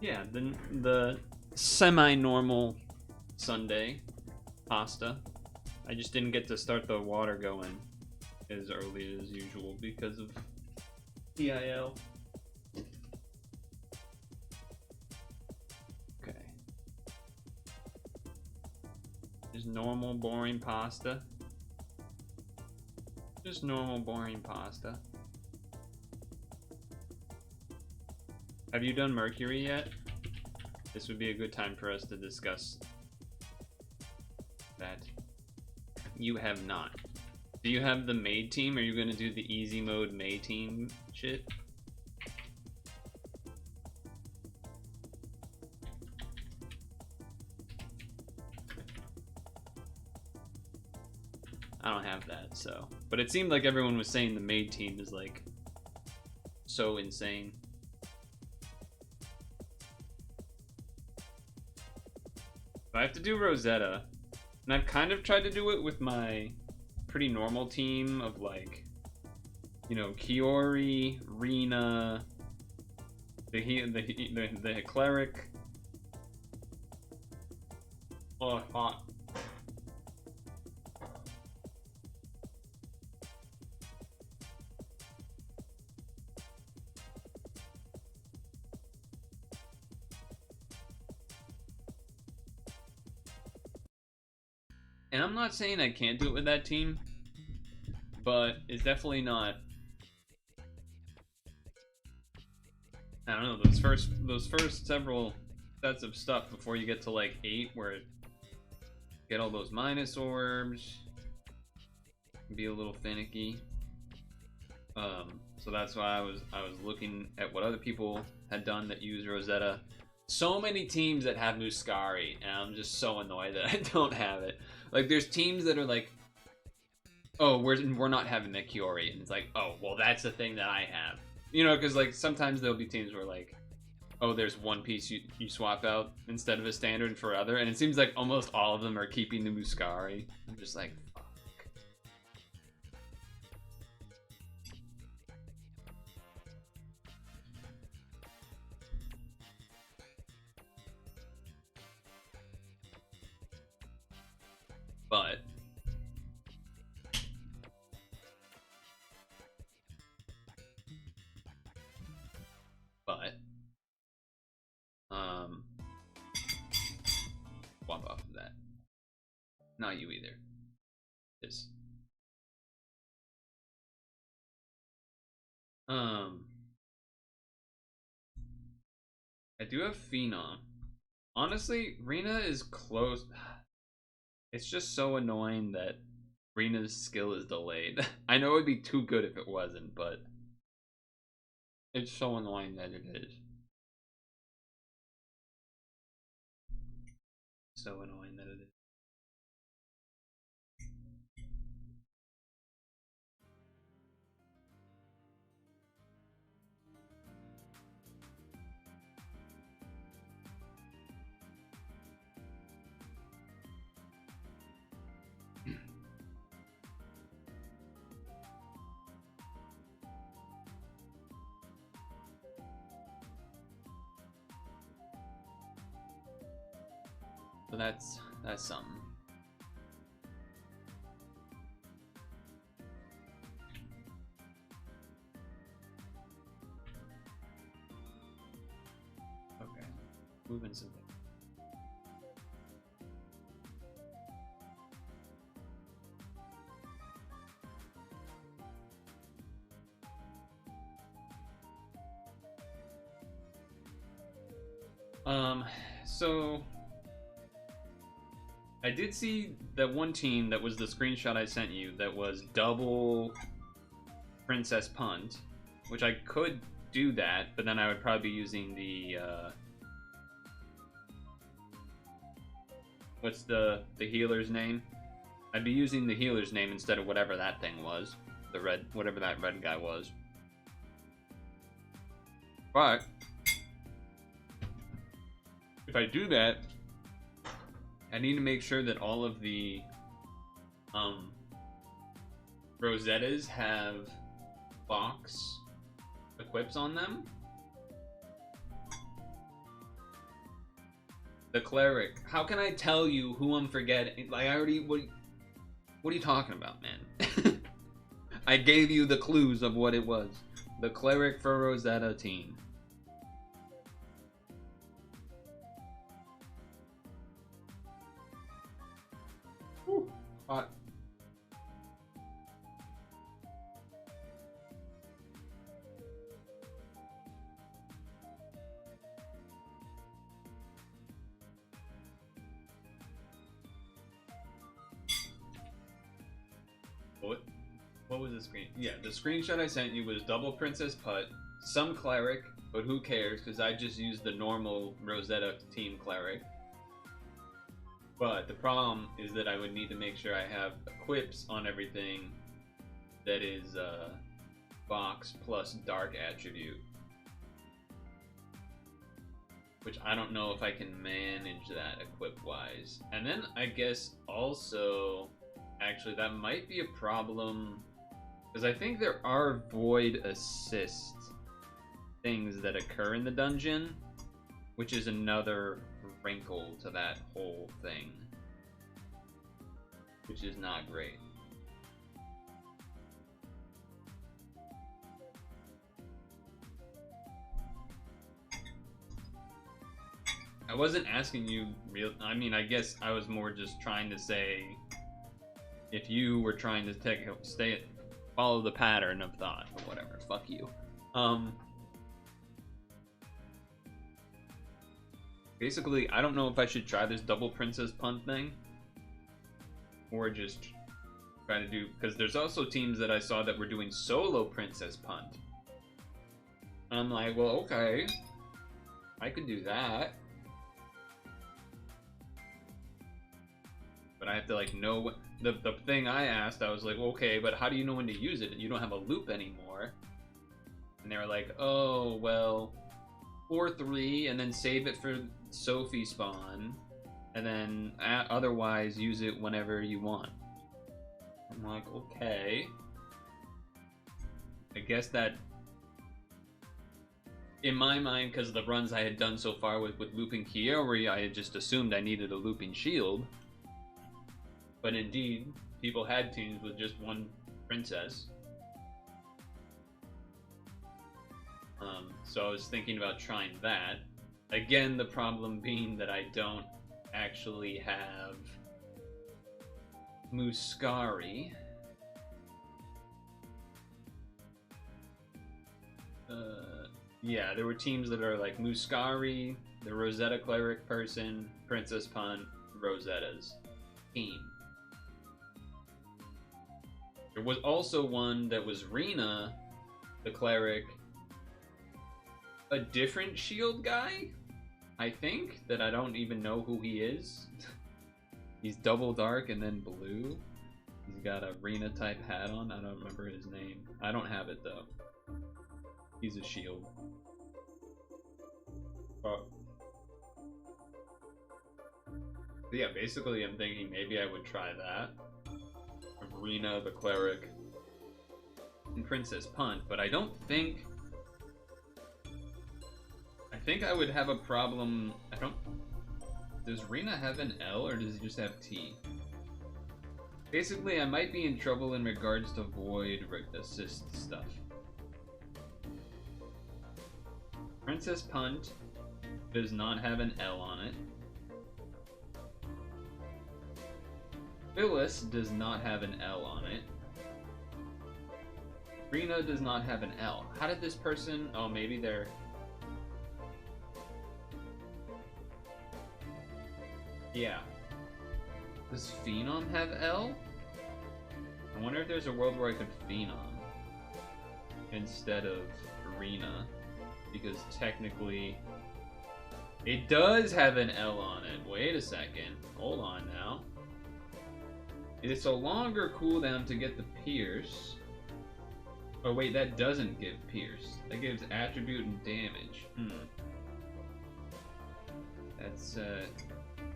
Yeah, the semi-normal Sunday pasta. I just didn't get to start the water going as early as usual because of PIL. Okay. Just normal, boring pasta. Just normal, boring pasta. Have you done Mercury yet? This would be a good time for us to discuss that. You have not. Do you have the maid team? Are you going to do the easy mode maid team shit? I don't have that, so. But it seemed like everyone was saying the maid team is like so insane. I have to do Rosetta, and I've kind of tried to do it with my pretty normal team of like, you know, Kiry, Rena, the cleric. Oh, hot. And I'm not saying I can't do it with that team, but it's definitely not. I don't know, those first several sets of stuff before you get to like 8, where it get all those minus orbs, be a little finicky. So that's why I was looking at what other people had done that use Rosetta. So many teams that have Muscari, and I'm just so annoyed that I don't have it. Like, there's teams that are like, oh, we're not having the Kiry, and it's like, oh, well, that's the thing that I have. You know, because like sometimes there'll be teams where like, oh, there's one piece you swap out instead of a standard for other, and it seems like almost all of them are keeping the Muscari. I'm just like, fuck. But swap off of that. Not you either. This. I do have Phenom. Honestly, Rena is close. It's just so annoying that Rena's skill is delayed. I know it would be too good if it wasn't, but it's so annoying that it is. So annoying that it is. So that's something. Okay, moving something. So I did see that one team that was the screenshot I sent you that was double Princess Punt, which I could do that, but then I would probably be using the what's the healer's name? I'd be using the healer's name instead of whatever that thing was, the red, whatever that red guy was. But if I do that, I need to make sure that all of the Rosettas have box equips on them. The cleric. How can I tell you who I'm forgetting? Like, I already... What are you talking about, man? I gave you the clues of what it was. The cleric for Rosetta team. Whew. Hot. What was the screen? Yeah, the screenshot I sent you was double Princess Putt, some cleric, but who cares? Because I just used the normal Rosetta team cleric. But the problem is that I would need to make sure I have equips on everything that is box plus dark attribute. Which I don't know if I can manage that equip-wise. And then I guess also, actually that might be a problem, because I think there are void assist things that occur in the dungeon, which is another wrinkle to that whole thing, which is not great. I wasn't asking you real. I mean, I guess I was more just trying to say if you were trying to follow the pattern of thought or whatever. Fuck you. Basically, I don't know if I should try this double princess punt thing or just try to do, because there's also teams that I saw that were doing solo princess punt. And I'm like, well, okay, I could do that. But I have to like know what the thing I asked. I was like, well, okay, but how do you know when to use it? You don't have a loop anymore. And they were like, oh, well, 4-3 and then save it for Sophie spawn, and then otherwise use it whenever you want. I'm like, okay. I guess that, in my mind, because of the runs I had done so far with looping Kiry, I had just assumed I needed a looping shield. But indeed, people had teams with just one princess. So I was thinking about trying that. Again, the problem being that I don't actually have Muscari. Yeah, there were teams that are like Muscari, the Rosetta Cleric person, Princess Punt, Rosetta's team. There was also one that was Rena, the Cleric, a different shield guy, I think, that I don't even know who he is. He's double dark and then blue. He's got a Rena type hat on. I don't remember his name. I don't have it though. He's a shield. Oh. But yeah, basically I'm thinking maybe I would try that. Rena, the Cleric, and Princess Punt, but I don't think... I think I would have a problem... Does Rena have an L, or does he just have T? Basically, I might be in trouble in regards to void assist stuff. Princess Punt does not have an L on it. Phyllis does not have an L on it. Rena does not have an L. How did this person... Oh, maybe they're... Yeah. Does Phenom have L? I wonder if there's a world where I could Phenom instead of Rena, because technically it does have an L on it. Wait a second. Hold on now. It's a longer cooldown to get the Pierce. Oh wait, that doesn't give Pierce. That gives attribute and damage. That's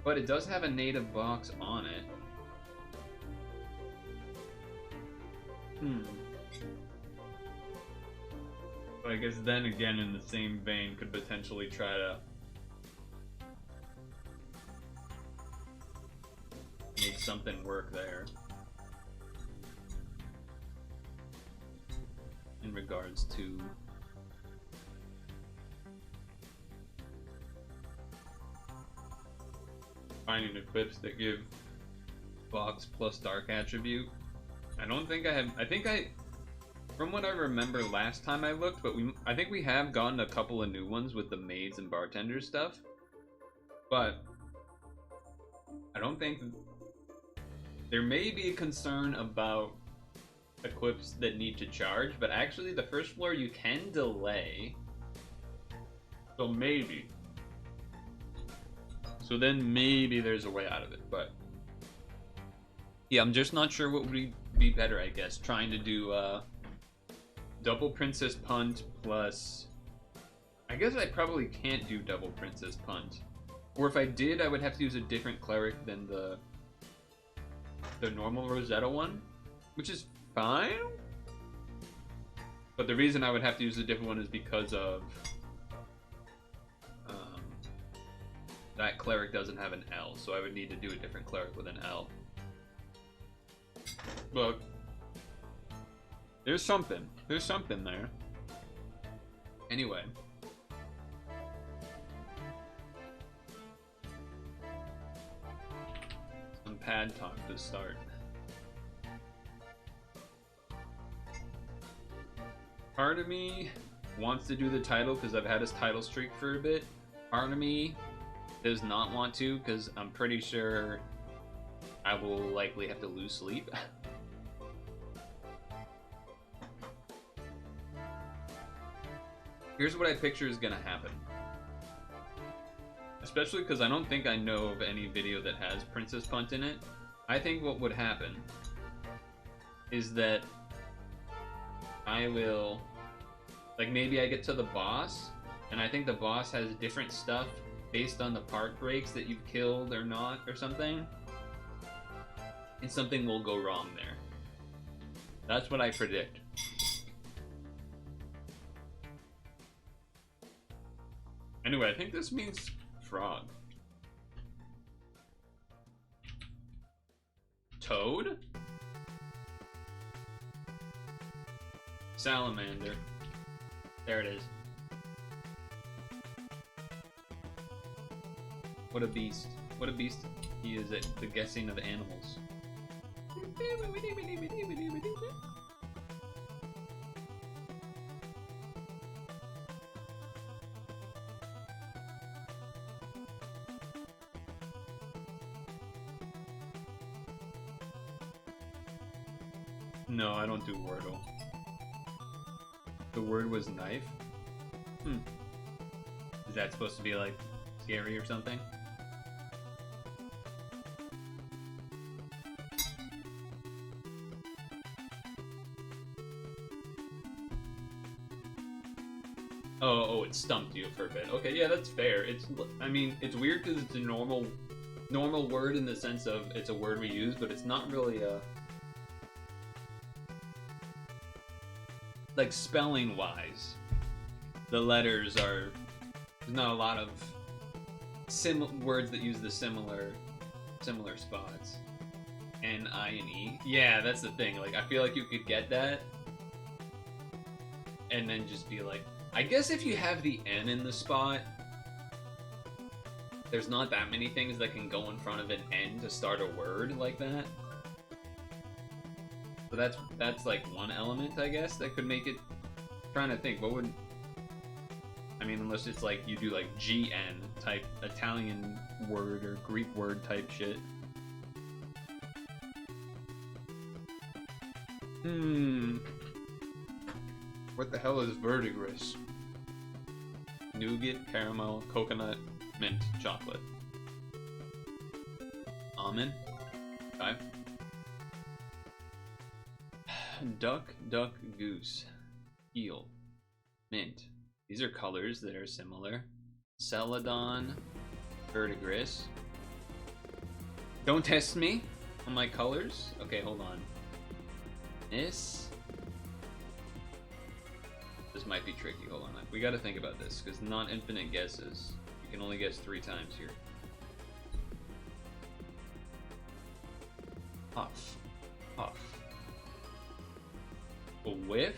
but it does have a native box on it. But I guess then again, in the same vein, could potentially try to something work there. In regards to finding equips that give Fox plus Dark attribute. I don't think I have. I think from what I remember last time I looked, but I think we have gotten a couple of new ones with the maids and bartenders stuff. But I don't think there may be a concern about equips that need to charge, but actually the first floor you can delay. So maybe. So then maybe there's a way out of it, but yeah, I'm just not sure what would be better, I guess. Trying to do double Princess Punt plus... I guess I probably can't do double Princess Punt. Or if I did, I would have to use a different cleric than the normal Rosetta one, which is fine. But the reason I would have to use a different one is because of that cleric doesn't have an L, so I would need to do a different cleric with an L. But there's something there. Anyway. Some pad talk to start. Part of me wants to do the title because I've had his title streak for a bit. Part of me does not want to because I'm pretty sure I will likely have to lose sleep. Here's what I picture is gonna happen. Especially because I don't think I know of any video that has Princess Punt in it. I think what would happen is that I will, like, maybe I get to the boss, and I think the boss has different stuff based on the part breaks that you've killed or not, or something. And something will go wrong there. That's what I predict. Anyway, I think this means frog. Toad? Salamander. There it is. What a beast. What a beast he is at the guessing of animals. No, I don't do Wordle. The word was knife? Is that supposed to be like scary or something? Oh, it stumped you for a bit. Okay, yeah, that's fair. I mean, it's weird because it's a normal word in the sense of it's a word we use, but it's not really a... Like, spelling-wise, the letters are... There's not a lot of words that use the similar spots. N, I, and E. Yeah, that's the thing. Like, I feel like you could get that, and then just be like... I guess if you have the N in the spot, there's not that many things that can go in front of an N to start a word like that. So that's like one element, I guess, that could make it... I'm trying to think, what would... I mean, unless it's like you do like GN type Italian word or Greek word type shit. What the hell is verdigris? Nougat, caramel, coconut, mint, chocolate. Almond? Okay. Duck, duck, goose. Eel. Mint. These are colors that are similar. Celadon. Verdigris. Don't test me on my colors. Okay, hold on. This might be tricky. Hold on. We gotta think about this, because not infinite guesses. You can only guess 3 times here. Huff. Huff. A whiff?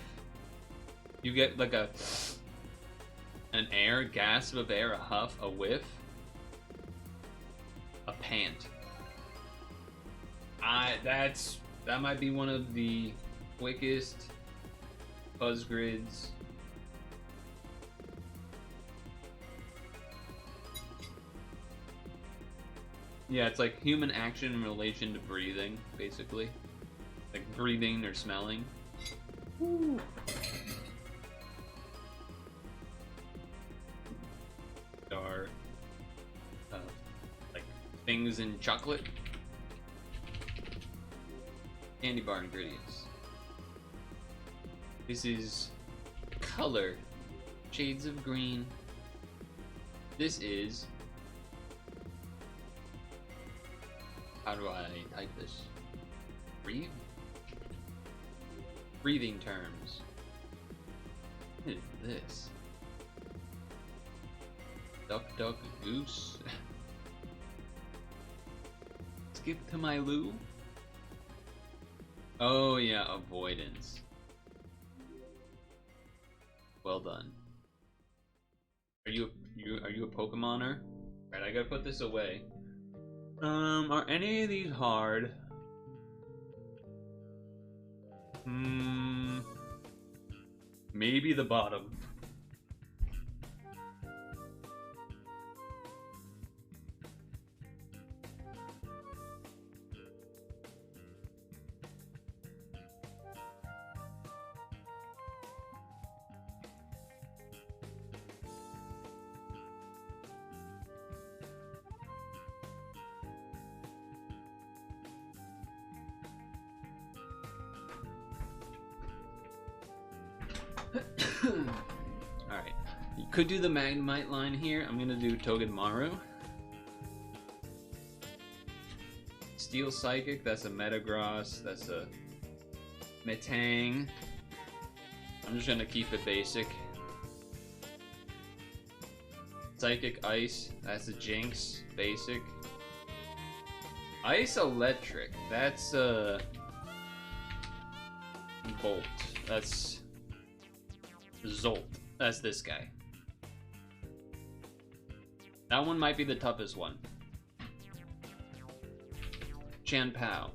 You get like an air, gasp of air, a huff, a whiff. A pant. That might be one of the quickest buzz grids. Yeah, it's like human action in relation to breathing, basically. Like breathing or smelling. Woo. Are like things in chocolate. Candy bar ingredients. This is color. Shades of green. This is... How do I type this? Breathe? Breathing terms. What is this? Duck, duck, goose. Skip to my loo. Oh yeah, avoidance. Well done. Are you a Pokemoner? Right, I gotta put this away. Are any of these hard? Maybe the bottom. Alright. You could do the Magnemite line here. I'm gonna do Togedemaru. Steel Psychic, that's a Metagross, that's a Metang. I'm just gonna keep it basic. Psychic Ice, that's a Jinx, basic. Ice Electric, that's a Bolt, that's Zolt. That's this guy. That one might be the toughest one. Chanpao.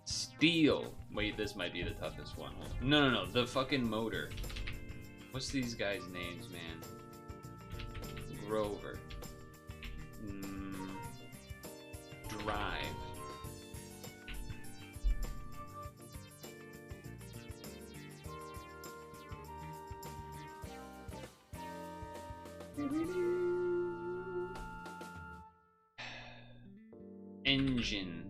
Steel. Wait, this might be the toughest one. No. The fucking motor. What's these guys' names, man? Grover. Drive. Engine.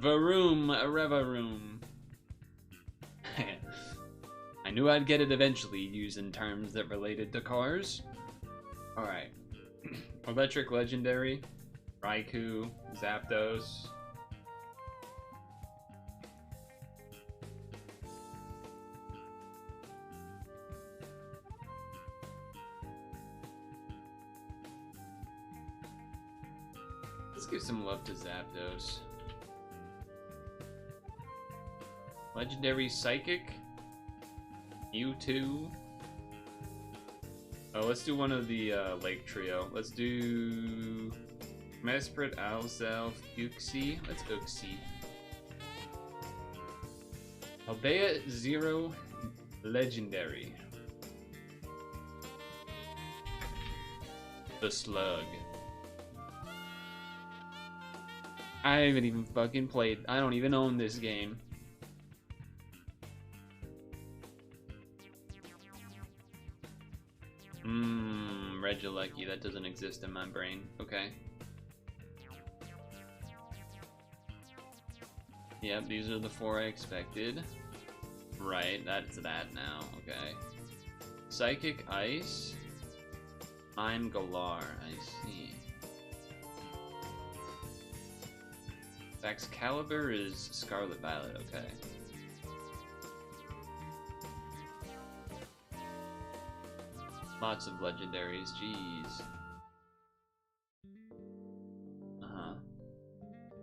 Varoom. Revaroom. I knew I'd get it eventually, using terms that related to cars. Alright. Electric Legendary. Raikou. Zapdos. Let's give some love to Zapdos. Legendary Psychic. Mewtwo. Oh, let's do one of the Lake Trio. Let's do Mesprit, Owlself, Uxie. Let's Uxie. Albea Zero Legendary. The Slug. I haven't even fucking played. I don't even own this game. Regieleki, that doesn't exist in my brain. Okay. Yep, these are the 4 I expected. Right, that's that now. Okay. Psychic Ice. I'm Galar, I see. Excalibur is Scarlet Violet, okay. Lots of legendaries, jeez.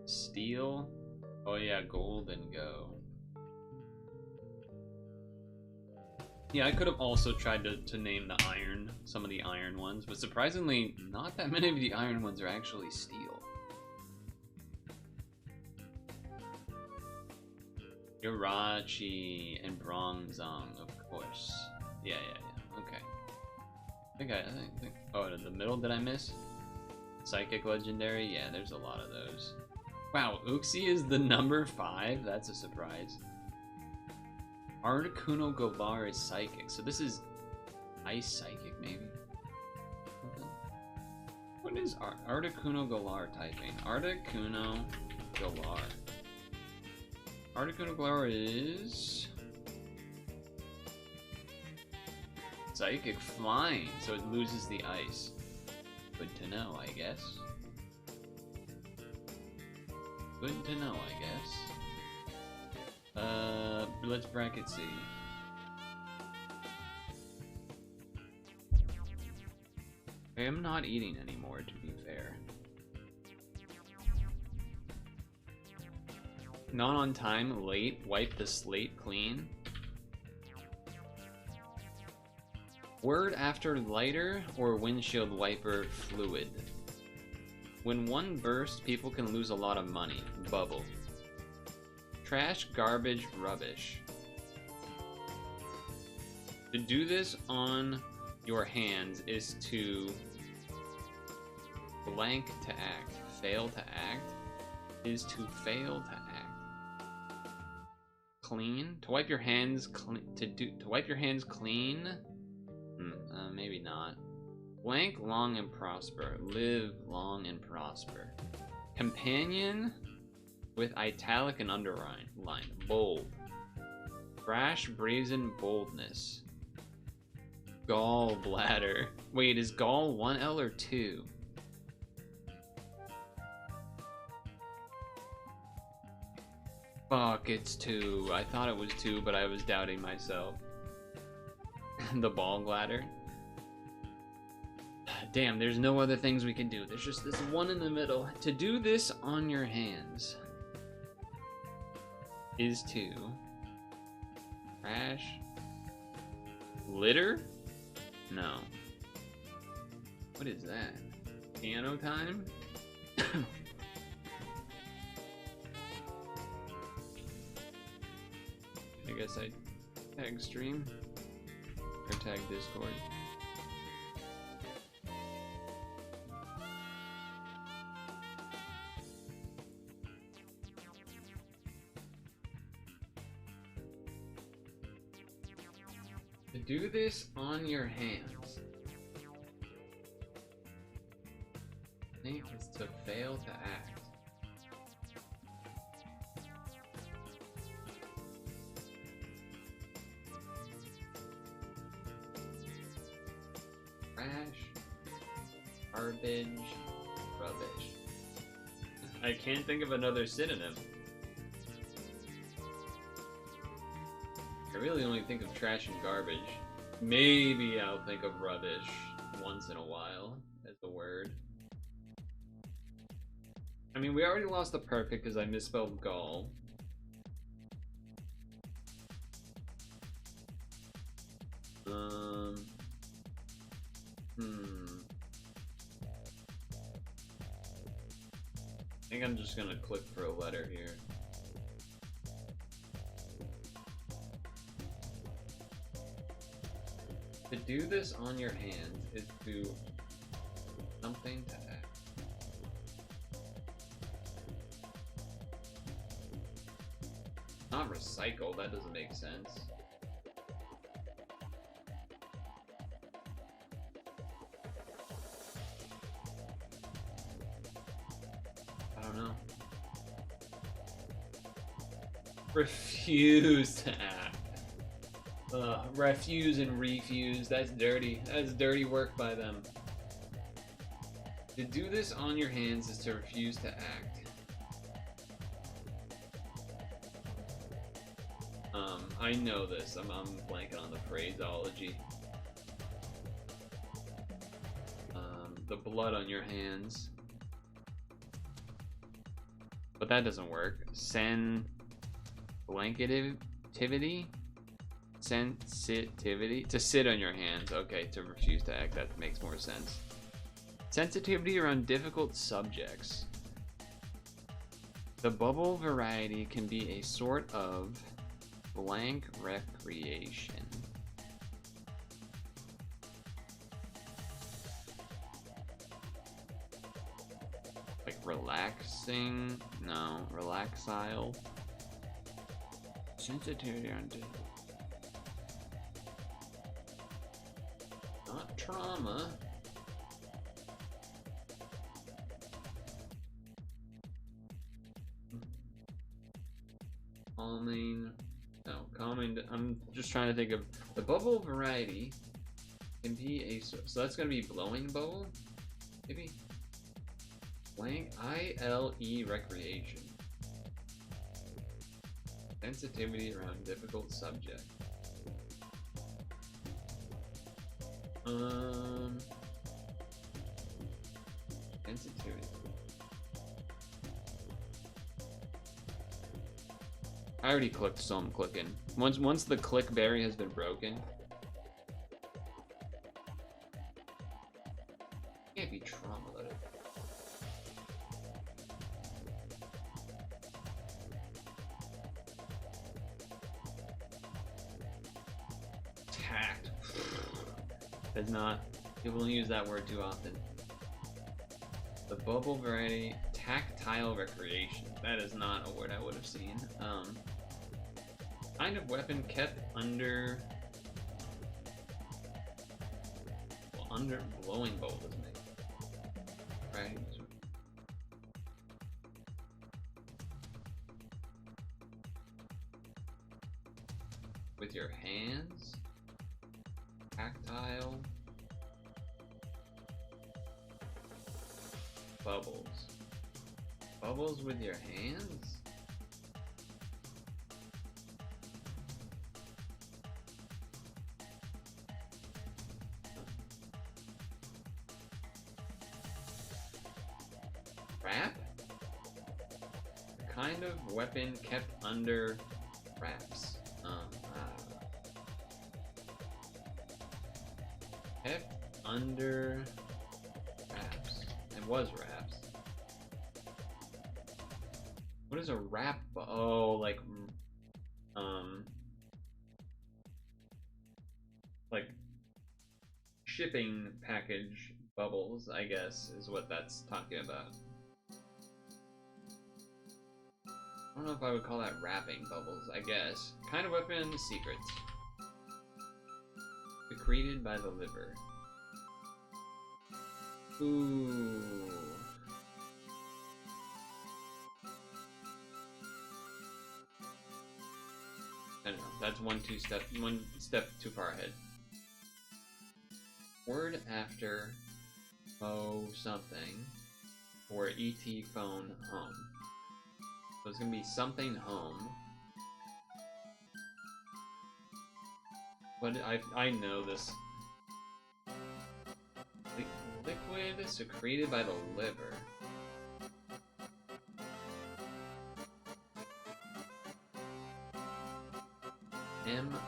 Steel. Oh yeah, gold and go. Yeah, I could have also tried to name the iron, some of the iron ones, but surprisingly, not that many of the iron ones are actually steel. Yurachi and Bronzong, of course. Yeah, okay. I think. Oh, in the middle, did I miss? Psychic legendary? Yeah, there's a lot of those. Wow, Uxie is the number 5? That's a surprise. Articuno Galar is psychic, so this is ice psychic, maybe? What is Articuno Galar typing? Articuno Galar. Articuno Galar is psychic flying, so it loses the ice. Good to know, I guess. Good to know, I guess. Let's bracket C. I am not eating anymore, to be fair. Not on time, late, wipe the slate clean. Word after lighter or windshield wiper fluid. When one bursts, people can lose a lot of money. Bubble. Trash, garbage, rubbish. To do this on your hands is to blank to act. Fail to act is to fail to act. Clean. To wipe your hands clean. To wipe your hands clean. Maybe not. Blank, long and prosper. Live long and prosper. Companion with italic and underline. Line. Bold. Brash, brazen, boldness. Gallbladder. Wait, is gall 1L or 2? Fuck, it's 2. I thought it was 2, but I was doubting myself. The ball bladder. Damn, there's no other things we can do. There's just this one in the middle. To do this on your hands is to crash. Litter? No. What is that? Piano time? I guess I tag stream or tag Discord. To do this on your hands, I think it's to fail to act. Trash, garbage, rubbish. I can't think of another synonym. I really only think of trash and garbage. Maybe I'll think of rubbish once in a while as the word. I mean, we already lost the perfect because I misspelled gall. I think I'm just gonna click for a letter here. To do this on your hands is to something to act. Not recycle, that doesn't make sense. I don't know. Refuse to act. Refuse and refuse. That's dirty. That's dirty work by them. To do this on your hands is to refuse to act. I know this. I'm blanking on the phraseology. the blood on your hands. But that doesn't work. Sensitivity? Sensitivity? To sit on your hands. Okay, to refuse to act. That makes more sense. Sensitivity around difficult subjects. The bubble variety can be a sort of blank recreation. Like relaxing? No, relaxile. Sensitivity on not trauma. Calming. No, calming. I'm just trying to think of the bubble variety can be a so that's gonna be blowing bubble, maybe. Blank ILE recreation. Sensitivity around difficult subject. Sensitivity. I already clicked, so I'm clicking. Once the click berry has been broken. Can't be trauma though. Tact. Does not. People don't use that word too often. The bubble variety, tactile recreation. That is not a word I would have seen. Kind of weapon kept under. Well, under blowing bolt doesn't make. Right. With your hands. Tactile. Bubbles. Bubbles with your hands? Wrap? The kind of weapon kept under wraps. Kept under wraps. It was wraps. What is a wrap? Oh, like shipping package bubbles, I guess, is what that's talking about. I don't know if I would call that wrapping bubbles, I guess. Kind of weapon, secrets. Secreted by the liver. Ooh. I don't know. That's one step too far ahead. Word after something or ET phone home. So it's gonna be something home. But I know this. Liquid secreted by the liver. M-O.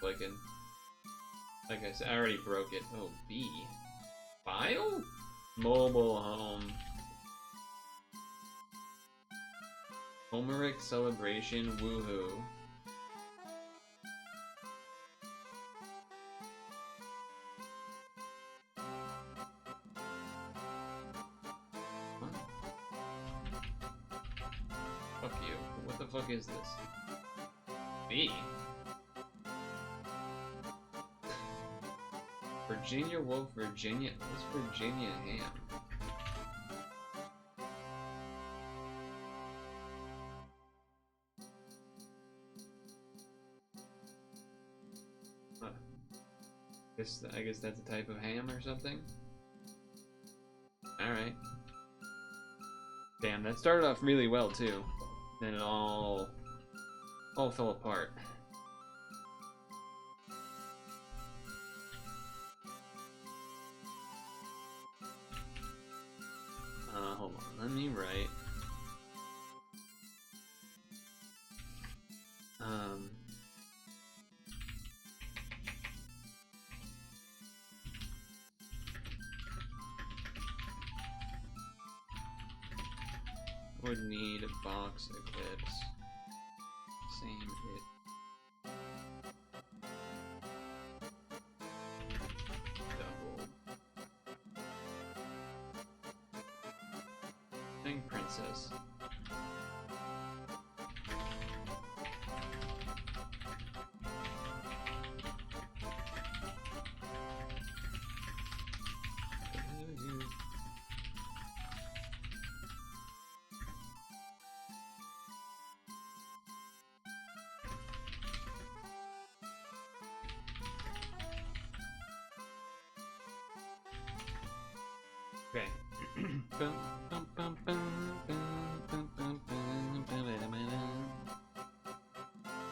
Clicking. Like I said, I already broke it. Oh, B. File? Mobile home. Homeric celebration, woohoo. Fuck you. What the fuck is this? B? Virginia Wolf, Virginia. What's Virginia ham? I guess that's a type of ham or something. Alright. Damn, that started off really well too. Then it all all fell apart. Hold on, let me write. Would need a box eclipse. Same it. Double. Thing princess. Okay.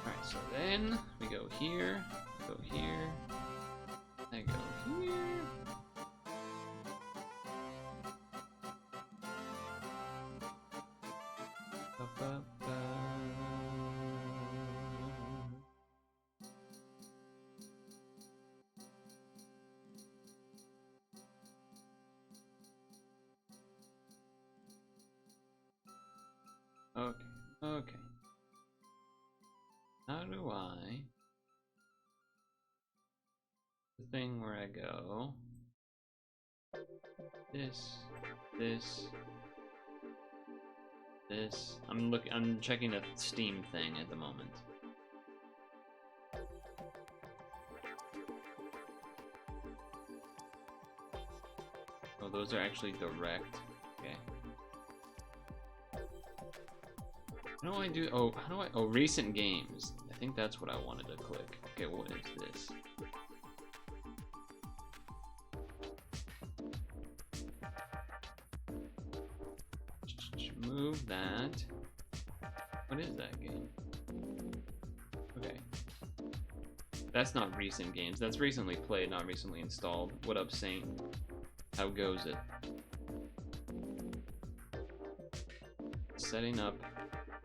Alright, so then we go here, go here, I go here. Okay, okay. How do I... The thing where I go... This... I'm checking a Steam thing at the moment. Oh, those are actually direct. Okay. How do I do? Oh, how do I? Oh, recent games. I think that's what I wanted to click. Okay, what is this? Move that. What is that game? Okay. That's not recent games. That's recently played, not recently installed. What up, Saint? How goes it? Setting up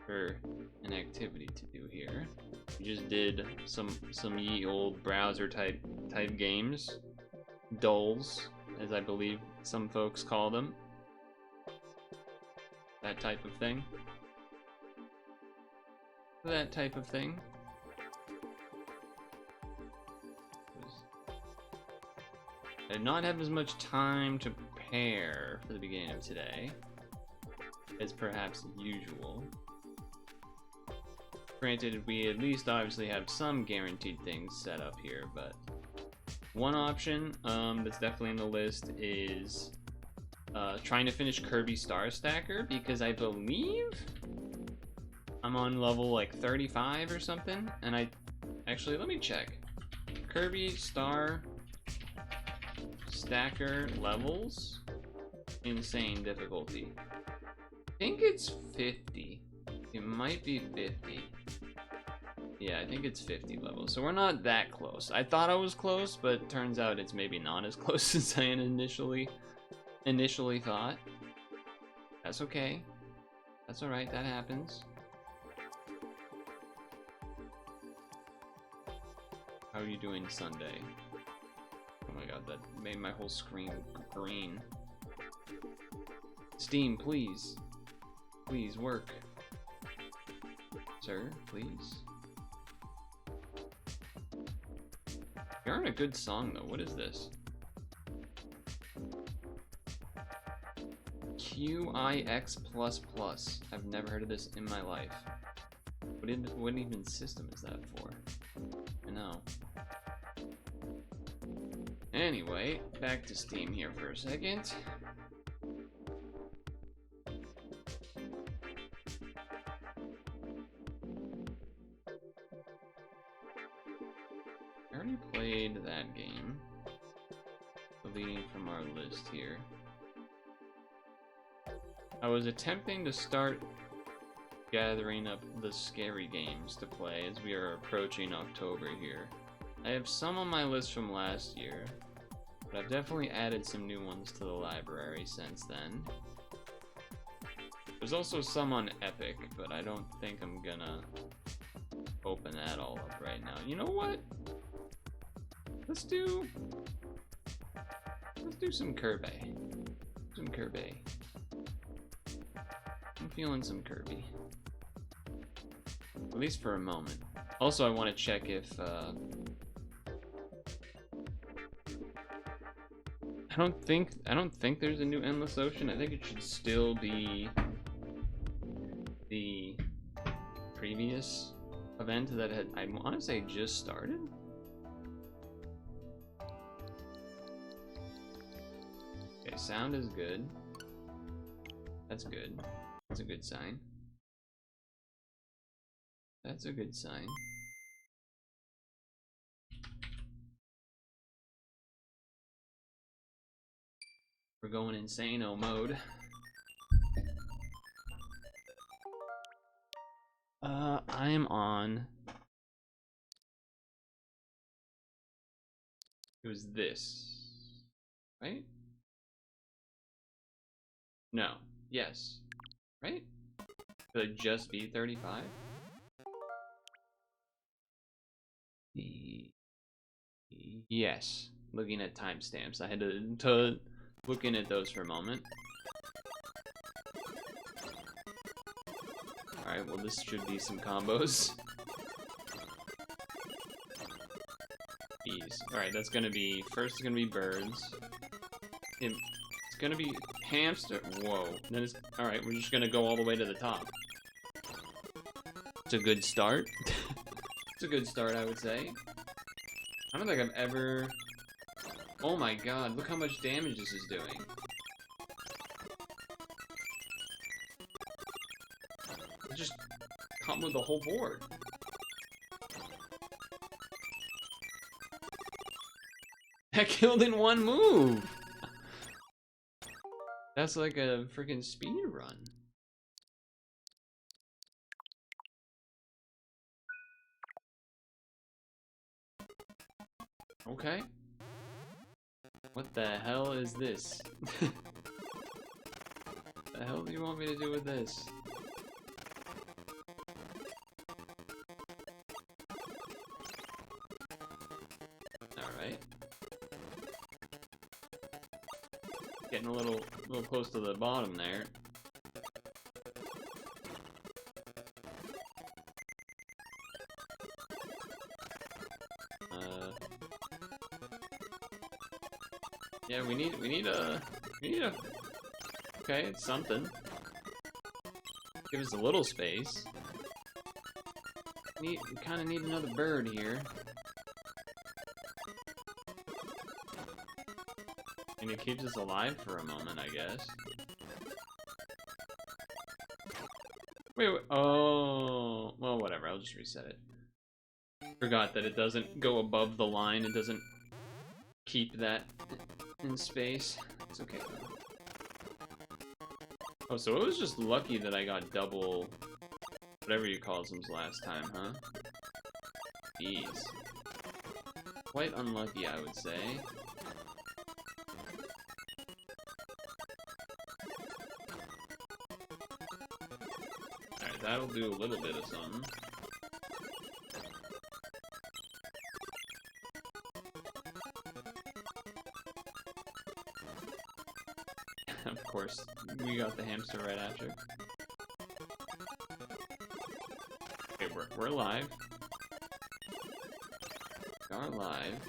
for an activity to do here. We just did some ye old browser type games. Dulls, as I believe some folks call them. That type of thing. That type of thing. I did not have as much time to prepare for the beginning of today as perhaps usual. Granted, we at least obviously have some guaranteed things set up here, but one option that's definitely in the list is trying to finish Kirby Star Stacker, because I believe I'm on level like 35 or something, and I actually, let me check. Kirby Star Stacker levels, insane difficulty. I think it's 50. It might be 50. Yeah, I think it's 50 levels. So we're not that close. I thought I was close, but turns out it's maybe not as close as I initially thought. That's okay. That's alright, that happens. How are you doing Sunday? Oh my god, that made my whole screen green. Steam, please. Please work. Sir, please. You're on a good song though. What is this? QIX++. I've never heard of this in my life. What even system is that for? I know. Anyway, back to Steam here for a second. I already played that game. Deleting from our list here. I was attempting to start gathering up the scary games to play as we are approaching October here. I have some on my list from last year, but I've definitely added some new ones to the library since then. There's also some on Epic, but I don't think I'm gonna open that all up right now. You know what? Let's do some Kirby. Some Kirby. I'm feeling some Kirby. At least for a moment. Also, I want to check if I don't think there's a new Endless Ocean. I think it should still be the previous event that had, I want to say, just started. Okay, sound is good. That's good. That's a good sign. That's a good sign. We're going insane-o mode. I am on. It was this, right? No. Yes. Right? Could it just be 35? Yes. Looking at timestamps. I had to look in at those for a moment. Alright, well this should be some combos. Ease. Alright, that's gonna be, first it's gonna be birds. It's gonna be hamster. Whoa. Then it's, alright, we're just gonna go all the way to the top. It's a good start. It's a good start, I would say. I don't think I've ever... Oh my god, look how much damage this is doing. It just come with the whole board. That killed in one move! That's like a freaking speed run. Okay. What the hell is this? The hell do you want me to do with this? Alright. Getting a little close to the bottom there. Yeah, we need a okay, it's something. Give us a little space. We kind of need another bird here. And it keeps us alive for a moment, I guess. Wait, oh, well, whatever, I'll just reset it. Forgot that it doesn't go above the line, it doesn't keep that in space. It's okay though. Oh, so it was just lucky that I got double whatever you called them last time, huh? Jeez. Quite unlucky, I would say. Alright, that'll do a little bit of something. Of course, we got the hamster right after. Okay, we're live. We are live.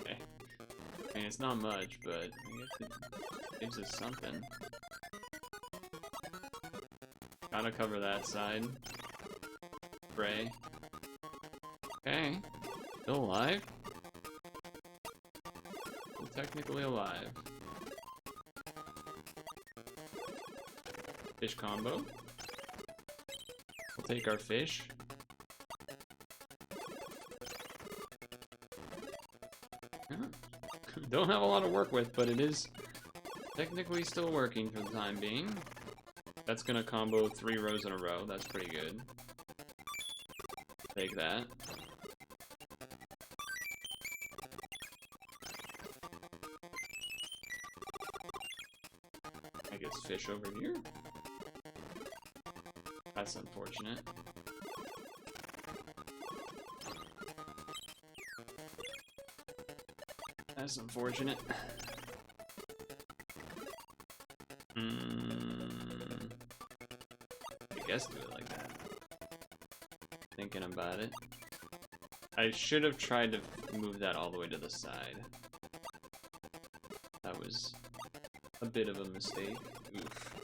Okay. I mean, it's not much, but I guess it gives us something. Gotta cover that side. Spray. Okay. Still alive? Still technically alive. Fish combo. We'll take our fish. Don't have a lot to work with, but it is technically still working for the time being. That's gonna combo 3 rows in a row. That's pretty good. Take that. I guess fish over here. That's unfortunate. That's unfortunate. I guess do it like that. Thinking about it. I should have tried to move that all the way to the side. That was a bit of a mistake. Oof.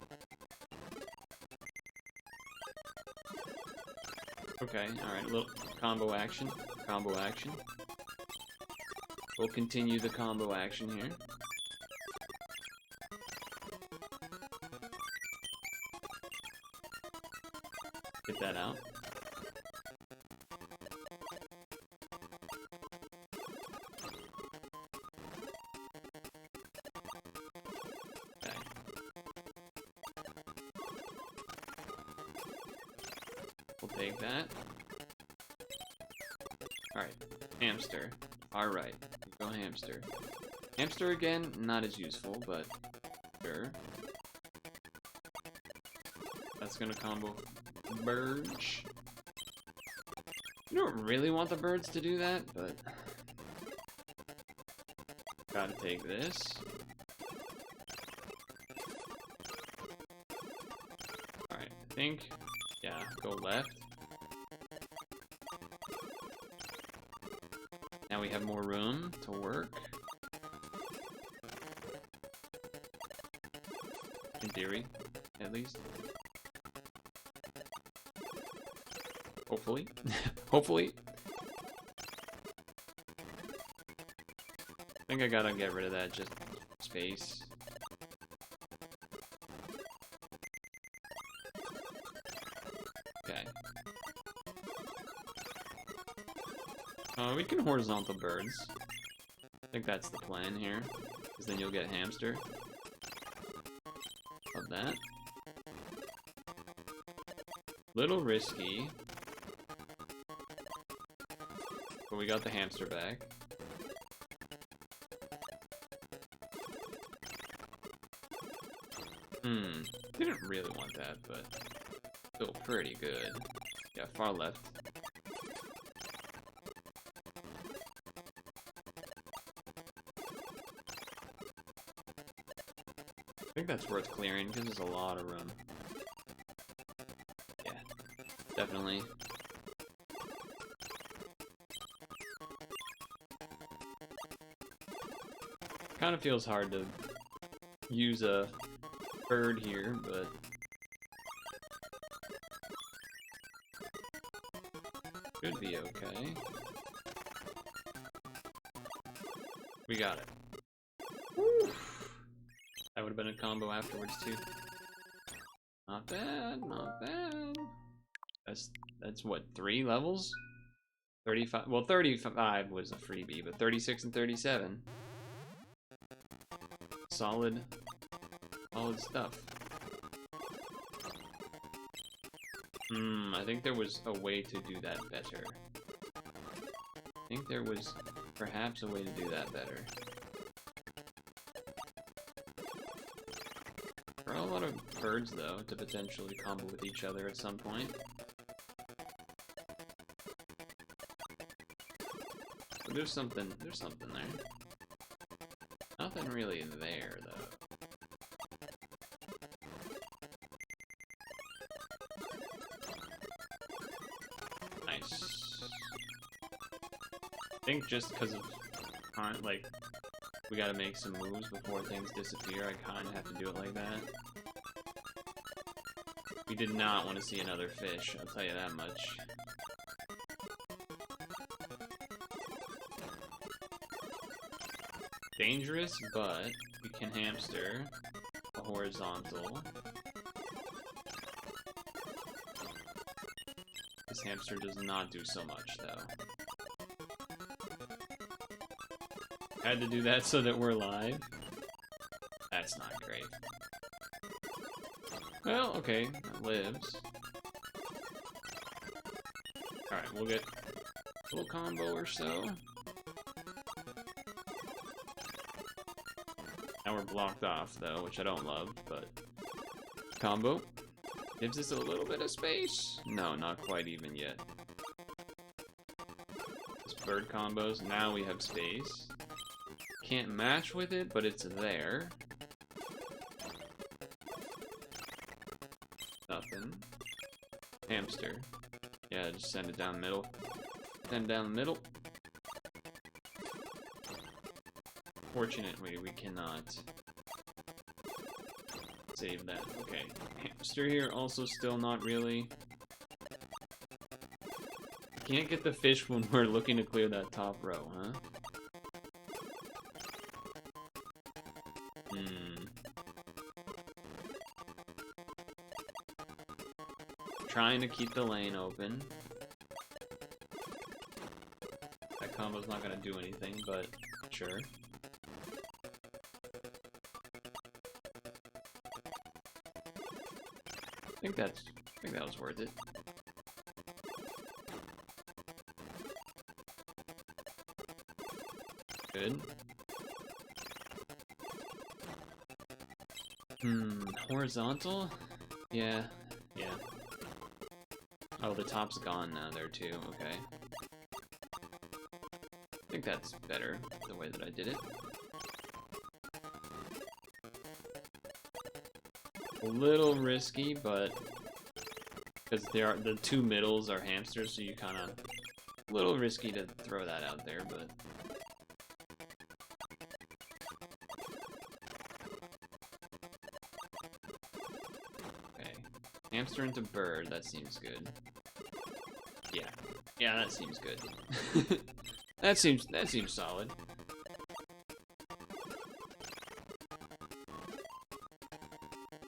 Okay, alright, a little combo action. Combo action. We'll continue the combo action here. Get that out. Okay. We'll take that. Alright, hamster. Alright, go hamster. Hamster again, not as useful, but sure. That's gonna combo birds. You don't really want the birds to do that, but gotta take this. Alright, I think, yeah, go left. Now we have more room to work. In theory, at least. Hopefully. Hopefully. I think I gotta get rid of that, just space. Okay. We can horizontal birds. I think that's the plan here. Because then you'll get hamster. Love that. Little risky. But we got the hamster back. Didn't really want that, but still pretty good. Yeah, far left. I think that's worth clearing because there's a lot of room. Yeah, definitely. Kind of feels hard to use a bird here, but should be okay. We got it. Woo. That would have been a combo afterwards too. Not bad, not bad. That's what, 3 levels? 35. Well, 35 was a freebie, but 36 and 37. Solid stuff. I think there was a way to do that better. I think there was perhaps a way to do that better. There are a lot of birds, though, to potentially combo with each other at some point. But there's something there. Nothing really there, though. Nice. I think just because of, like, we gotta make some moves before things disappear, I kinda have to do it like that. We did not want to see another fish, I'll tell you that much. Dangerous, but we can hamster a horizontal. This hamster does not do so much, though. Had to do that so that we're live. That's not great. Well, okay, it lives. Alright, we'll get a little combo or so. Now we're blocked off, though, which I don't love, but... Combo. Gives us a little bit of space. No, not quite even yet. Just bird combos. Now we have space. Can't match with it, but it's there. Nothing. Hamster. Yeah, just send it down the middle. Send it down the middle. Fortunately, we cannot save that. Okay. Hamster here, also still not really. Can't get the fish when we're looking to clear that top row, huh? Trying to keep the lane open. That combo's not gonna do anything, but sure. I think that was worth it. Good. Horizontal? Yeah. Oh, the top's gone now there too, okay. I think that's better, the way that I did it. A little risky, but... because the two middles are hamsters, so you kinda... a little risky to throw that out there, but... okay. Hamster into bird, that seems good. Yeah, that seems good. that seems solid.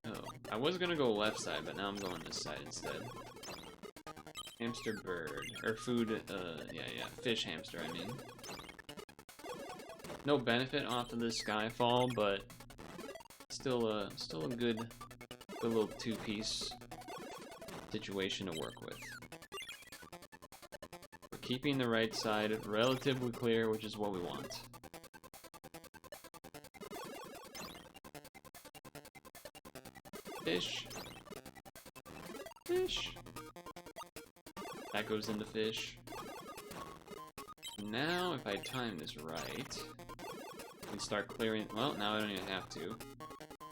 Oh, I was gonna go left side, but now I'm going this side instead. Hamster bird or food. Yeah, fish hamster. I mean, no benefit off of this skyfall, but still a good little two-piece situation to work with. Keeping the right side relatively clear, which is what we want. Fish. Fish. That goes into fish. Now, if I time this right, I can start clearing. Well, now I don't even have to.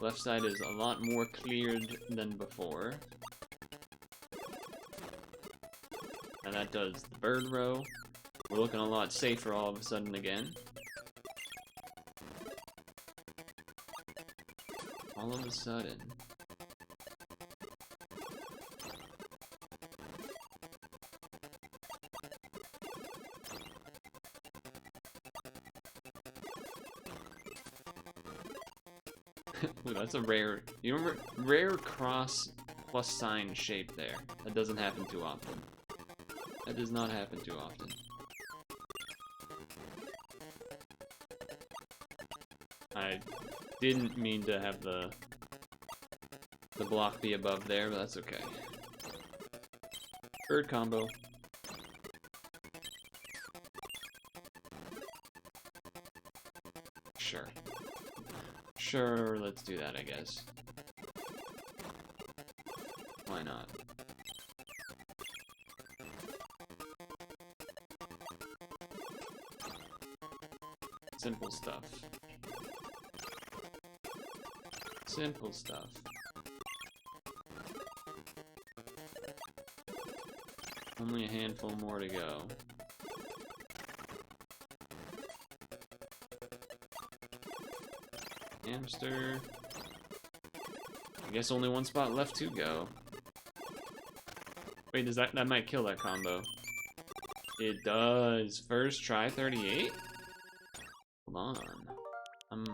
Left side is a lot more cleared than before. And that does the bird row. We're looking a lot safer all of a sudden again. All of a sudden. Ooh, that's a rare... you remember? Rare cross plus sign shape there. That doesn't happen too often. That does not happen too often. I didn't mean to have the block be above there, but that's okay. Bird combo. Sure. Sure, let's do that, I guess. Why not? Simple stuff. Simple stuff. Only a handful more to go. Hamster. I guess only one spot left to go. Wait, does that might kill that combo? It does. First try 38? Hold on.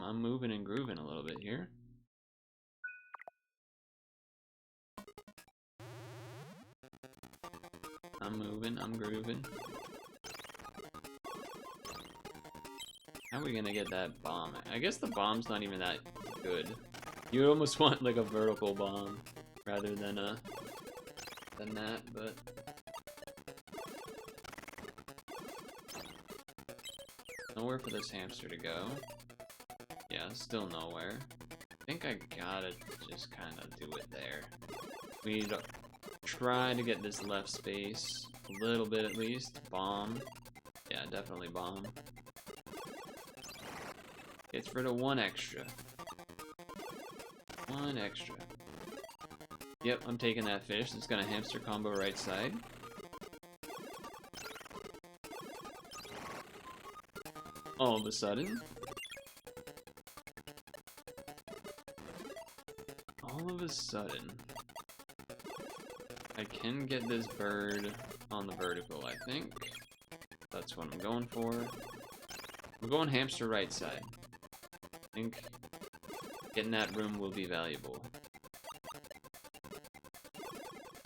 I'm moving and grooving a little bit here. I'm moving, I'm grooving. How are we gonna get that bomb? I guess the bomb's not even that good. You almost want like a vertical bomb rather than that, but nowhere for this hamster to go. Yeah, still nowhere. I think I gotta just kind of do it there. We need to try to get this left space a little bit at least. Bomb. Yeah, definitely bomb. It's rid of one extra. One extra. Yep, I'm taking that fish. It's gonna hamster combo right side. All of a sudden. I can get this bird on the vertical, I think. That's what I'm going for. I'm going hamster right side. I think getting that room will be valuable.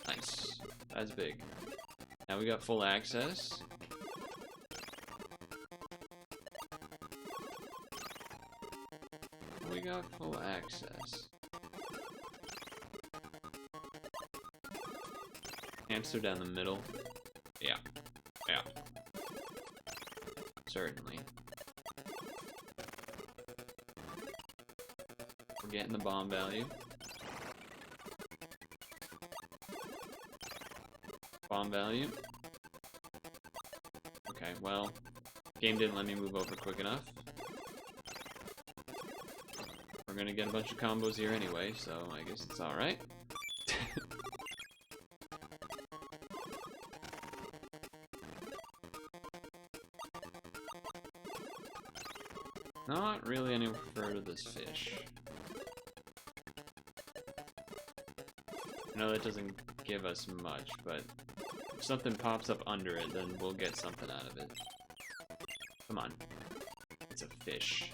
Nice. That's big. Now we got full access. We got full access. Hamster down the middle. Yeah. Yeah. Certainly. We're getting the bomb value. Bomb value. Okay, well, game didn't let me move over quick enough. We're gonna get a bunch of combos here anyway, so I guess it's alright. Not really any further to this fish. I know that doesn't give us much, but if something pops up under it, then we'll get something out of it. Come on. It's a fish.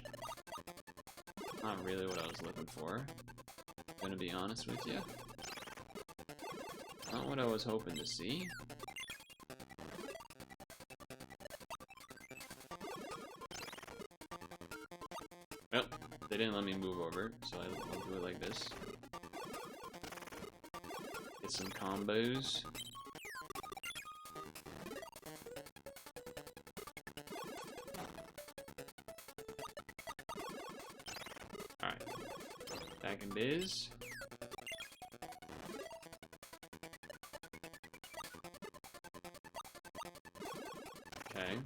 Not really what I was looking for. I'm gonna be honest with you. Not what I was hoping to see. Well, they didn't let me move over, so I'll do it like this. Get some combos. Alright. Back in biz. Okay.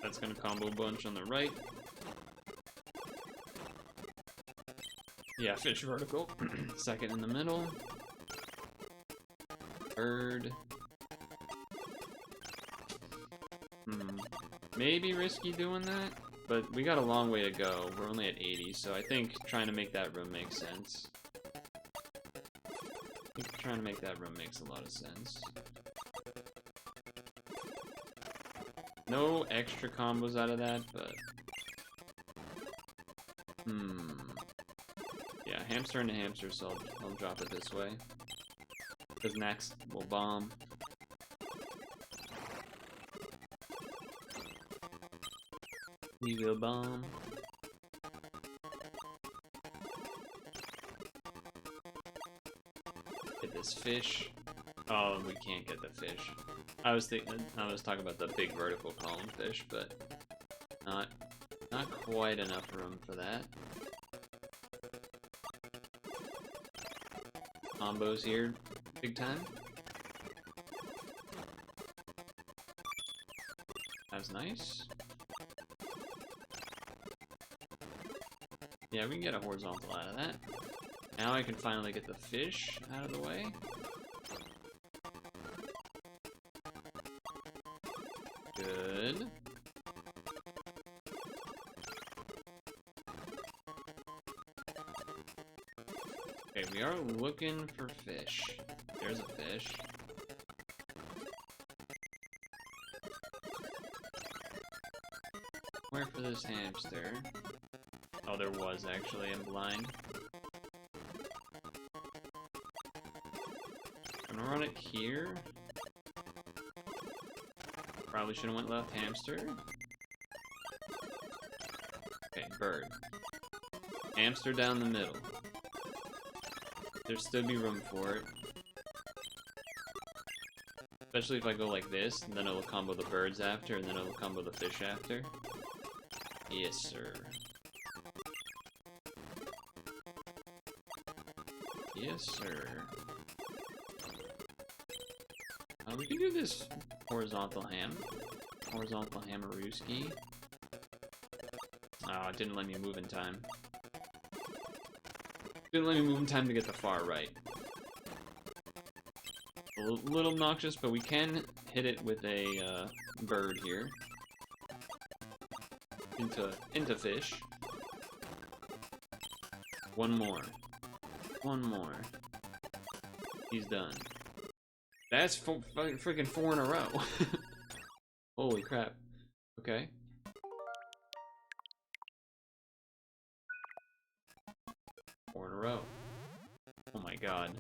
That's gonna combo a bunch on the right. Yeah, fish vertical. Second in the middle. Bird. Maybe risky doing that, but we got a long way to go. We're only at 80, so I think trying to make that room makes sense. I think trying to make that room makes a lot of sense. No extra combos out of that, but... Yeah, hamster into hamster, so I'll drop it this way. Because next, we'll bomb. We will bomb. Get this fish. Oh, we can't get the fish. I was talking about the big vertical column fish, but not quite enough room for that. Combos here, big time. That's nice. Yeah, we can get a horizontal out of that. Now I can finally get the fish out of the way. Good. Okay, we are looking for fish. There's a fish. Where for this hamster? Oh, there was actually. I'm blind. I'm gonna run it here. Probably should have went left hamster. Okay, bird. Hamster down the middle. There'd still be room for it. Especially if I go like this, and then it'll combo the birds after, and then it'll combo the fish after. Yes, sir. Yes, sir. We can do this horizontal ham. Horizontal hammerooski. Oh, it didn't let me move in time. Didn't let me move in time to get the far right. A little obnoxious, but we can hit it with a bird here. Into fish. One more. One more. He's done. That's freaking 4 in a row. Holy crap. Okay. Four in a row. Oh my god.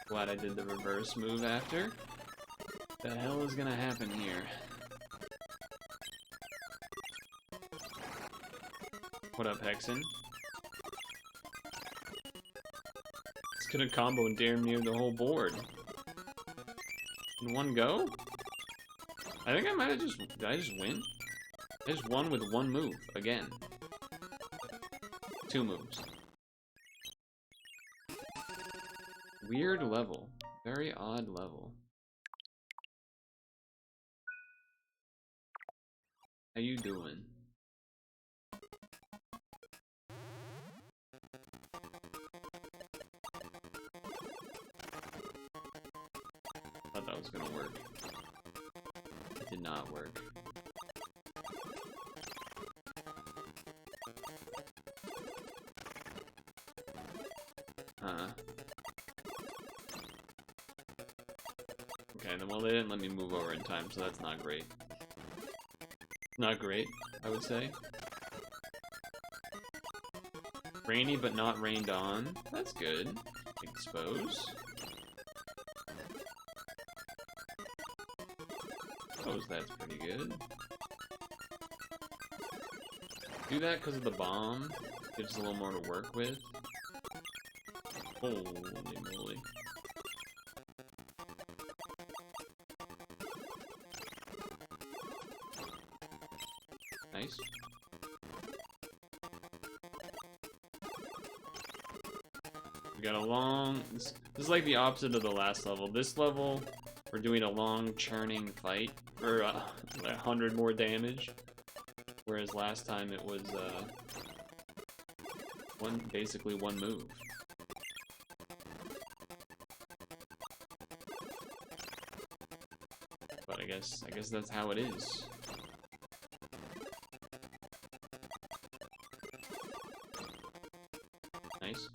Glad I did the reverse move after. The hell is gonna happen here? What up, Hexen? It's gonna combo damn near the whole board. In one go? I think I might have just... Did I just win? I just won with one move, again. 2 moves. Weird level. Very odd level. How you doing? Thought that was gonna work. It did not work. Okay, then well they didn't let me move over in time, so that's not great. Not great, I would say. Rainy but not rained on. That's good. Expose. Suppose that's pretty good. Do that because of the bomb. Gives us a little more to work with. Holy moly. Nice. We got a long... This is like the opposite of the last level. This level, we're doing a long churning fight for 100 more damage. Whereas last time it was basically one move. But I guess that's how it is. Nice.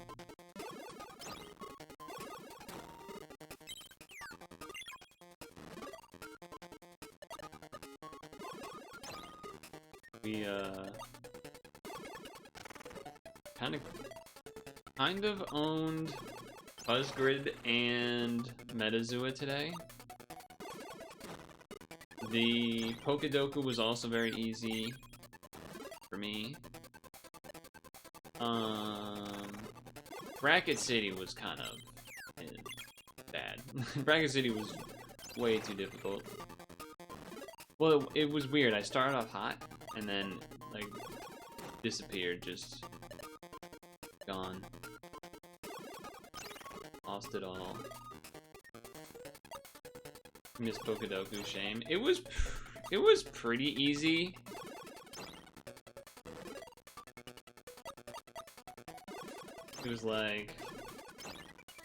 We kind of owned Buzzgrid and Metazua today. The Pokedoku was also very easy for me. Bracket City was kind of bad. Bracket City was way too difficult. Well, it was weird. I started off hot, and then, like, disappeared, just gone. Lost it all. Miss Pokedoku, shame. It was pretty easy. It was like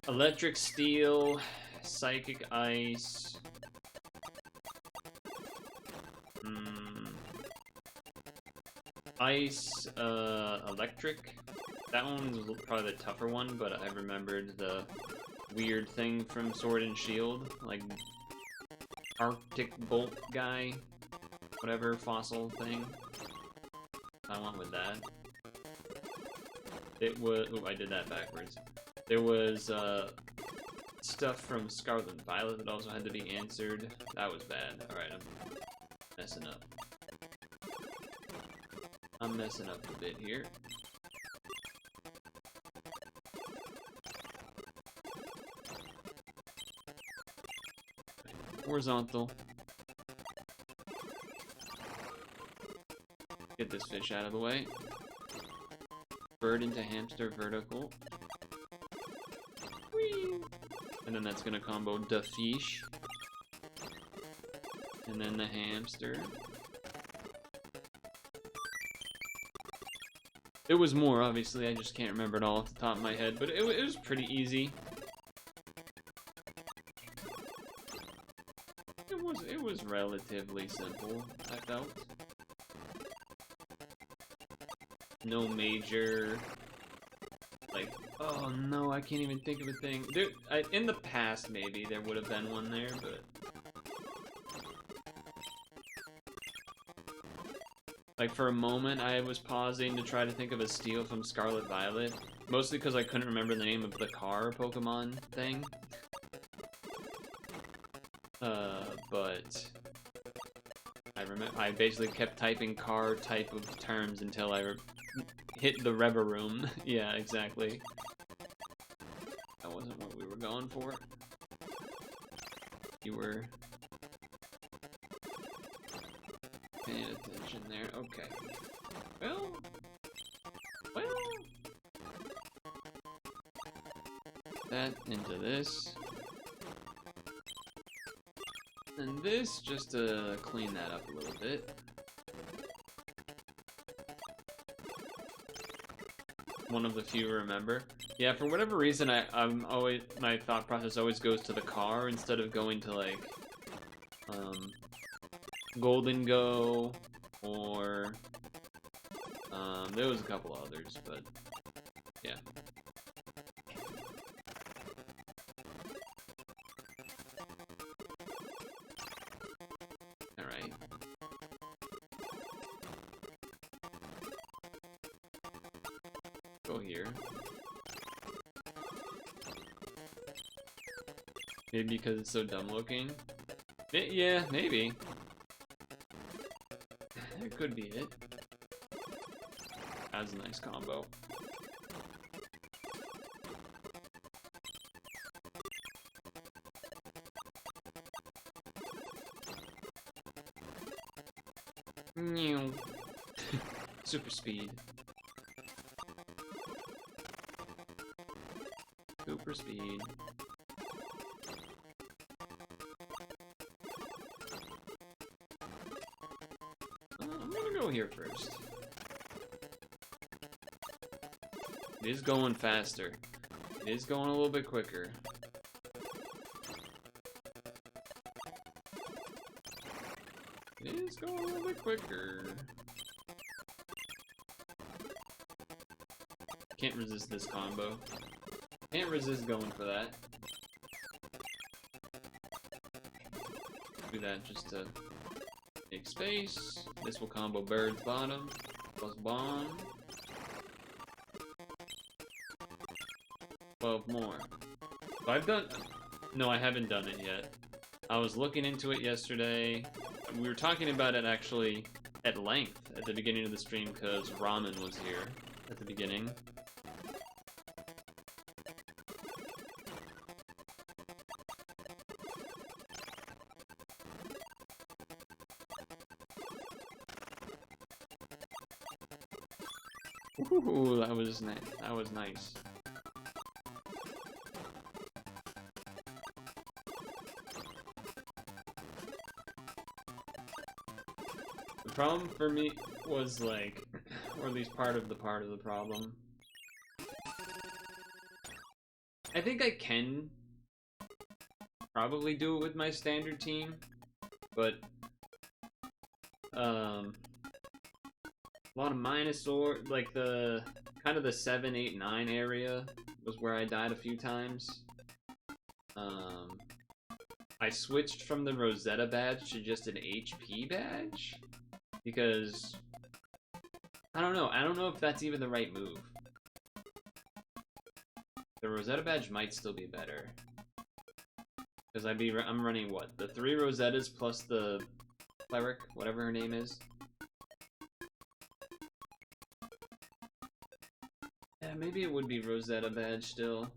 electric steel, psychic ice, ice, electric. That one was probably the tougher one, but I remembered the weird thing from Sword and Shield, like Arctic Bolt guy, whatever fossil thing. I went with that. It was... Oh, I did that backwards. There was, stuff from Scarlet and Violet that also had to be answered. That was bad. Alright, I'm messing up. I'm messing up a bit here. Horizontal. Get this fish out of the way. Bird into hamster, vertical. Whee! And then that's gonna combo the fish. And then the hamster. It was more, obviously, I just can't remember it all off the top of my head, but it was pretty easy. It was relatively simple, I felt. No major, like, oh no, I can't even think of a thing. In the past, maybe, there would have been one there, but... Like, for a moment, I was pausing to try to think of a steal from Scarlet Violet. Mostly because I couldn't remember the name of the car Pokemon thing. But... I basically kept typing car type of terms until I hit the Rever Room. Yeah, exactly. That wasn't what we were going for. You were... paying attention there. Okay. Well... That into this. And this, just to clean that up a little bit. One of the few remember. Yeah, for whatever reason, I'm always, my thought process always goes to the car instead of going to, like, Golden Go, or, there was a couple others, but, yeah. Alright. Go here. Maybe because it's so dumb looking? Yeah, maybe. That could be it. That's a nice combo. Super speed. Super speed. I'm gonna go here first. It is going faster. It is going a little bit quicker. It is going a little bit quicker. Can't resist this combo. Can't resist going for that. Do that just to make space. This will combo bird's bottom plus bomb. 12 more. So I've done... No, I haven't done it yet. I was looking into it yesterday. We were talking about it actually at length at the beginning of the stream because Ramen was here at the beginning. Ooh, that was nice. That was nice. The problem for me was like, or at least part of the problem. I think I can probably do it with my standard team, but a lot of Minosaur, like the kind of the 7, 8, 9 area was where I died a few times. I switched from the Rosetta badge to just an HP badge because I don't know if that's even the right move. The Rosetta badge might still be better. Because I'm running what? The 3 Rosettas plus the cleric, whatever her name is. Yeah, maybe it would be Rosetta badge still.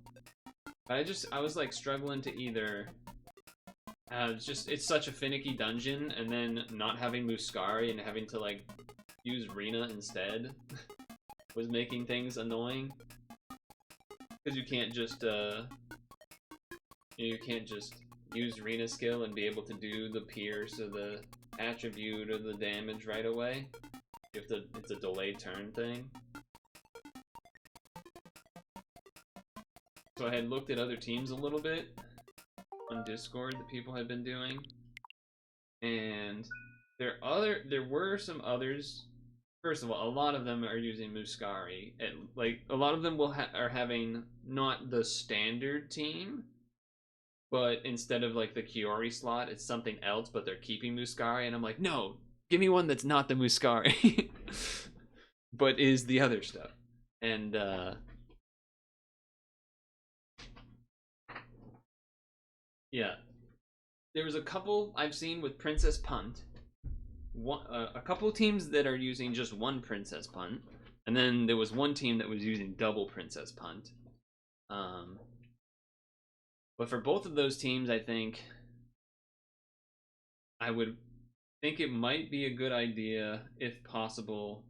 But I was like struggling to either it's such a finicky dungeon, and then not having Muscari and having to like use Rena instead was making things annoying. Because you can't just use Rena skill and be able to do the pierce or the attribute or the damage right away. You have to, it's a delayed turn thing. So I had looked at other teams a little bit on Discord that people had been doing, and there were some others. First of all, a lot of them are using Muscari, and like a lot of them are having not the standard team, but instead of like the Kiry slot, it's something else, but they're keeping Muscari, and I'm like, no, give me one that's not the Muscari, but is the other stuff. And yeah, there was a couple I've seen with Princess Punt. A couple of teams that are using just one Princess Punt, and then there was one team that was using double Princess Punt. But for both of those teams, I think I would think it might be a good idea, if possible.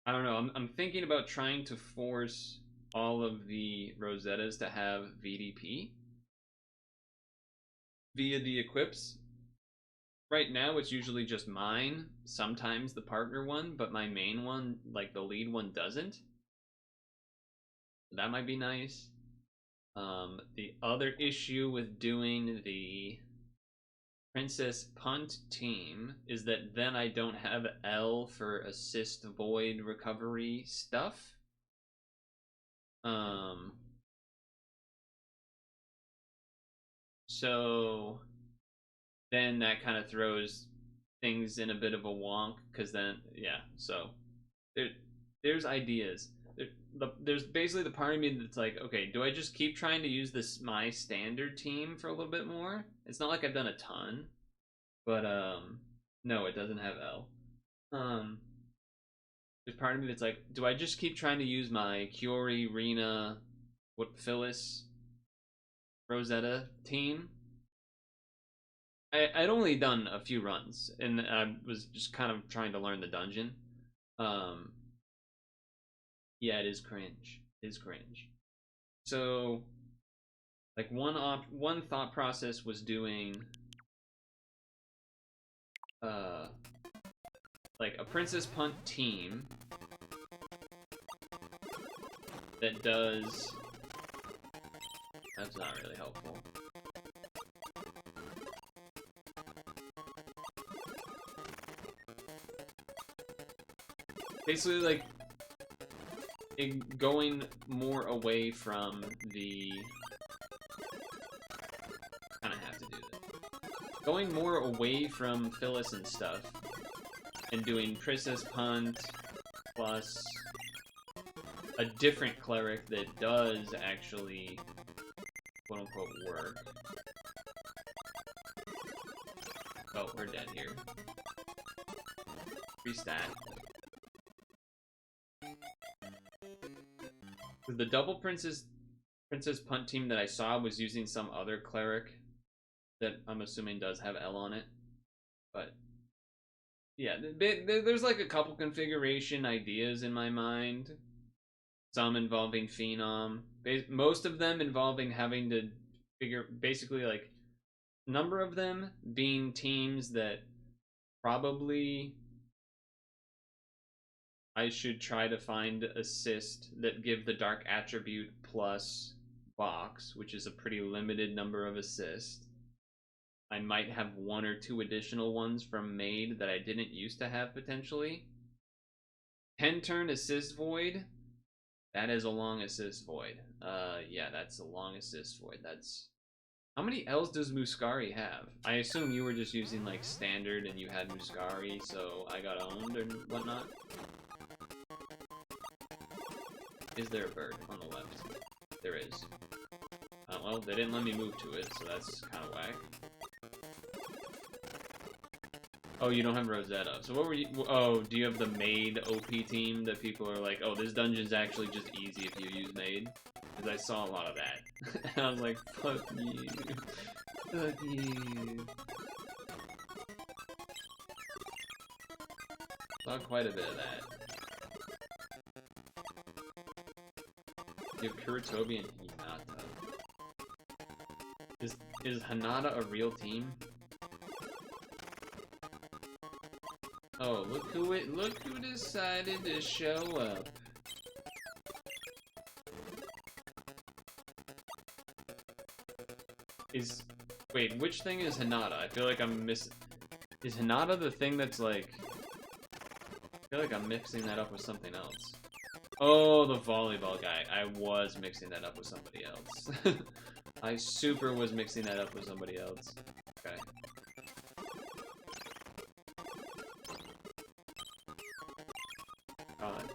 I don't know. I'm thinking about trying to force all of the Rosettas to have VDP via the equips. Right now, it's usually just mine, sometimes the partner one, but my main one, like the lead one, doesn't. That might be nice. The other issue with doing the Princess Punt team is that then I don't have L for assist void recovery stuff. So then that kind of throws things in a bit of a wonk, because then, yeah, so there's ideas. There's basically the part of me that's like, okay, do I just keep trying to use this my standard team for a little bit more? It's not like I've done a ton, but no, it doesn't have L. There's part of me that's like, do I just keep trying to use my Kiry, Rena, Phyllis, Rosetta team? I'd only done a few runs, and I was just kind of trying to learn the dungeon. Yeah, it is cringe. It is cringe. So, like one thought process was doing, like a Princess Punt team that does. That's not really helpful. Basically, like, going more away from the... kind of have to do that. Going more away from Phyllis and stuff, and doing Princess Punt plus a different cleric that does actually, quote-unquote, work. Oh, we're dead here. Restat. The double Princess Punt team that I saw was using some other cleric that I'm assuming does have L on it. But yeah, there's like a couple configuration ideas in my mind. Some involving Phenom. Most of them involving having to figure, basically, like, number of them being teams that probably I should try to find assist that give the dark attribute plus box, which is a pretty limited number of assists. I might have 1 or 2 additional ones from Maid that I didn't used to have potentially. 10 turn assist void. That is a long assist void. Yeah, that's a long assist void. That's... How many L's does Muscari have? I assume you were just using like standard and you had Muscari, so I got owned or whatnot. Is there a bird on the left? There is. well, they didn't let me move to it, so that's kind of whack. Oh, you don't have Rosetta. So what were you... Oh, do you have the Maid OP team that people are like, oh, this dungeon's actually just easy if you use Maid? Because I saw a lot of that. And I was like, fuck you. Fuck you. Saw quite a bit of that. You have Kuritobi and Hinata. Is Hinata a real team? Oh, look who decided to show up. Wait, which thing is Hinata? I feel like I'm missing. Is Hinata the thing that's like... I feel like I'm mixing that up with something else. Oh, the volleyball guy. I was mixing that up with somebody else. I super was mixing that up with somebody else. Okay. God.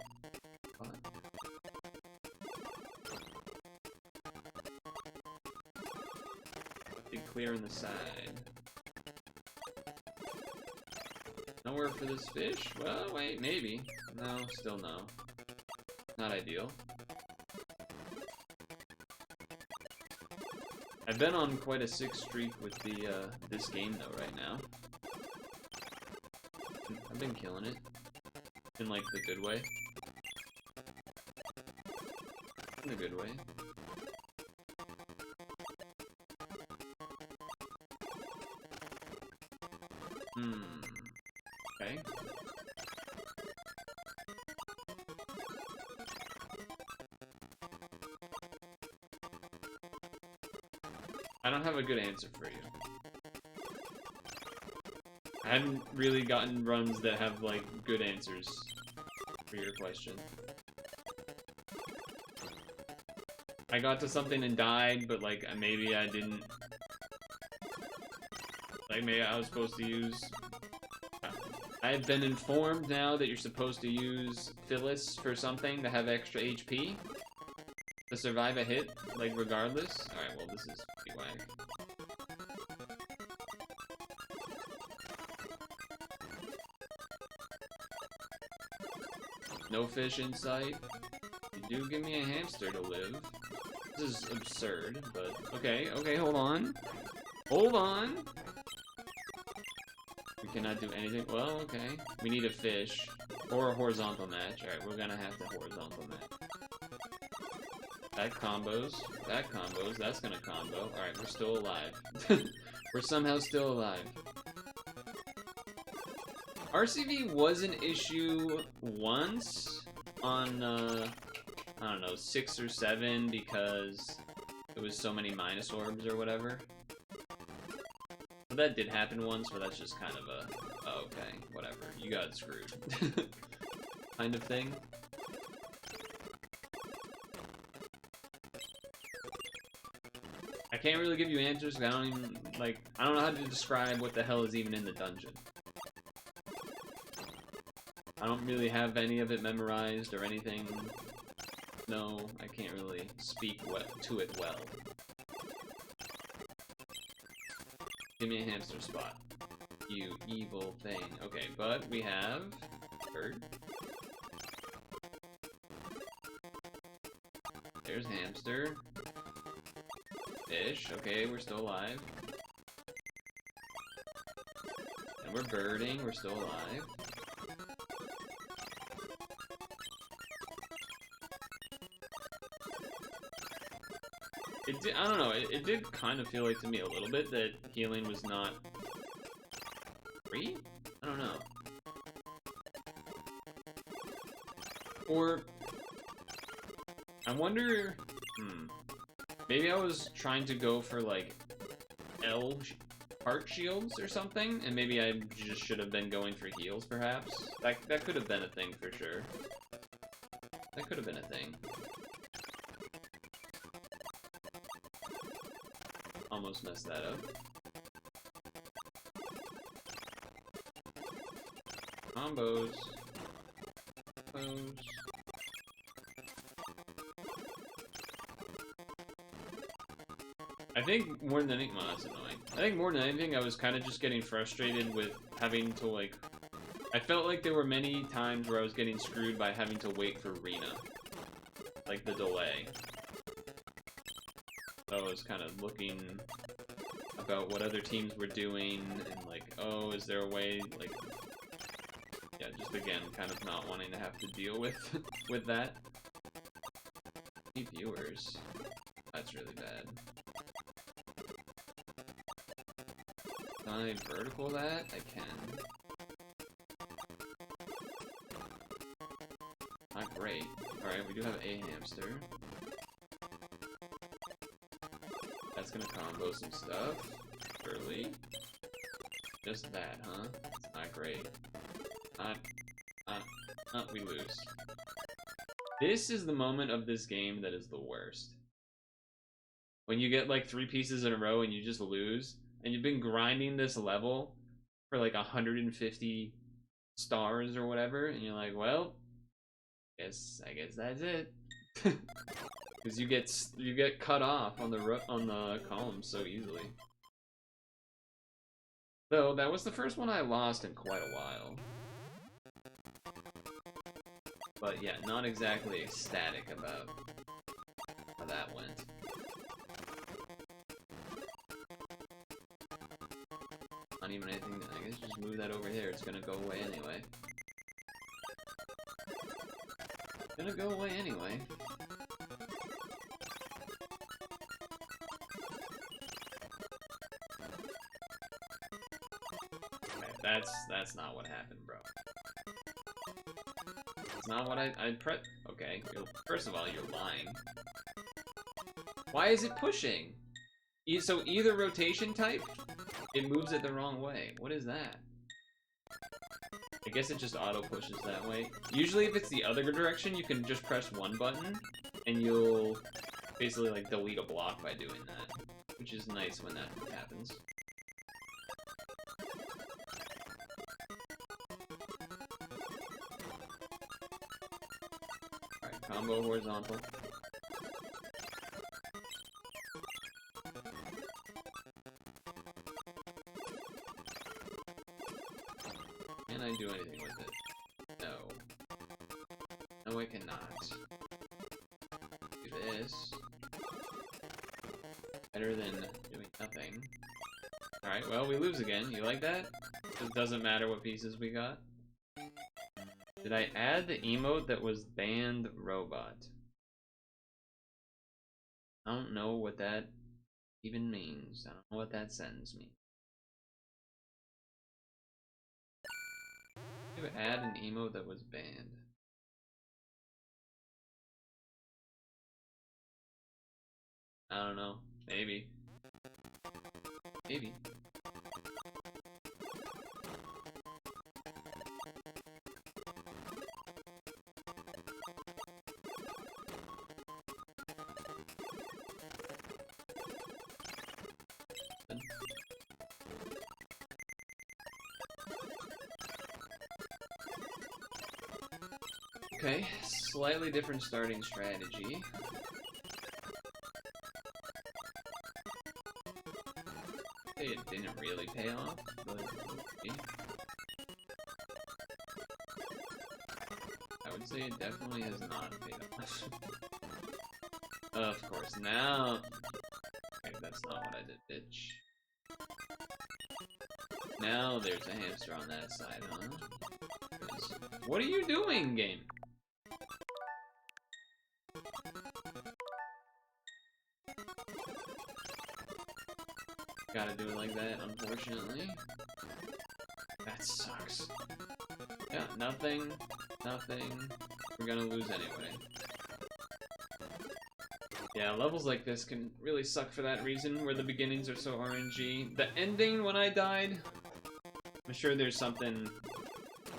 Be clear on the side. Nowhere for this fish? Well, wait, maybe. No, still no. Not ideal. I've been on quite a sick streak with the this game though right now. I've been killing it. In like the good way. In a good way. Okay. I don't have a good answer for you. I haven't really gotten runs that have, like, good answers for your question. I got to something and died, but, like, maybe I didn't... Like, maybe I was supposed to use... I've been informed now that you're supposed to use Phyllis for something to have extra HP. To survive a hit, like, regardless. Alright, well, this is pretty whack. No fish in sight. You do give me a hamster to live. This is absurd, but... Okay, hold on. Hold on! We cannot do anything. Well, okay. We need a fish. Or a horizontal match. Alright, we're gonna have to horizontal match. That combos, that's gonna combo. Alright, we're still alive. We're somehow still alive. RCV was an issue once on, I don't know, 6 or 7 because it was so many minus orbs or whatever. But that did happen once, but that's just kind of a, oh, okay, whatever, you got screwed. kind of thing. I can't really give you answers because I don't even, like, I don't know how to describe what the hell is even in the dungeon. I don't really have any of it memorized or anything. No, I can't really speak to it well. Give me a hamster spot. You evil thing. Okay, but we have bird. There's hamster. Fish. Okay, we're still alive. And we're birding. We're still alive. I don't know, it did kind of feel like to me a little bit that healing was not free? I don't know. Or, I wonder, maybe I was trying to go for like heart shields or something, and maybe I just should have been going for heals perhaps? That could have been a thing for sure. That could have been a thing. Almost messed that up. Combos. Combos. I think more than anything, well, that's annoying. I think more than anything, I was kind of just getting frustrated with having to, like, I felt like there were many times where I was getting screwed by having to wait for Rena. Like, the delay. So I was kind of looking about what other teams were doing, and like, oh, is there a way, like, yeah, just again, kind of not wanting to have to deal with, with that. 8 viewers. That's really bad. Can I vertical that? I can. Not great. Alright, we do have a hamster. That's gonna combo some stuff. Early. Just that, huh? It's not great. We lose. This is the moment of this game that is the worst. When you get like 3 pieces in a row and you just lose, and you've been grinding this level for like 150 stars or whatever, and you're like, well, I guess that's it. Because you get cut off on the column so easily. Though that was the first one I lost in quite a while. But yeah, not exactly ecstatic about how that went. Not even anything. I guess just move that over here. It's gonna go away anyway. It's gonna go away anyway. That's not what happened, bro. It's not what I okay, first of all, you're lying. Why is it pushing? So either rotation type, it moves it the wrong way. What is that? I guess it just auto pushes that way. Usually if it's the other direction, you can just press one button, and you'll basically like delete a block by doing that. Which is nice when that happens. Combo horizontal. Can I do anything with it? No. No, I cannot. Do this. Better than doing nothing. Alright, well, we lose again. You like that? It doesn't matter what pieces we got. Did I add the emote that was banned robot? I don't know what that even means. I don't know what that sentence means. Did I add an emote that was banned? I don't know. Maybe. Maybe. Okay, slightly different starting strategy. Okay, it didn't really pay off, but okay. I would say it definitely has not paid off. Of course, now... Okay, that's not what I did, bitch. Now there's a hamster on that side, huh? What are you doing, game? Gotta do it like that, unfortunately. That sucks. Yeah, nothing. We're gonna lose anyway. Yeah, levels like this can really suck for that reason, where the beginnings are so RNG. The ending, when I died, I'm sure there's something,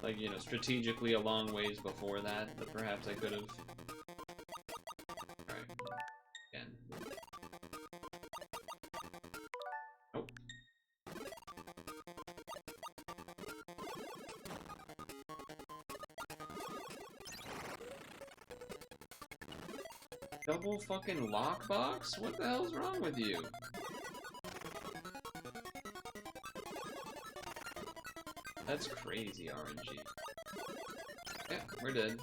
like, you know, strategically a long ways before that perhaps I could have. Alright. Again. Nope. Double fucking lockbox? What the hell's wrong with you? That's crazy RNG. Yeah, we're dead.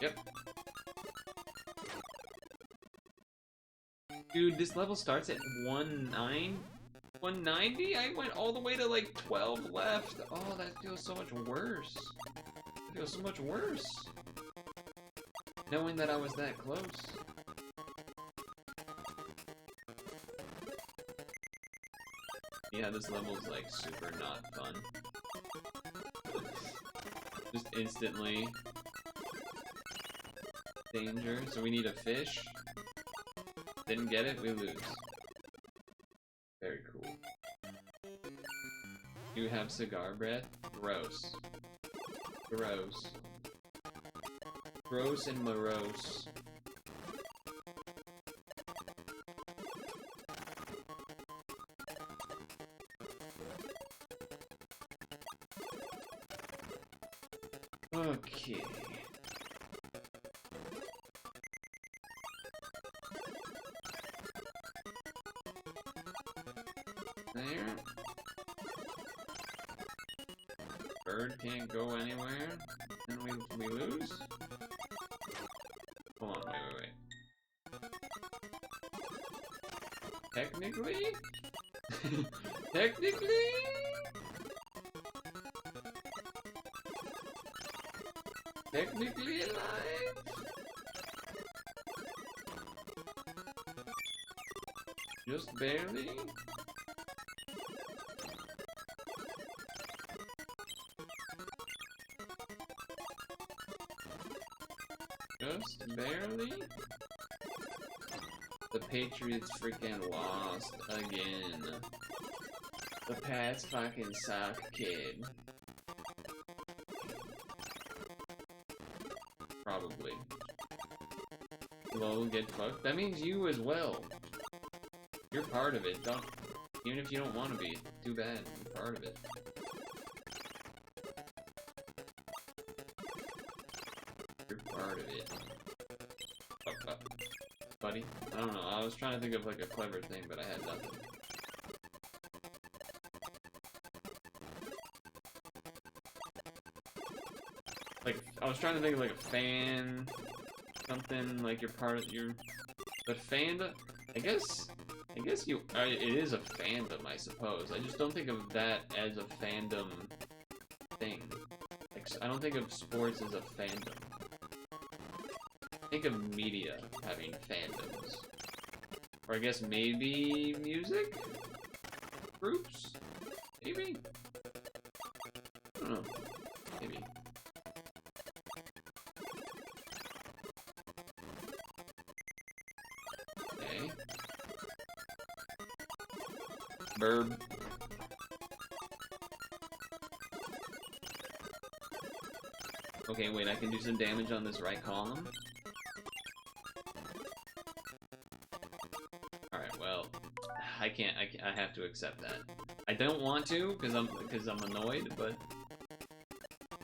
Yep. Dude, this level starts at 190? I went all the way to like 12 left. Oh, that feels so much worse. It feels so much worse. Knowing that I was that close. Yeah, this level's like super not fun. Just instantly danger. So we need a fish. Didn't get it, we lose. Very cool. You have cigar breath? Gross. Gross. Gross and morose. Okay. There. Bird can't go anywhere. And we lose? Hold on, wait. Technically? Technically? Technically alive? Just barely? Just barely? The Patriots freaking lost again. The Pats fucking suck, kid. Probably. Lol, get fucked? That means you as well. You're part of it. Don't, even if you don't want to be. Too bad. You're part of it. You're part of it. Fuck. Buddy? I don't know. I was trying to think of like a clever thing, but I had nothing. Like, I was trying to think of like a fan, something like you're part of your, but fandom. I guess you. It is a fandom, I suppose. I just don't think of that as a fandom thing. Like, I don't think of sports as a fandom. Think of media having fandoms, or I guess maybe music groups. Maybe. I don't know. Maybe. Okay. Burb. Okay, wait, I can do some damage on this right column. Alright, well, I can't, I have to accept that. I don't want to, because I'm annoyed, but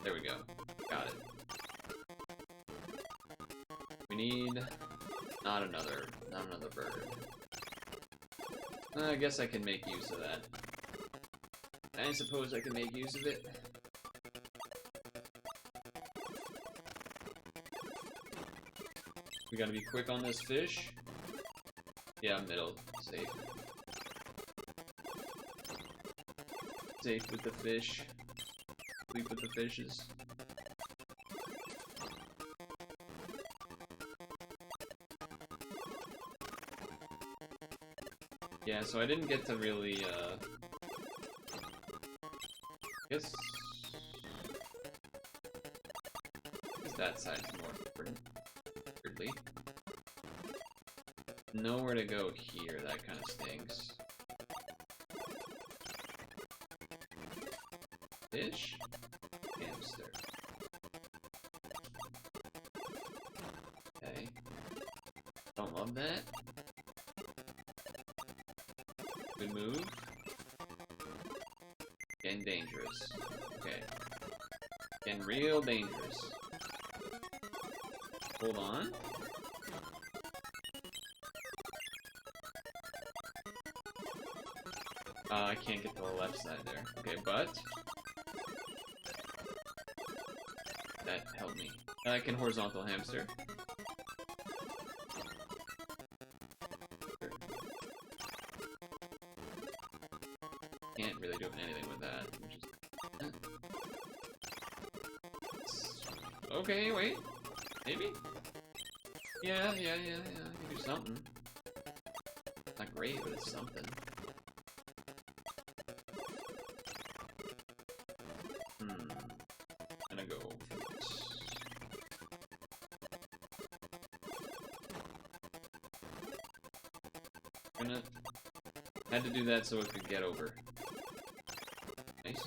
there we go. Got it. We need not another bird. I guess I can make use of that. I suppose I can make use of it. We gotta be quick on this fish. Yeah, middle. Safe. Safe with the fish. Sleep with the fishes. Yeah, so I didn't get to really, I guess that side's more important, weirdly. Nowhere to go here, that kind of stinks. Fish? Hamster. Okay. Don't love that. Good move. Getting dangerous. Okay. Getting real dangerous. Hold on. I can't get to the left side there. Okay, but that helped me. I can horizontal hamster. Can't really do anything with that. Okay, wait. Maybe? Yeah, I can do something. Not great, but it's something. Gonna go for this. Had to do that so it could get over. Nice.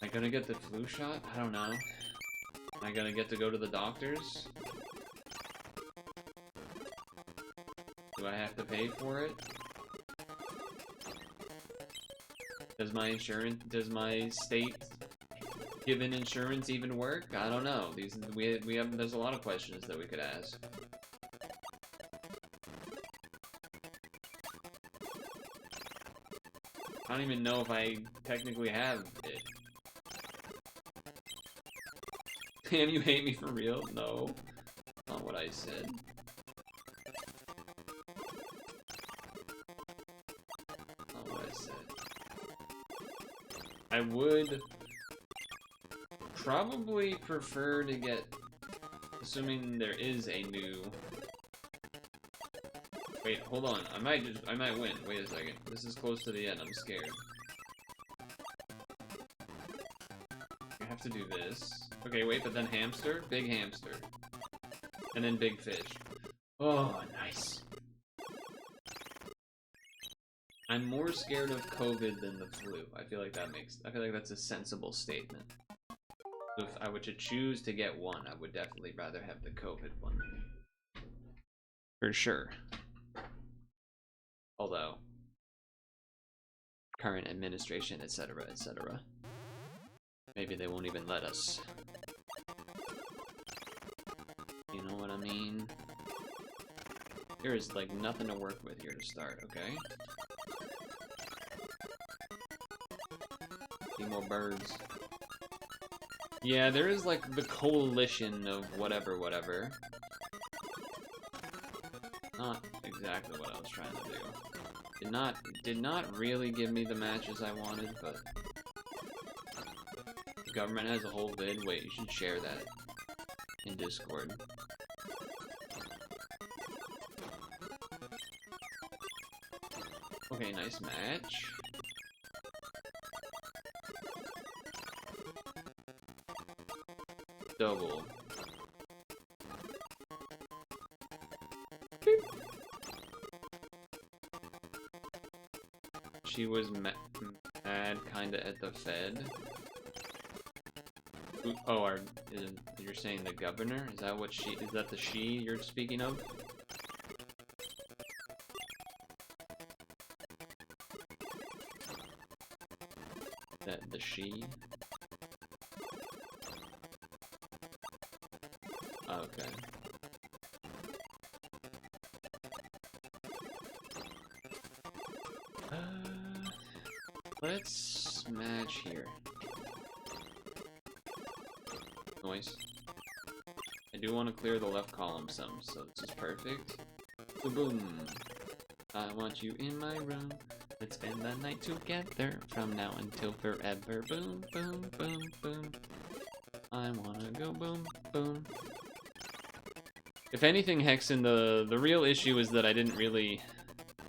Am I gonna get the flu shot? I don't know. Am I gonna get to go to the doctors? Do I have to pay for it? Does my insurance, does my state given insurance even work? I don't know. We have, there's a lot of questions that we could ask. I don't even know if I technically have it. Damn, you hate me for real? No. Not what I said. Not what I said. I would probably prefer to get, assuming there is a new... Wait, hold on. I might win. Wait a second. This is close to the end. I'm scared. I have to do this. Okay, wait, but then hamster? Big hamster. And then big fish. Oh, nice. I'm more scared of COVID than the flu. I feel like that's a sensible statement. So if I were to choose to get one, I would definitely rather have the COVID one. For sure. Although, current administration, etc., etc. Maybe they won't even let us. You know what I mean? There is, like, nothing to work with here to start, okay? Need more birds. Yeah, there is, like, the coalition of whatever. Not exactly what I was trying to do. Did not really give me the matches I wanted, but the government has a whole vid. Wait, you should share that in Discord. Okay, nice match. Double. Beep. She was mad kinda at the Fed. Oh, you're saying the governor? Is that what she, is that the she you're speaking of? That the she? Okay. Let's match here. Noise. I do want to clear the left column some, so this is perfect. Boom, boom. I want you in my room. Let's spend the night together from now until forever. Boom, boom, boom, boom. I wanna go boom, boom. If anything, Hexen, the real issue is that I didn't really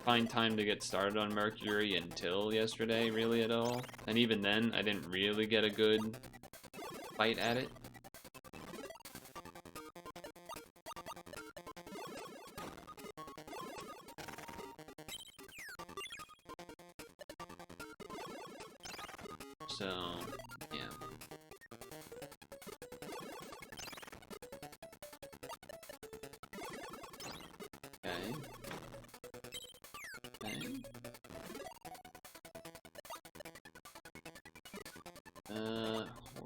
find time to get started on Mercury until yesterday, really, at all. And even then, I didn't really get a good fight at it. So, yeah. Okay.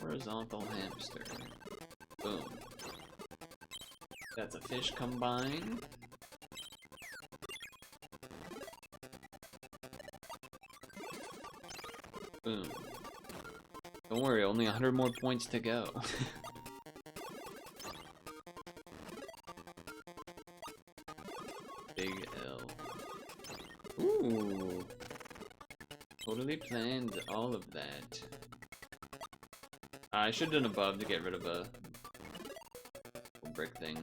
Horizontal hamster. Boom. That's a fish combine. Boom. Don't worry, only 100 more points to go. Big L. Ooh. Totally planned all of that. I should have done above to get rid of a brick thing.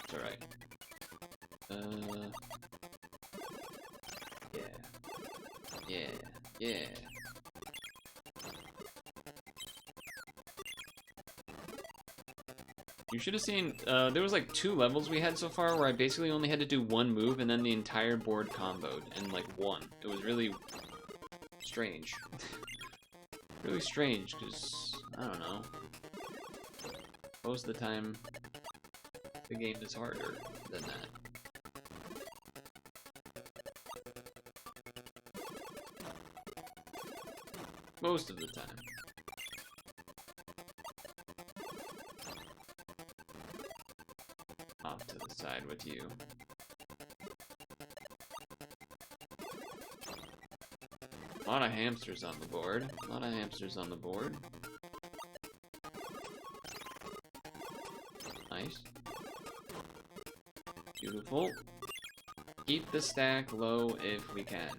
It's alright. Yeah. You should have seen, there was like 2 levels we had so far where I basically only had to do 1 move and then the entire board comboed in like 1. It was really strange. Really strange, because, I don't know. Most of the time, the game is harder than that. Most of the time. Off to the side with you. A lot of hamsters on the board. A lot of hamsters on the board. Nice. Beautiful. Keep the stack low if we can.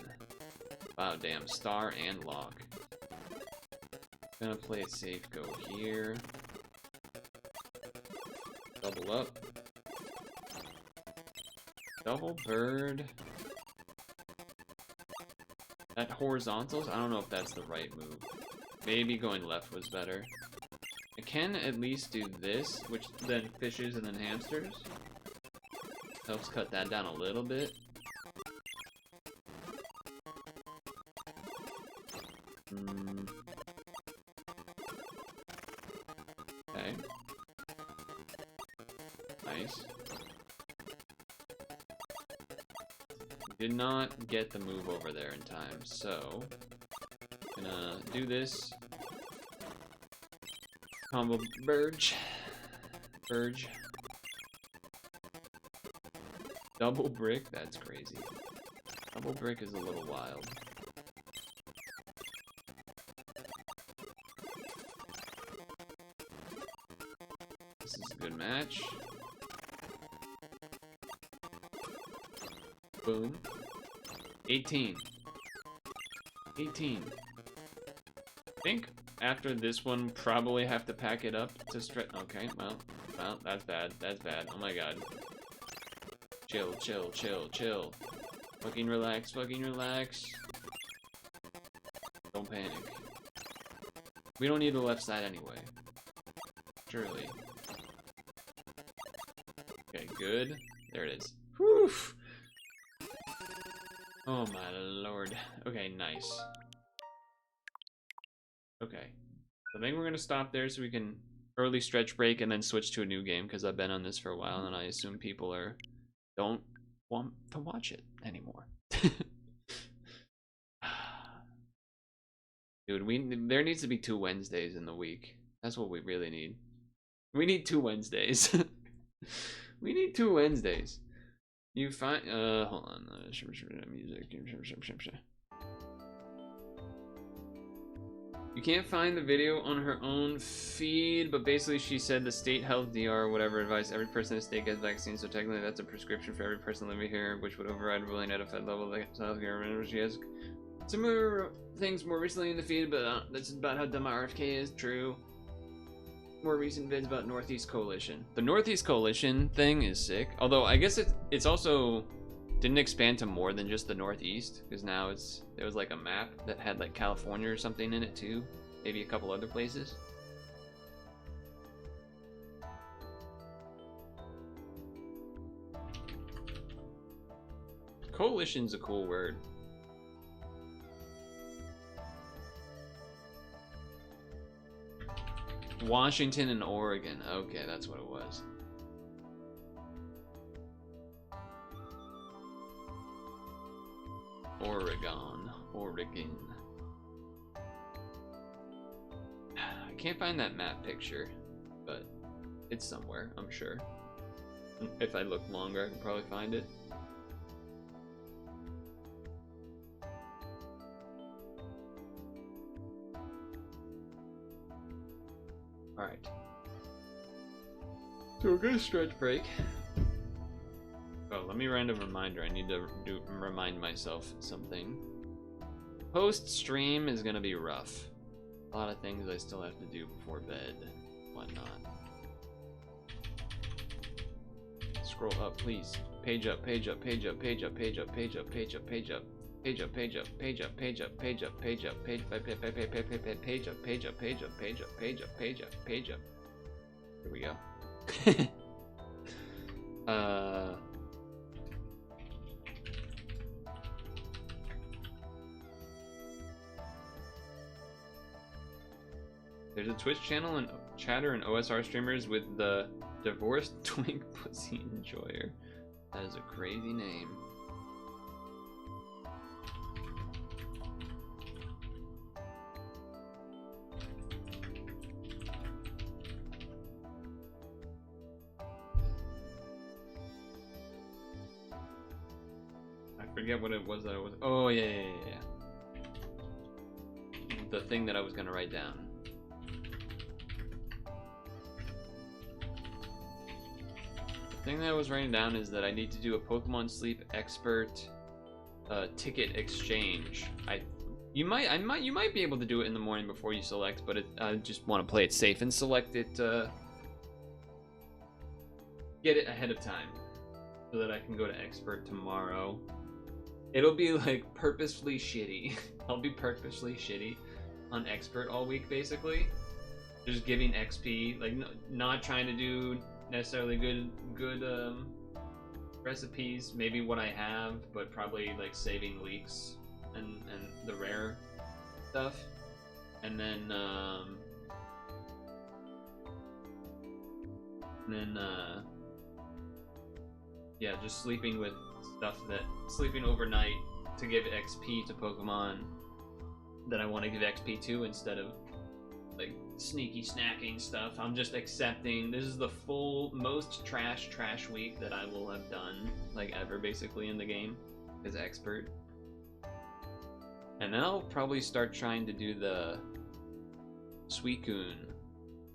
Wow, damn. Star and lock. Gonna play it safe. Go here. Double up. Double bird. That horizontals? I don't know if that's the right move. Maybe going left was better. I can at least do this, which then fishes and then hamsters. Helps cut that down a little bit. Okay. Nice. Did not get the move over there in time, so gonna do this. Combo Burge. Double brick, that's crazy. Double brick is a little wild. This is a good match. Boom. 18. I think after this one, probably have to pack it up to stretch. Okay, well, that's bad. That's bad. Oh my god. Chill. Fucking relax. Don't panic. We don't need the left side anyway. Surely. Okay, good. There it is. Whew. Oh my lord. Okay, nice. Okay. I think we're gonna stop there so we can early stretch break and then switch to a new game, because I've been on this for a while and I assume people don't want to watch it anymore. Dude, there needs to be 2 Wednesdays in the week. That's what we really need. We need 2 Wednesdays. We need 2 Wednesdays. You find hold on, music. You can't find the video on her own feed, but basically she said the state health DR whatever advice every person in the state gets vaccines, so technically that's a prescription for every person living here, which would override ruling at a fed level like South Carolina. She has similar things more recently in the feed, but that's about how dumb RFK is. True. More recent vids about Northeast Coalition. The Northeast Coalition thing is sick. Although I guess it's also didn't expand to more than just the Northeast, because now there was like a map that had like California or something in it too. Maybe a couple other places. Coalition's a cool word. Washington and Oregon. Okay, that's what it was. Oregon. I can't find that map picture, but it's somewhere, I'm sure. If I look longer, I can probably find it. Alright. So we're gonna stretch break. Oh, let me random reminder. I need to remind myself something. Post stream is gonna be rough. A lot of things I still have to do before bed. Whatnot. Scroll up, please. Page up, page up, page up, page up, page up, page up, page up, page up. Page up, page up, page up, page up, page up, page up, page up, page up, page up, page up, page up, page up, page up, page up, page up. Here we go. There's a Twitch channel and chatter and OSR streamers with the divorced twink pussy enjoyer. That is a crazy name. I forget what it was that I was. Oh yeah. The thing that I was gonna write down. The thing that I was writing down is that I need to do a Pokemon Sleep Expert ticket exchange. You might be able to do it in the morning before you select, but I just want to play it safe and select it. Get it ahead of time so that I can go to Expert tomorrow. It'll be like purposefully shitty. I'll be purposely shitty on Expert all week, basically. Just giving XP, like not trying to do necessarily good recipes. Maybe what I have, but probably like saving leaks and the rare stuff, and then yeah, just sleeping with stuff sleeping overnight to give XP to Pokemon that I want to give XP to instead of like sneaky snacking stuff. I'm just accepting this is the full most trash week that I will have done like ever basically in the game as Expert. And then I'll probably start trying to do the Suicune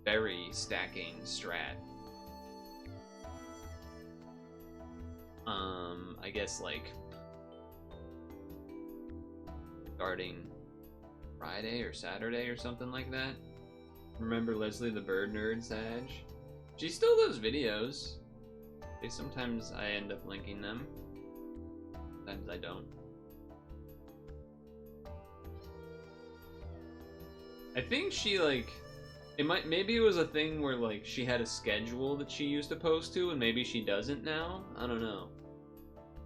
berry stacking strat. I guess like starting Friday or Saturday or something like that. Remember Leslie the Bird Nerd Sag? She still does videos. Sometimes I end up linking them. Sometimes I don't. I think she like maybe it was a thing where like she had a schedule that she used to post to and maybe she doesn't now. I don't know.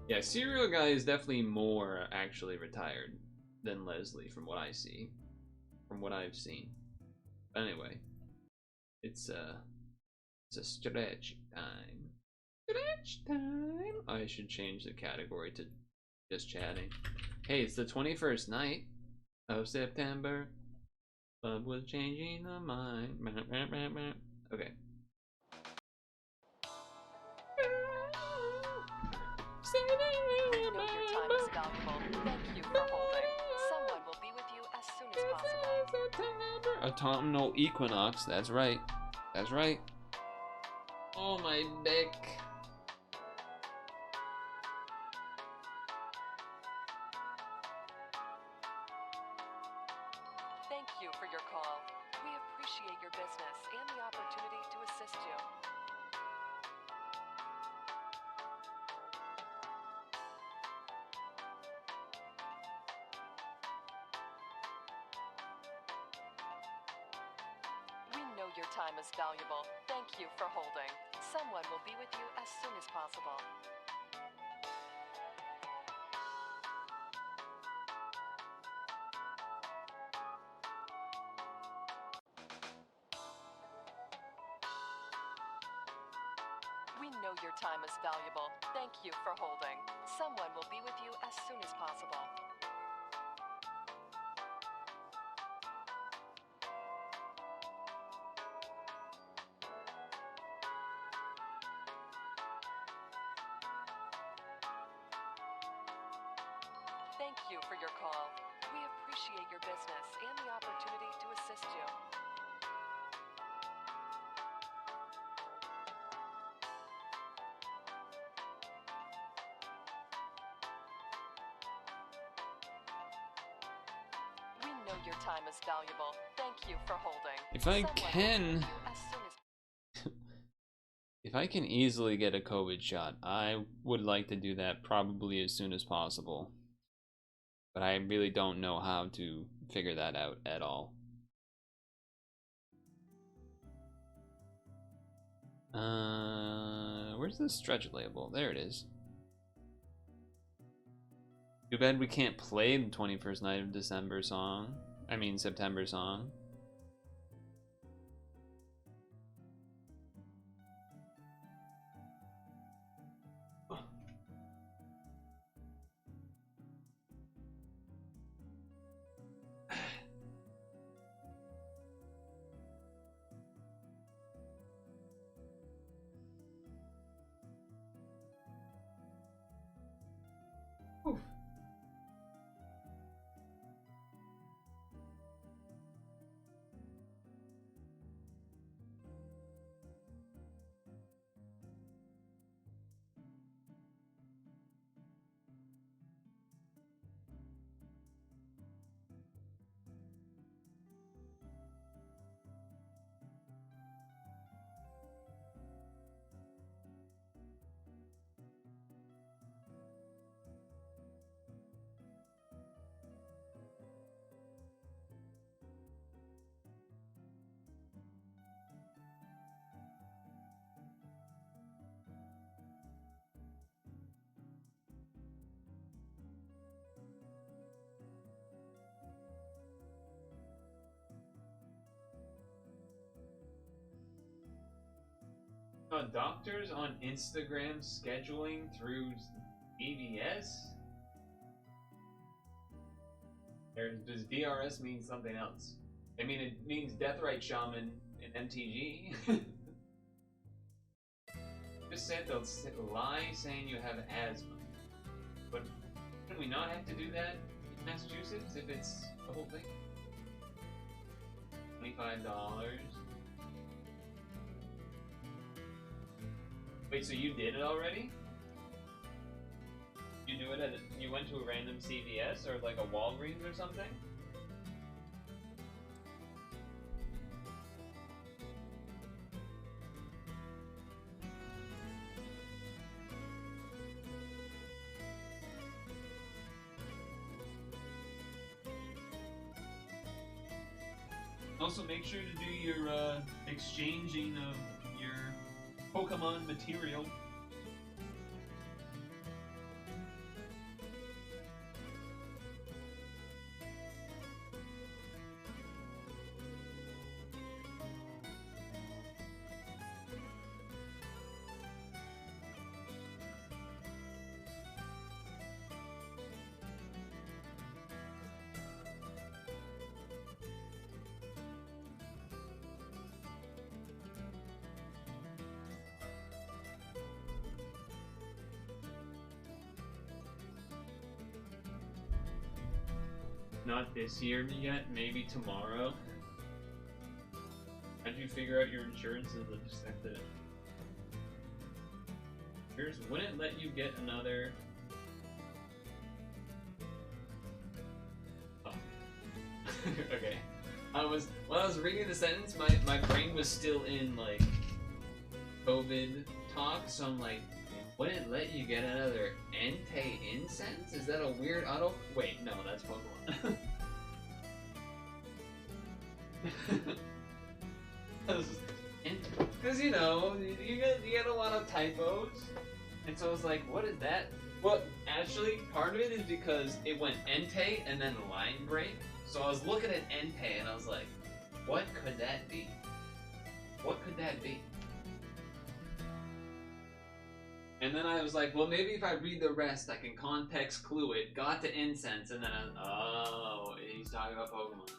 Yeah, Serial Guy is definitely more actually retired than Leslie from what I see. From what I've seen. But anyway. It's a stretch time. Stretch time. I should change the category to just chatting. Hey, it's the 21st night of September. Love was changing the mind. Okay. I know your time is valuable. Thank you for holding. Someone will be with you as soon as possible. Autumnal equinox. That's right. That's right. Oh my dick. Thank you for your call. We appreciate your business and the opportunity to assist you. We know your time is valuable. Thank you for holding. Someone will be with you as soon as possible. We know your time is valuable. Thank you for holding. Someone will be with you as soon as possible. Thank you for your call. We appreciate your business and the opportunity to assist you. know your time is valuable. Thank you for holding. If I Someone will be can, with you as soon as if I can easily get a COVID shot, I would like to do that probably as soon as possible. But I really don't know how to figure that out at all. Where's the stretch label? There it is. Too bad we can't play the 21st Night of December song. I mean, September song. Doctors on Instagram scheduling through BBS? Or does DRS mean something else? I mean, it means Death Right Shaman in MTG. Just said they'll lie saying you have asthma. But can we not have to do that in Massachusetts if it's the whole thing? $25. Wait, so you did it already? You do it at you went to a random CVS or like a Walgreens or something? Also, make sure to do your exchanging of your Pokemon material. Not this year yet, maybe tomorrow. How'd you figure out your insurance? Is just have to... Yours wouldn't let you get another... Oh. Okay. When I was reading the sentence, my brain was still in, like, COVID talk, so I'm like, wouldn't let you get another Entei incense? Is that a weird auto? Wait, no, that's Pokemon. Because you know, you get a lot of typos, and so I was like, what is that? Well, actually, part of it is because it went Entei and then line break. So I was looking at Entei and I was like, what could that be? What could that be? And then I was like, well, maybe if I read the rest, I can context clue it. Got to incense, and then oh, he's talking about Pokemon.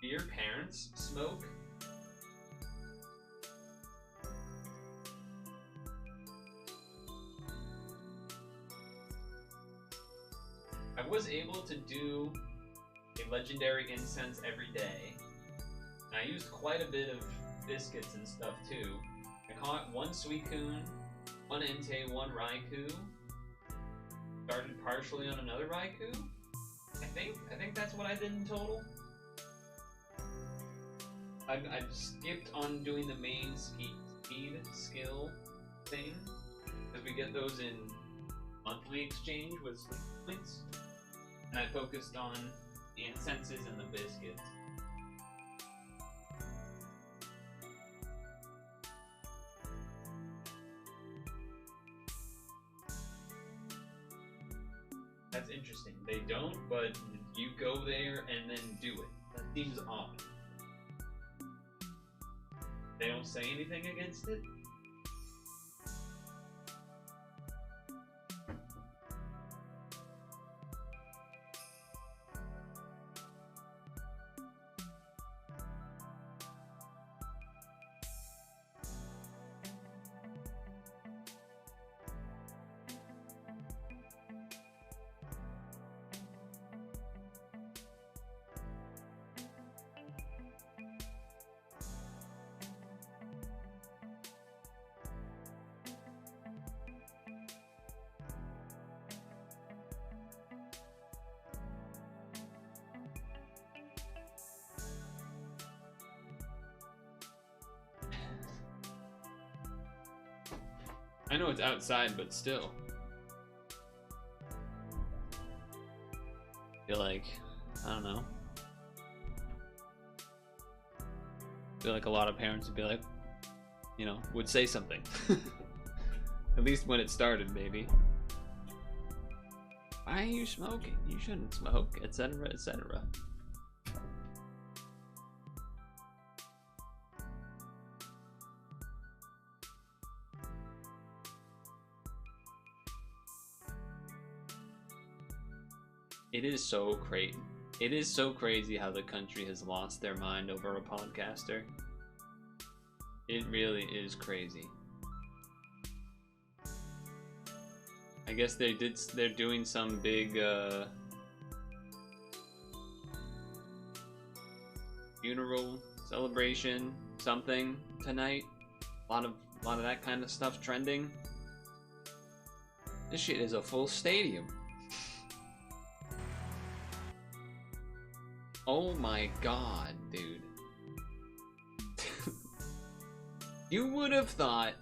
Do your parents smoke? was able to do a legendary incense every day. And I used quite a bit of biscuits and stuff too. I caught 1 Suicune, 1 Entei, 1 Raikou. Started partially on another Raikou. I think that's what I did in total. I've skipped on doing the main speed skill thing, because we get those in monthly exchange with sleep points, and I focused on the incenses and the biscuits. That's interesting. They don't, but you go there and then do it. That seems odd. They don't say anything against it? I know it's outside, but still. I feel like, I don't know. I feel like a lot of parents would be like, you know, would say something. At least when it started, maybe. Why are you smoking? You shouldn't smoke, etc., etc. It is so crazy. It is so crazy how the country has lost their mind over a podcaster. It really is crazy. I guess they're doing some big funeral celebration something tonight. A lot of that kind of stuff trending. This shit is a full stadium. Oh my god, dude. You would have thought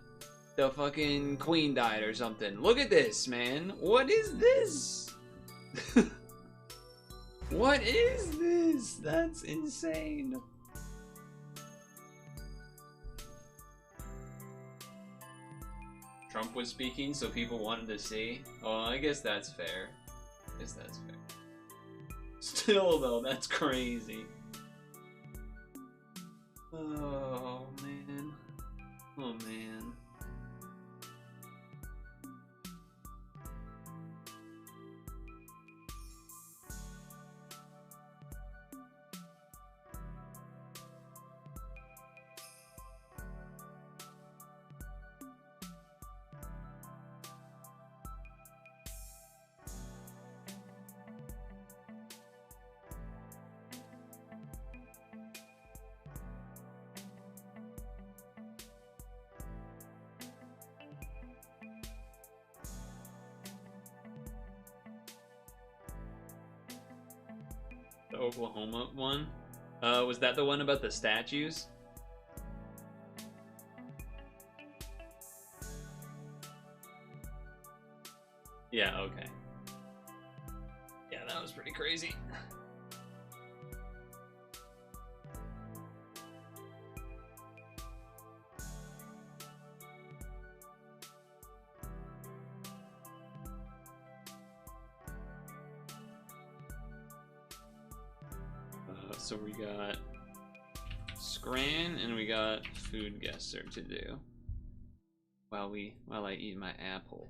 the fucking queen died or something. Look at this, man. What is this? What is this? That's insane. Trump was speaking, so people wanted to see. Oh, I guess that's fair. I guess that's fair. Still, though, that's crazy. Oh, man. Oh, man. The Oklahoma one? Was that the one about the statues? Yeah, okay. Yeah, that was pretty crazy. So we got Scran and we got Food Guesser to do while I eat my apple.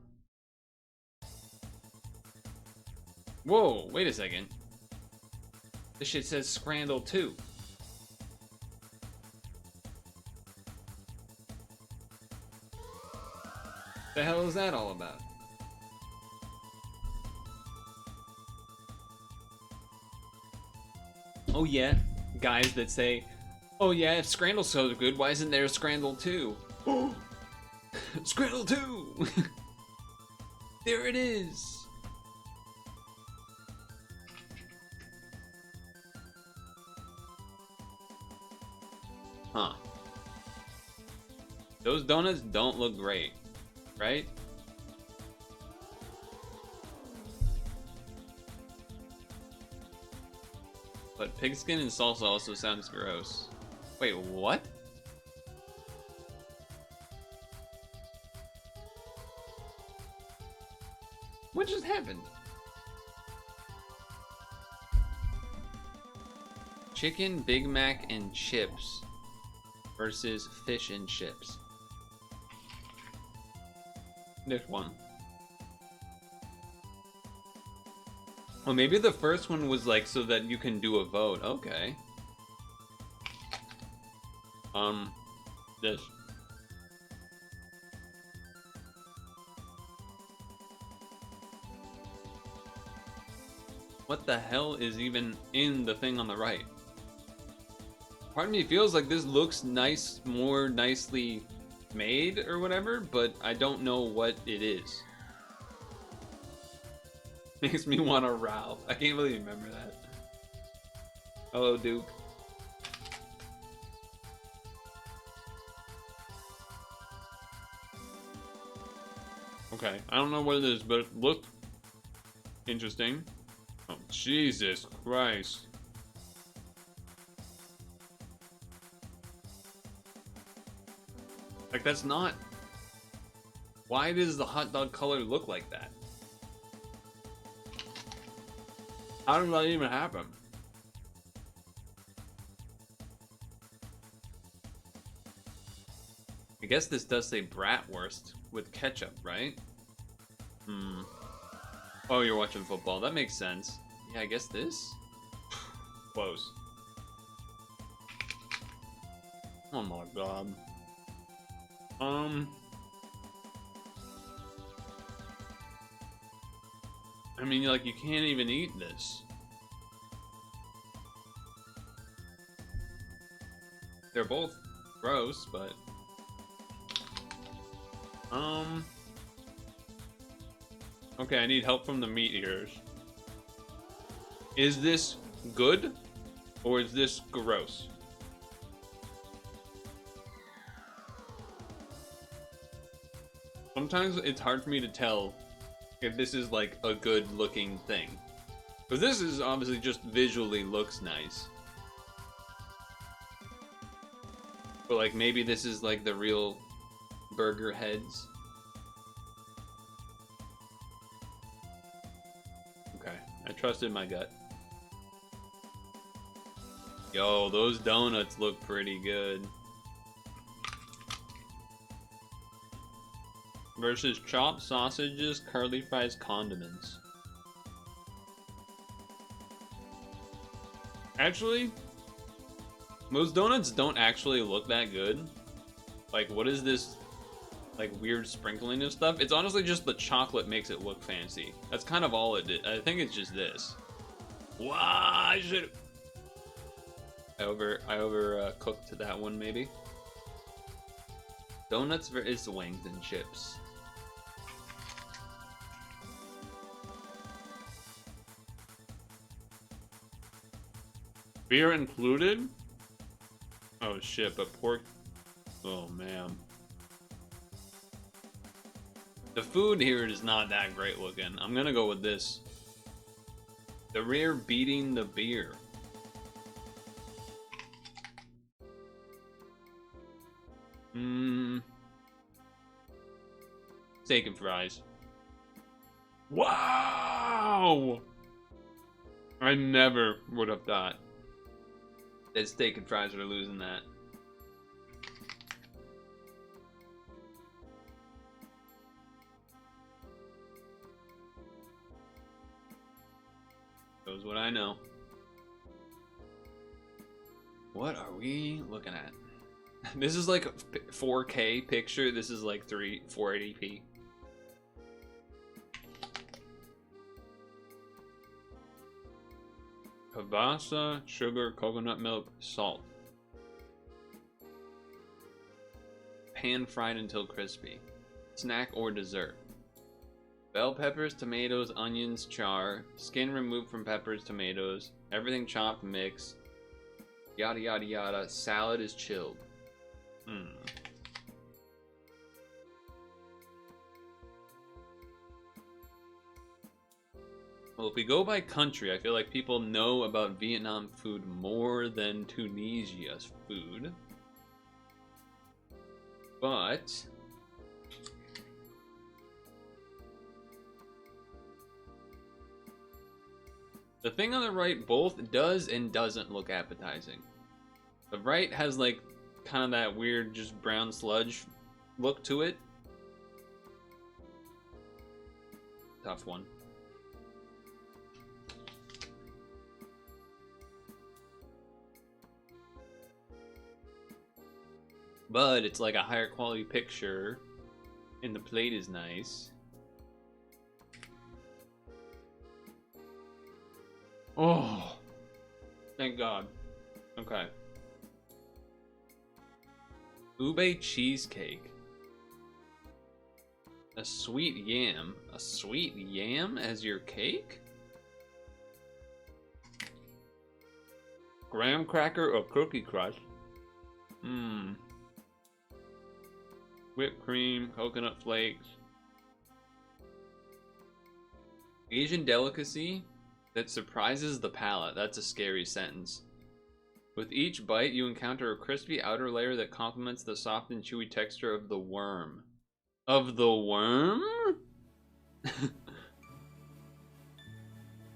Whoa, wait a second. This shit says Scrandle too. The hell is that all about? Oh yeah, guys that say, oh yeah, if Scrandle's so good, why isn't there a Scrandle 2? Scrandle 2! There it is! Huh. Those donuts don't look great, right? But pigskin and salsa also sounds gross. Wait, what? What just happened? Chicken, Big Mac, and chips versus fish and chips. This one. Well, maybe the first one was like so that you can do a vote. Okay. This. What the hell is even in the thing on the right? Part of me feels like this looks nice, more nicely made or whatever, but I don't know what it is. Makes me want to Ralph. I can't really remember that. Hello, Duke. Okay, I don't know what it is, but it looked interesting. Oh, Jesus Christ. Like, that's not... Why does the hot dog color look like that? How did that even happen? I guess this does say bratwurst with ketchup, right? Hmm. Oh, you're watching football. That makes sense. Yeah, I guess this? Close. Oh my god. I mean, like, you can't even eat this. They're both gross, but... Okay, I need help from the meat eaters. Is this good? Or is this gross? Sometimes it's hard for me to tell if this is like a good looking thing. Because this is obviously just visually looks nice. But like maybe this is like the real burger heads. Okay, I trusted my gut. Yo, those donuts look pretty good. Versus chopped sausages, curly fries, condiments. Actually, most donuts don't actually look that good. Like, what is this, like, weird sprinkling of stuff? It's honestly just the chocolate makes it look fancy. That's kind of all it did. I think it's just this. Wow, I should... I cooked that one, maybe. Donuts versus wings and chips. Beer included? Oh shit, but pork... Oh man. The food here is not that great looking. I'm gonna go with this. The rear beating the beer. Steak and fries. Wow! I never would have thought that steak and fries were losing that. Shows what I know. What are we looking at? This is like 4K picture. This is like 480p. Kibasa, sugar, coconut milk, salt. Pan fried until crispy. Snack or dessert. Bell peppers, tomatoes, onions, char. Skin removed from peppers, tomatoes. Everything chopped, mix. Yada yada yada. Salad is chilled. Well, if we go by country, I feel like people know about Vietnam food more than Tunisia's food. But the thing on the right both does and doesn't look appetizing. The right has like kind of that weird just brown sludge look to it. Tough one. But it's like a higher quality picture, and the plate is nice. Oh, thank God. Okay. Ube cheesecake. A sweet yam. A sweet yam as your cake? Graham cracker or cookie crust? Whipped cream, coconut flakes. Asian delicacy that surprises the palate. That's a scary sentence. With each bite, you encounter a crispy outer layer that complements the soft and chewy texture of the worm. Of the worm?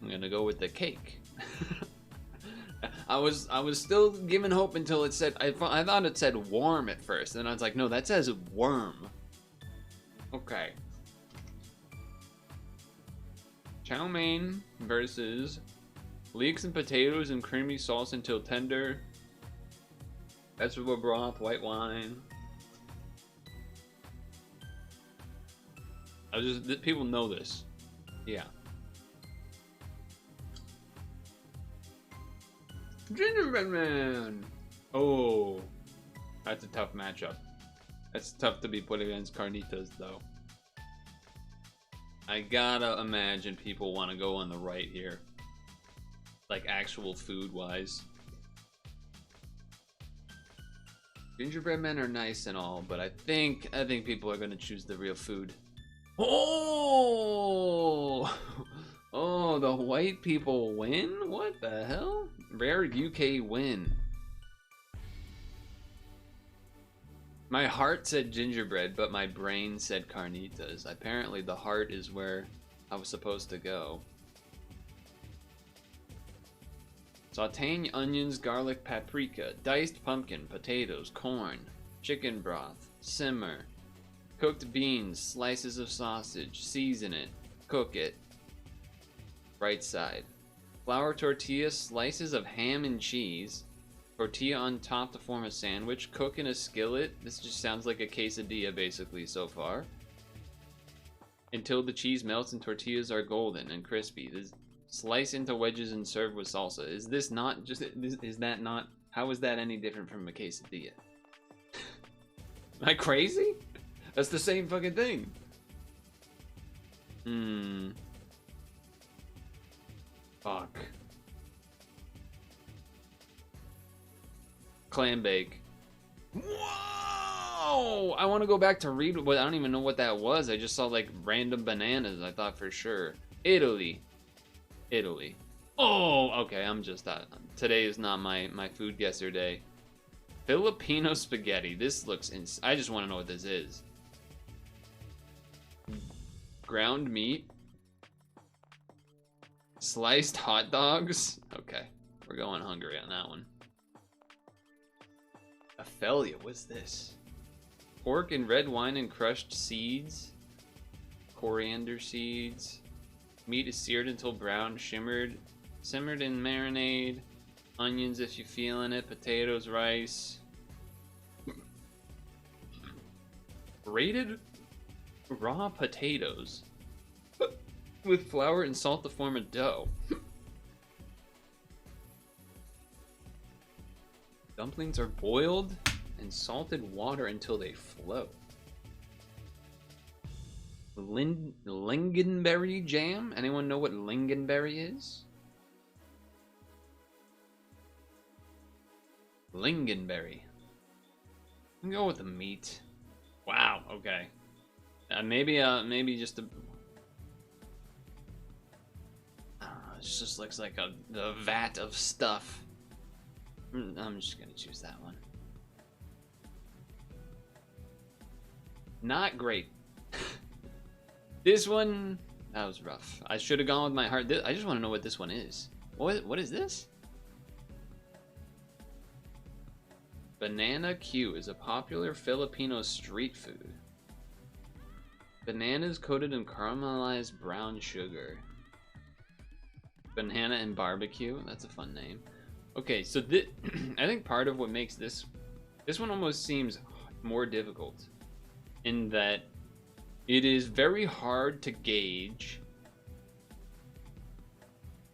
I'm gonna go with the cake. I was still giving hope until it said, I thought it said warm at first, and I was like, no, that says worm. Okay. Chow mein versus leeks and potatoes and creamy sauce until tender. Vegetable broth, white wine. People know this. Yeah. Gingerbread Man! Oh, that's a tough matchup. That's tough to be put against carnitas, though. I gotta imagine people want to go on the right here. Like, actual food-wise. Gingerbread Men are nice and all, but I think people are gonna choose the real food. Oh! Oh, the white people win? What the hell? Rare UK win. My heart said gingerbread, but my brain said carnitas. Apparently the heart is where I was supposed to go. Sauteing onions, garlic, paprika, diced pumpkin, potatoes, corn, chicken broth, simmer, cooked beans, slices of sausage, season it, cook it. Right side. Flour tortilla, slices of ham and cheese. Tortilla on top to form a sandwich. Cook in a skillet. This just sounds like a quesadilla basically so far. Until the cheese melts and tortillas are golden and crispy. Slice into wedges and serve with salsa. Is this not just... Is that not... How is that any different from a quesadilla? Am I crazy? That's the same fucking thing. Fuck. Clam bake. Whoa! I want to go back to read, but I don't even know what that was. I just saw like random bananas. I thought for sure. Italy. Oh, okay. I'm just today is not my food guesser day. Filipino spaghetti. This looks I just want to know what this is. Ground meat. Sliced hot dogs? Okay, we're going hungry on that one. Ophelia, what's this? Pork and red wine and crushed seeds. Coriander seeds. Meat is seared until brown, simmered in marinade. Onions if you're feeling it. Potatoes, rice. Grated raw potatoes. With flour and salt to form a dough. Dumplings are boiled in salted water until they float. Lingonberry jam? Anyone know what lingonberry is? Lingonberry. I'm gonna go with the meat. Wow, okay. Maybe just a... it just looks like the vat of stuff. I'm just gonna choose that one. Not great. This one, that was rough. I should have gone with my heart. I just want to know what this one is. What is this? Banana Q is a popular Filipino street food. Bananas coated in caramelized brown sugar. Banana and barbecue. That's a fun name. Okay, so I think part of what makes this one almost seems more difficult in that it is very hard to gauge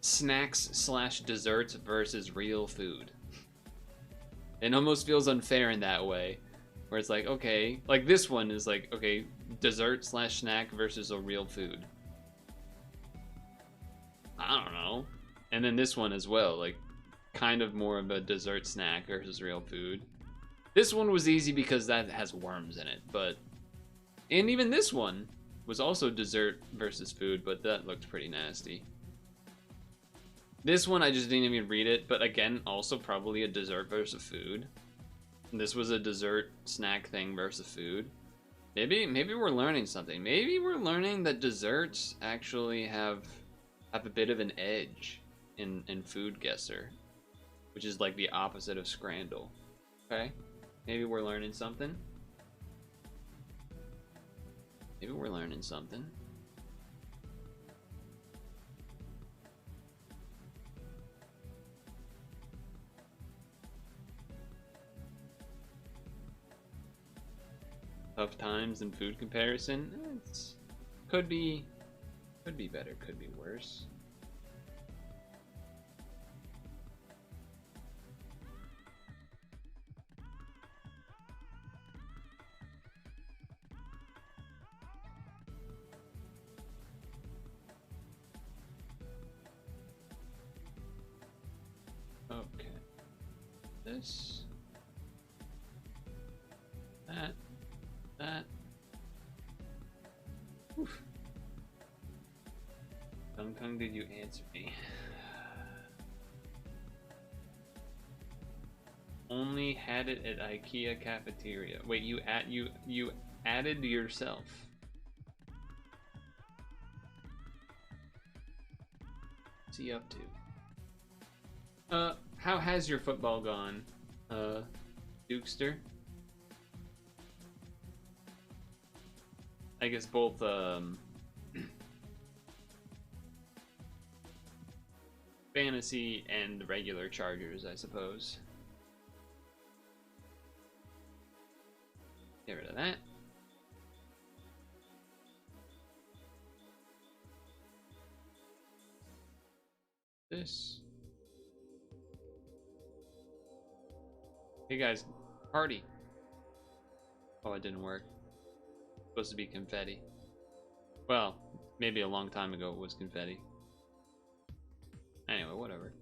snacks / desserts versus real food. It almost feels unfair in that way, where it's like, okay, like this one is like, okay, dessert / snack versus a real food. I don't know. And then this one as well, like kind of more of a dessert snack versus real food. This one was easy because that has worms in it, and even this one was also dessert versus food, but that looked pretty nasty. This one I just didn't even read it, but again, also probably a dessert versus food. This was a dessert snack thing versus food. Maybe we're learning something. Maybe we're learning that desserts actually have a bit of an edge in food guesser, which is like the opposite of Scrandle. Okay? Maybe we're learning something. Maybe we're learning something. Tough times in food comparison. Could be better, could be worse. Okay. This. That. Oof. Kung, did you answer me? Only had it at IKEA cafeteria. Wait, you added yourself. What's he up to? How has your football gone, Dukester? I guess both, fantasy and regular Chargers, I suppose. Get rid of that. This. Hey guys, party. Oh, it didn't work. Supposed to be confetti. Well, maybe a long time ago it was confetti. Anyway, whatever.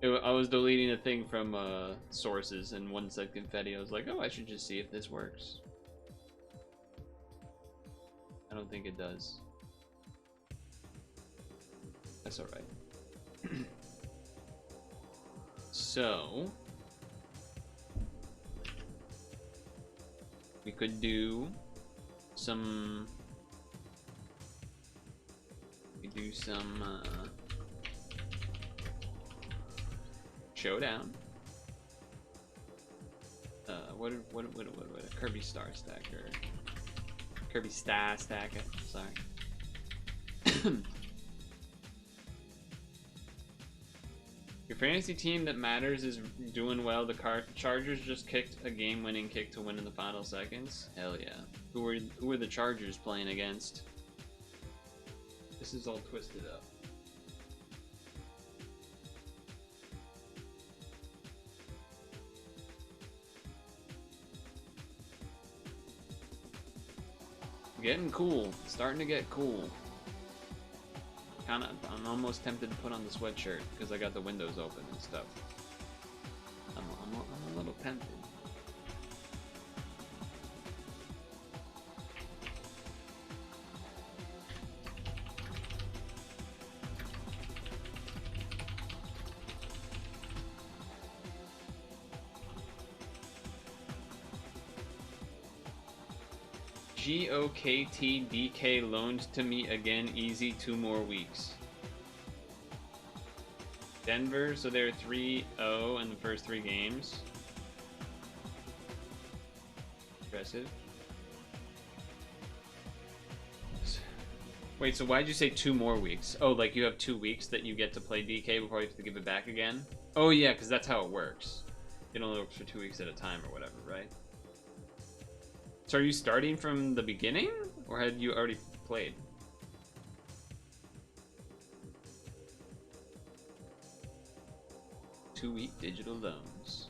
I was deleting a thing from sources and one said confetti. I was like, oh, I should just see if this works. I don't think it does. That's alright. So we could do some Showdown. What a Kirby Star Stacker. Kirby Star Stacker, sorry. Your fantasy team that matters is doing well. The Chargers just kicked a game-winning kick to win in the final seconds. Hell yeah. Who are the Chargers playing against? This is all twisted up. getting cool. Starting to get cool. Kinda, I'm almost tempted to put on the sweatshirt because I got the windows open and stuff. I'm a little tempted. GOKTDK loaned to me again, easy, 2 more weeks. Denver, so they're 3-0 in the first 3 games. Impressive. Wait, so why'd you say 2 more weeks? Oh, like you have 2 weeks that you get to play DK before you have to give it back again? Oh yeah, because that's how it works. It only works for 2 weeks at a time or whatever, right? So are you starting from the beginning, or had you already played? Two-week digital loans.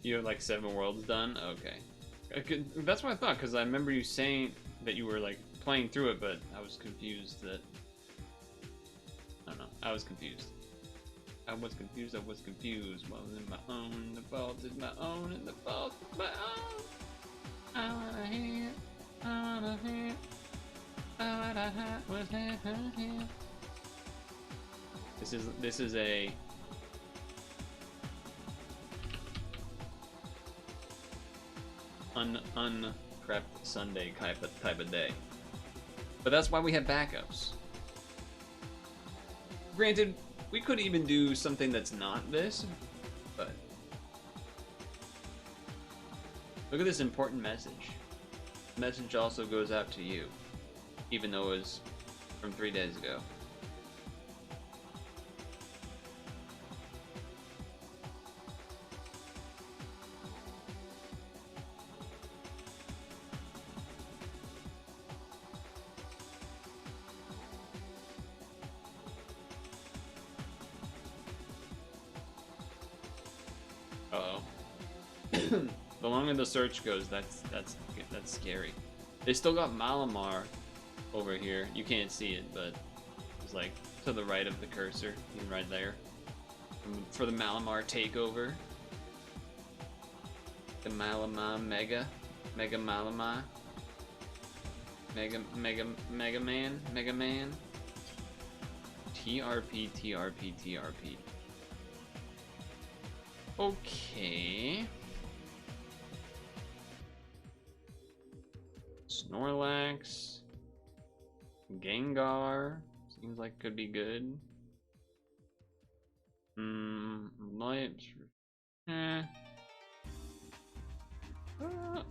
You have like 7 worlds done? Okay. That's what I thought, because I remember you saying that you were like playing through it, but I was confused that... I don't know. I was confused. I was confused. Wasn't my own. The fault is my own, and the fault is my own. I wanna hear. I wanna hear. I wanna hear. What's happening? This is a... unprepped Sunday type of day. But that's why we have backups. Granted, we could even do something that's not this, but look at this important message. The message also goes out to you, even though it was from 3 days ago. The longer the search goes, that's scary. They still got Malamar over here. You can't see it, but it's like to the right of the cursor, right there. For the Malamar takeover. The Malamar Mega Malamar. Mega Man. TRP. Okay. Snorlax. Gengar. Seems like could be good.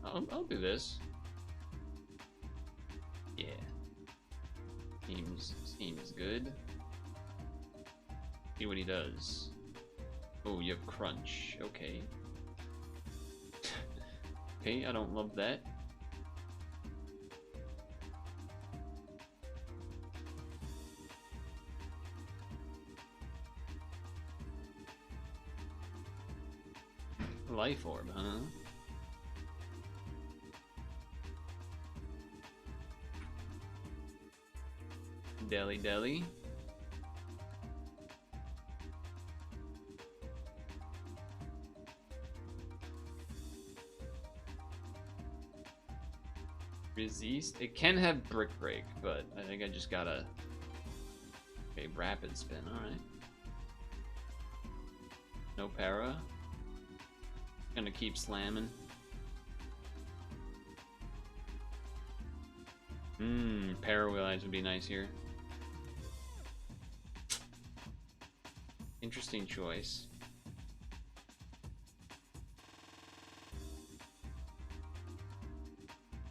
I'll do this. Yeah. Seems good. See what he does. Oh, you have Crunch. Okay. Okay, I don't love that. Life Orb, huh? Deli. Resist. It can have Brick Break, but I think I just gotta... Okay, Rapid Spin, alright. No para. Gonna keep slamming. Paralyze would be nice here. Interesting choice.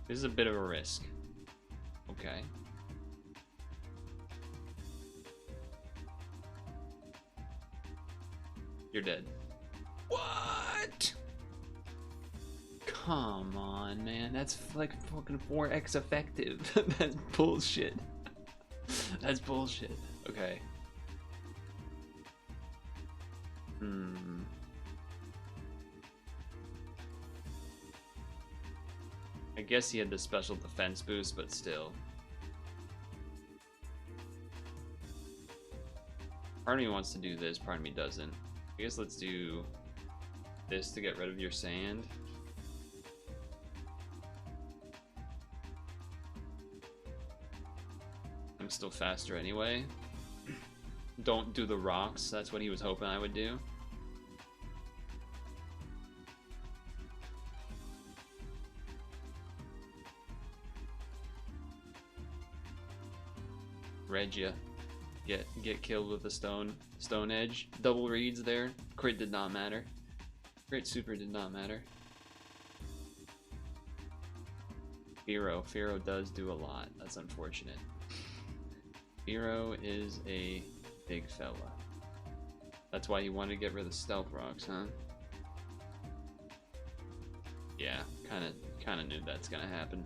This is a bit of a risk. Okay. You're dead. What? Come on, man. That's like fucking 4x effective. That's bullshit. That's bullshit. Okay. I guess he had the special defense boost, but still. Part of me wants to do this, part of me doesn't. I guess let's do this to get rid of your sand. I'm still faster anyway. Don't do the rocks, that's what he was hoping I would do. Regia. Get killed with a stone edge. Double reads there. Crit did not matter. Crit super did not matter. Firo does do a lot. That's unfortunate. Firo is a big fella. That's why he wanted to get rid of the stealth rocks, huh? Yeah, kinda knew that's gonna happen.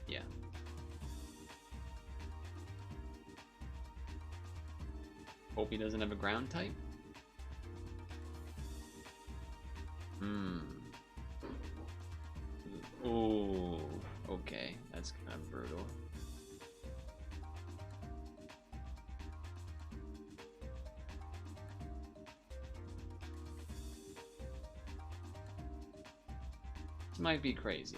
Yeah. Hope he doesn't have a ground type. Oh, okay. That's kind of brutal. This might be crazy.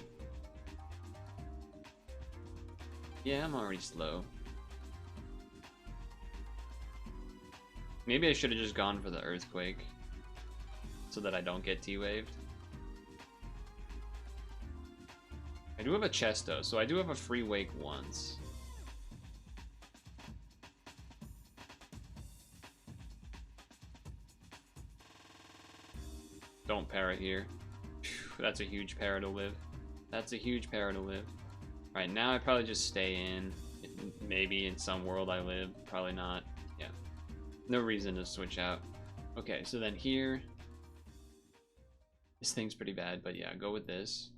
Yeah, I'm already slow. Maybe I should have just gone for the earthquake so that I don't get T-waved. I do have a chest though, so I do have a free wake once. Don't para here. That's a huge para to live. That's a huge para to live. Alright, now I probably just stay in. Maybe in some world I live. Probably not. Yeah. No reason to switch out. Okay, so then here. This thing's pretty bad, but yeah, go with this.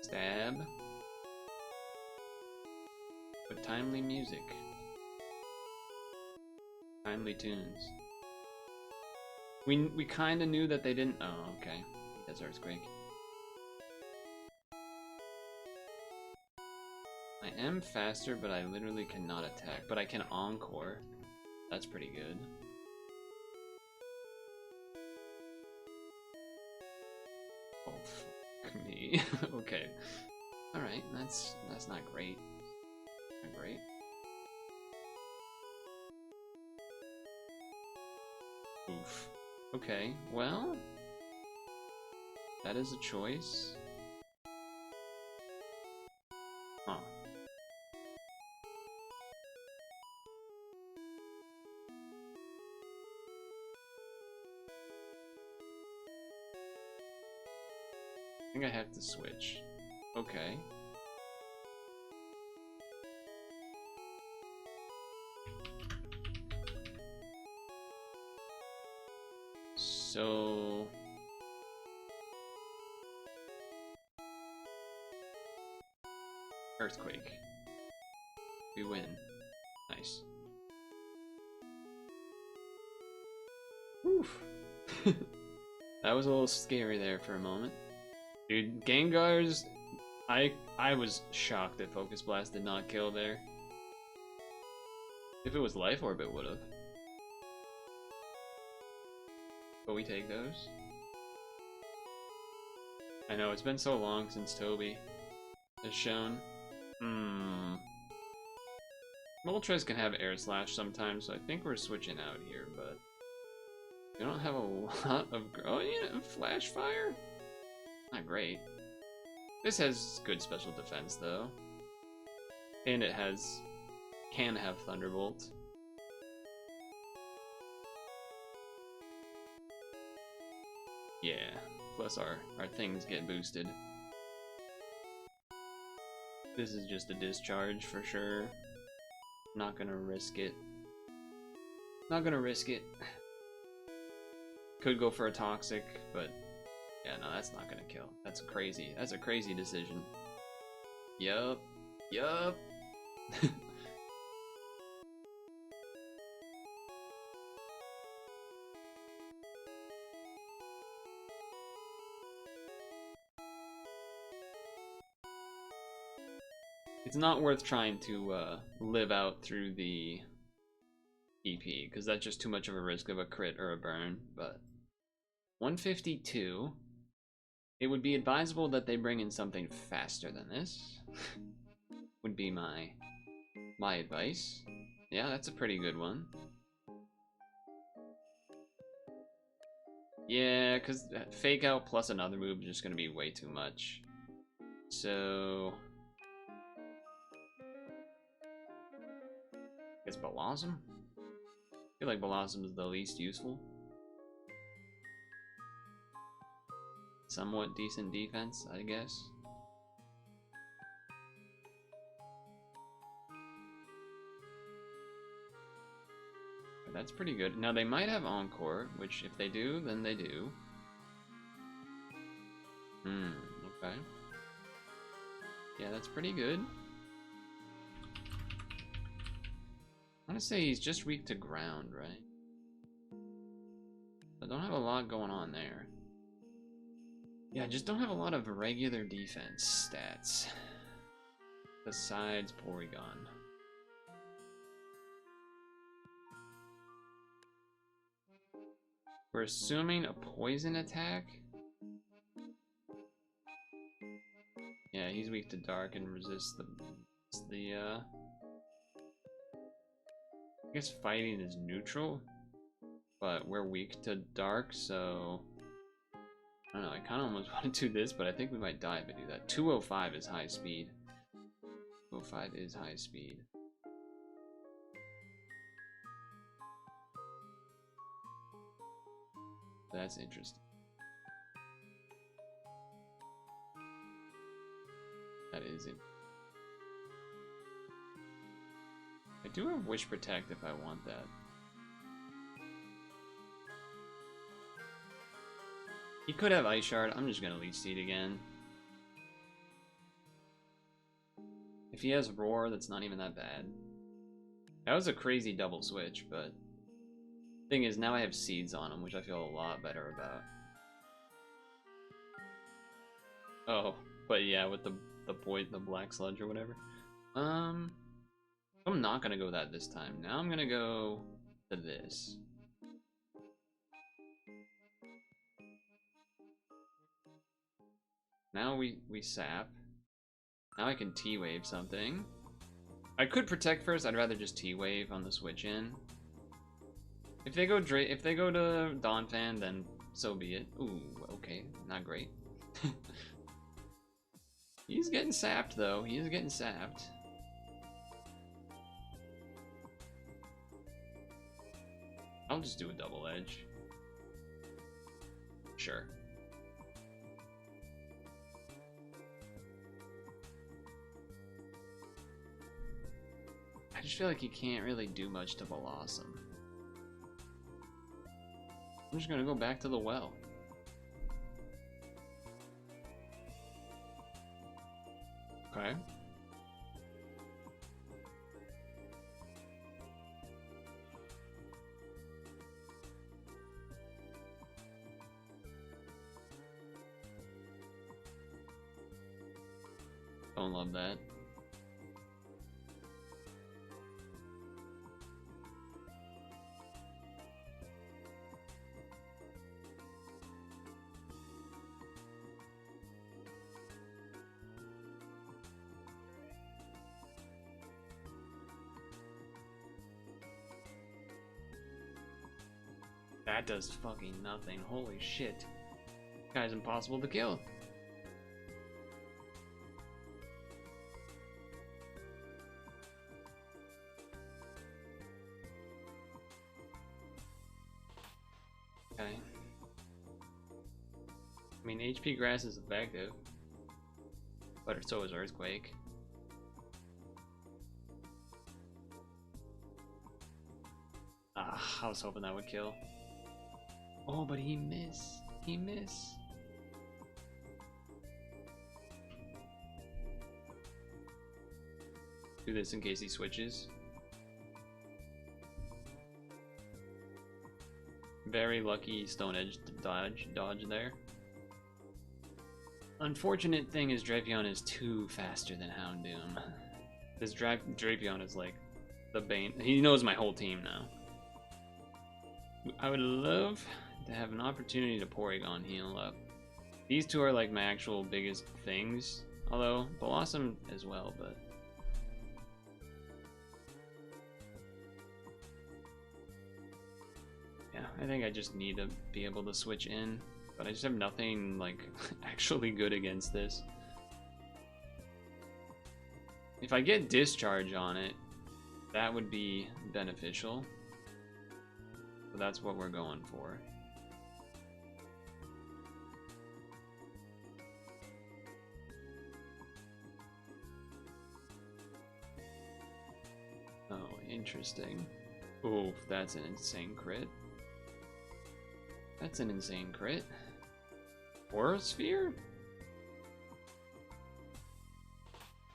Stab. But timely music. Timely tunes. We kind of knew that they didn't. Oh, okay. That's earthquake. I am faster, but I literally cannot attack. But I can encore. That's pretty good. Oh, fuck me. Okay. Alright, that's not great. Not great. Oof. Okay, well, that is a choice. Huh. I think I have to switch. Okay. So earthquake. We win. Nice. Oof. That was a little scary there for a moment. Dude, Gengar's I was shocked that Focus Blast did not kill there. If it was Life Orb, it would have. But we take those. I know, it's been so long since Toby has shown. Moltres can have Air Slash sometimes, so I think we're switching out here, but we don't have a lot of... Oh, yeah, Flash Fire? Not great. This has good special defense, though. And it can have Thunderbolt. Yeah, plus our things get boosted. This is just a discharge for sure. Not gonna risk it. Not gonna risk it. Could go for a toxic, but yeah, no, that's not gonna kill. That's crazy. That's a crazy decision. Yup. Yup. It's not worth trying to live out through the EP, because that's just too much of a risk of a crit or a burn. But 152, it would be advisable that they bring in something faster than this. Would be my advice. Yeah, that's a pretty good one. Yeah, because fake out plus another move is just going to be way too much. So I guess Blossom? I feel like Blossom is the least useful. Somewhat decent defense, I guess. But that's pretty good. Now they might have Encore, which if they do, then they do. Okay. Yeah, that's pretty good. I want to say he's just weak to ground, right? I don't have a lot going on there. Yeah, I just don't have a lot of regular defense stats. Besides Porygon. We're assuming a poison attack? Yeah, he's weak to dark and resists the I guess fighting is neutral, but we're weak to dark, so I don't know, I kinda almost want to do this, but I think we might die if I do that. 205 is high speed. 205 is high speed. That's interesting. That is it. I do have Wish Protect if I want that. He could have Ice Shard. I'm just gonna Leech Seed again. If he has Roar, that's not even that bad. That was a crazy double switch, but thing is, now I have Seeds on him, which I feel a lot better about. Oh, but yeah, with the Black Sludge or whatever. I'm not gonna go that this time. Now I'm gonna go to this. Now we sap. Now I can T-Wave something. I could Protect first. I'd rather just T-Wave on the switch in. If they go to Donphan, then so be it. Ooh, okay, not great. He's getting sapped though. He is getting sapped. I'll just do a Double Edge. Sure. I just feel like he can't really do much to Blossom. I'm just gonna go back to the well. Okay. Don't love that. That does fucking nothing. Holy shit. This guy's impossible to kill. Okay. I mean, HP Grass is effective, but so is Earthquake. Ah, I was hoping that would kill. Oh, but he missed. He missed. Do this in case he switches. Very lucky Stone Edge dodge there. Unfortunate thing is Drapion is too faster than Houndoom. This Drapion is like the bane. He knows my whole team now. I would love to have an opportunity to Porygon heal up. These two are like my actual biggest things. Although Blossom as well, but yeah, I think I just need to be able to switch in, but I just have nothing like actually good against this. If I get Discharge on it, that would be beneficial. So that's what we're going for. Oh, interesting. Oof, that's an insane crit. That's an insane crit. Aura Sphere?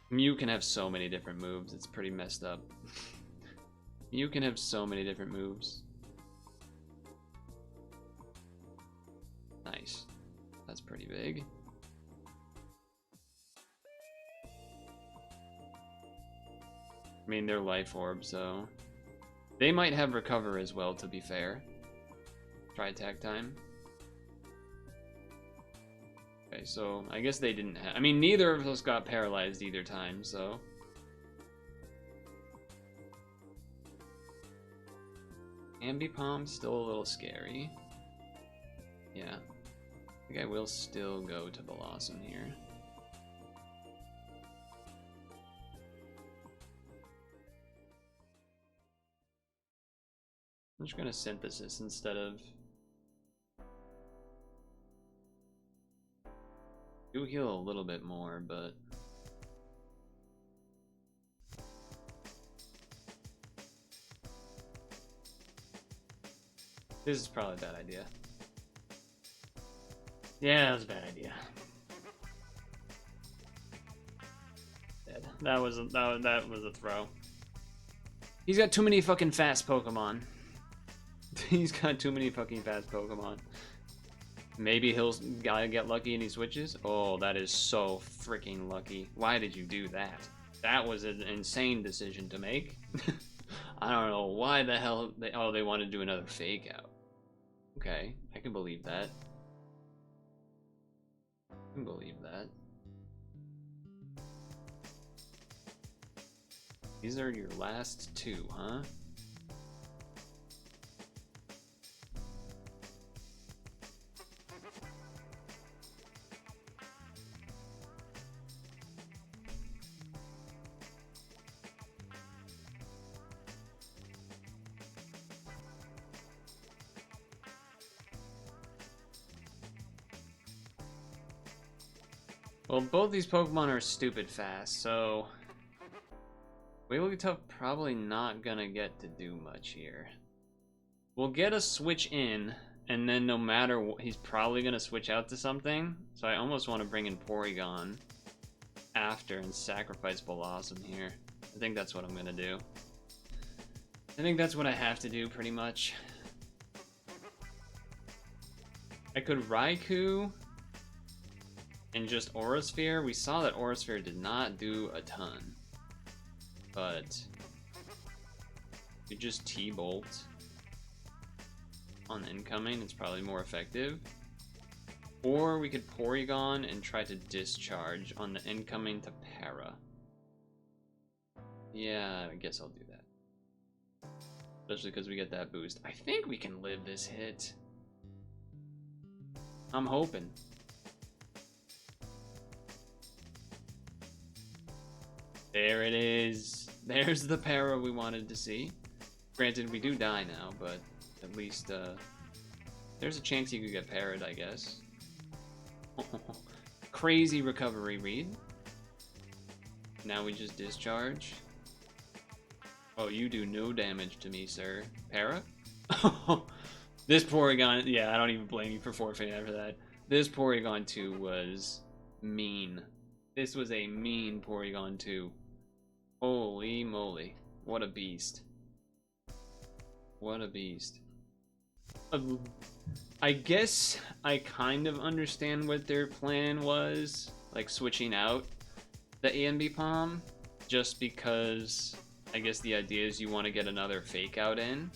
Mew can have so many different moves, it's pretty messed up. Mew can have so many different moves. Nice. That's pretty big. I mean, they're Life Orb, so they might have Recover as well, to be fair. Try attack time. Okay, so I guess they didn't have... I mean, neither of us got paralyzed either time, so... Ambipom's still a little scary. Yeah. I think I will still go to Blossom here. I'm just gonna Synthesis instead of... Do heal a little bit more, but... This is probably a bad idea. Yeah, that was a bad idea. Dead. That was a throw. He's got too many fucking fast Pokemon. He's got too many fucking fast Pokemon. Maybe he'll get lucky and he switches. Oh, that is so freaking lucky. Why did you do that? That was an insane decision to make. I don't know why the hell they want to do another fake out. Okay, I can believe that. I can believe that. These are your last two, huh? Well, both these Pokemon are stupid fast, so Wigglytuff probably not gonna get to do much here. We'll get a switch in, and then no matter what, he's probably gonna switch out to something. So I almost want to bring in Porygon after and sacrifice Blossom here. I think that's what I'm gonna do. I think that's what I have to do, pretty much. I could Raikou and just Aura Sphere. We saw that Aura Sphere did not do a ton. But you just T-Bolt on the incoming, it's probably more effective. Or we could Porygon and try to Discharge on the incoming to Para. Yeah, I guess I'll do that. Especially because we get that boost. I think we can live this hit. I'm hoping. There it is. There's the Para we wanted to see. Granted, we do die now, but at least there's a chance you could get parried, I guess. Crazy recovery read. Now we just Discharge. Oh, you do no damage to me, sir. Para? This Porygon, yeah, I don't even blame you for forfeiting after that. This Porygon 2 was mean. This was a mean Porygon 2. Holy moly. What a beast. What a beast. I guess I kind of understand what their plan was, like switching out the AMB Palm, just because I guess the idea is you want to get another fake out in.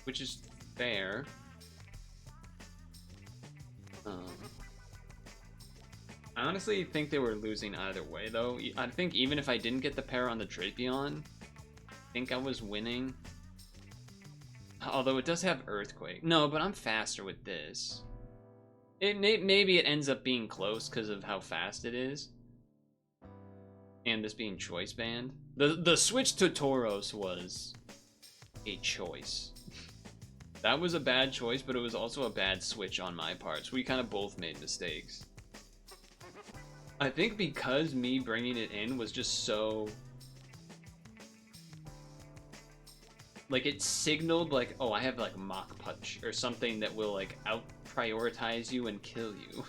Which is fair. I honestly think they were losing either way, though. I think even if I didn't get the pair on the Drapion, I think I was winning. Although it does have Earthquake. No, but I'm faster with this. Maybe it ends up being close because of how fast it is. And this being choice band. The switch to Tauros was a choice. That was a bad choice, but it was also a bad switch on my part. So we kind of both made mistakes. I think because me bringing it in was just so... like, it signaled, like, oh, I have, like, Mach Punch, or something that will, like, out-prioritize you and kill you.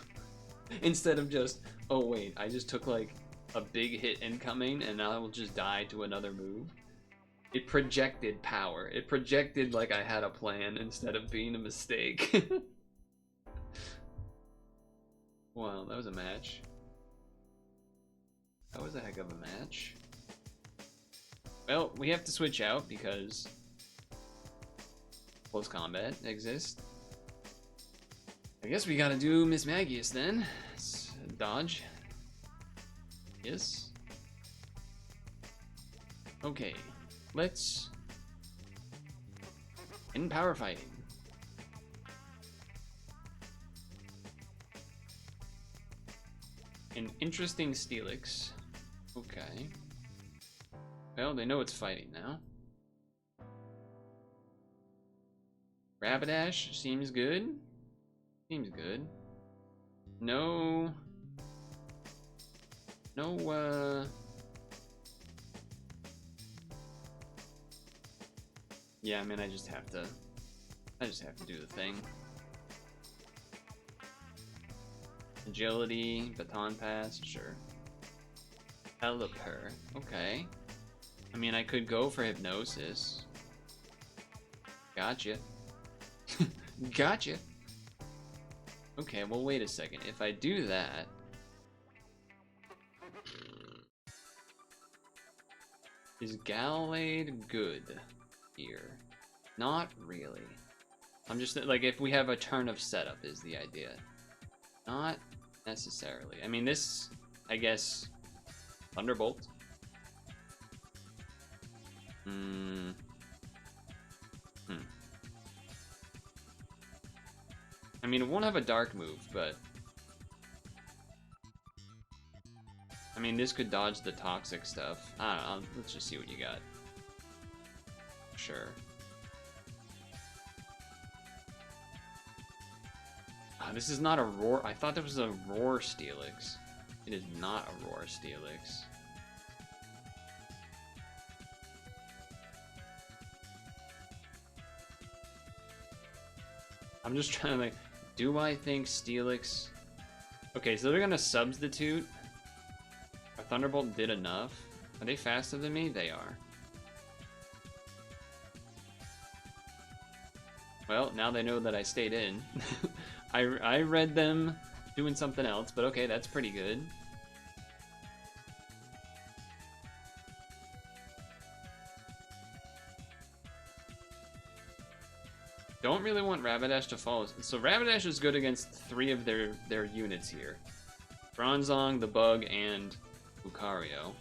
Instead of just, oh, wait, I just took, like, a big hit incoming, and now I will just die to another move. It projected power. It projected, like, I had a plan instead of being a mistake. Wow, that was a match. That was a heck of a match. Well, we have to switch out because... close combat exists. I guess we gotta do Miss Magius then. Dodge. Yes. Okay. Let's... in power fighting. An interesting Steelix. Okay. Well, they know it's fighting now. Rapidash seems good. Seems good. No... yeah, I mean, I just have to do the thing. Agility, Baton Pass, sure. Pelipper, okay. I mean, I could go for Hypnosis. Gotcha. Gotcha. Okay, well, wait a second. If I do that... is Gallade good here? Not really. I'm just, like, if we have a turn of setup is the idea. Not necessarily. I mean, this, I guess, Thunderbolt. I mean, it won't have a dark move, but... I mean, this could dodge the toxic stuff. I don't know, let's just see what you got. Sure. This is not a Roar. I thought that was a Roar Steelix. It is not a Roar Steelix. I'm just trying to, like, do I think Steelix... okay, so they're gonna substitute. Our Thunderbolt did enough. Are they faster than me? They are. Well, now they know that I stayed in. I read them doing something else, but okay, that's pretty good. Don't really want Rapidash to fall. So Rapidash is good against 3 of their units here. Bronzong, the Bug, and Lucario.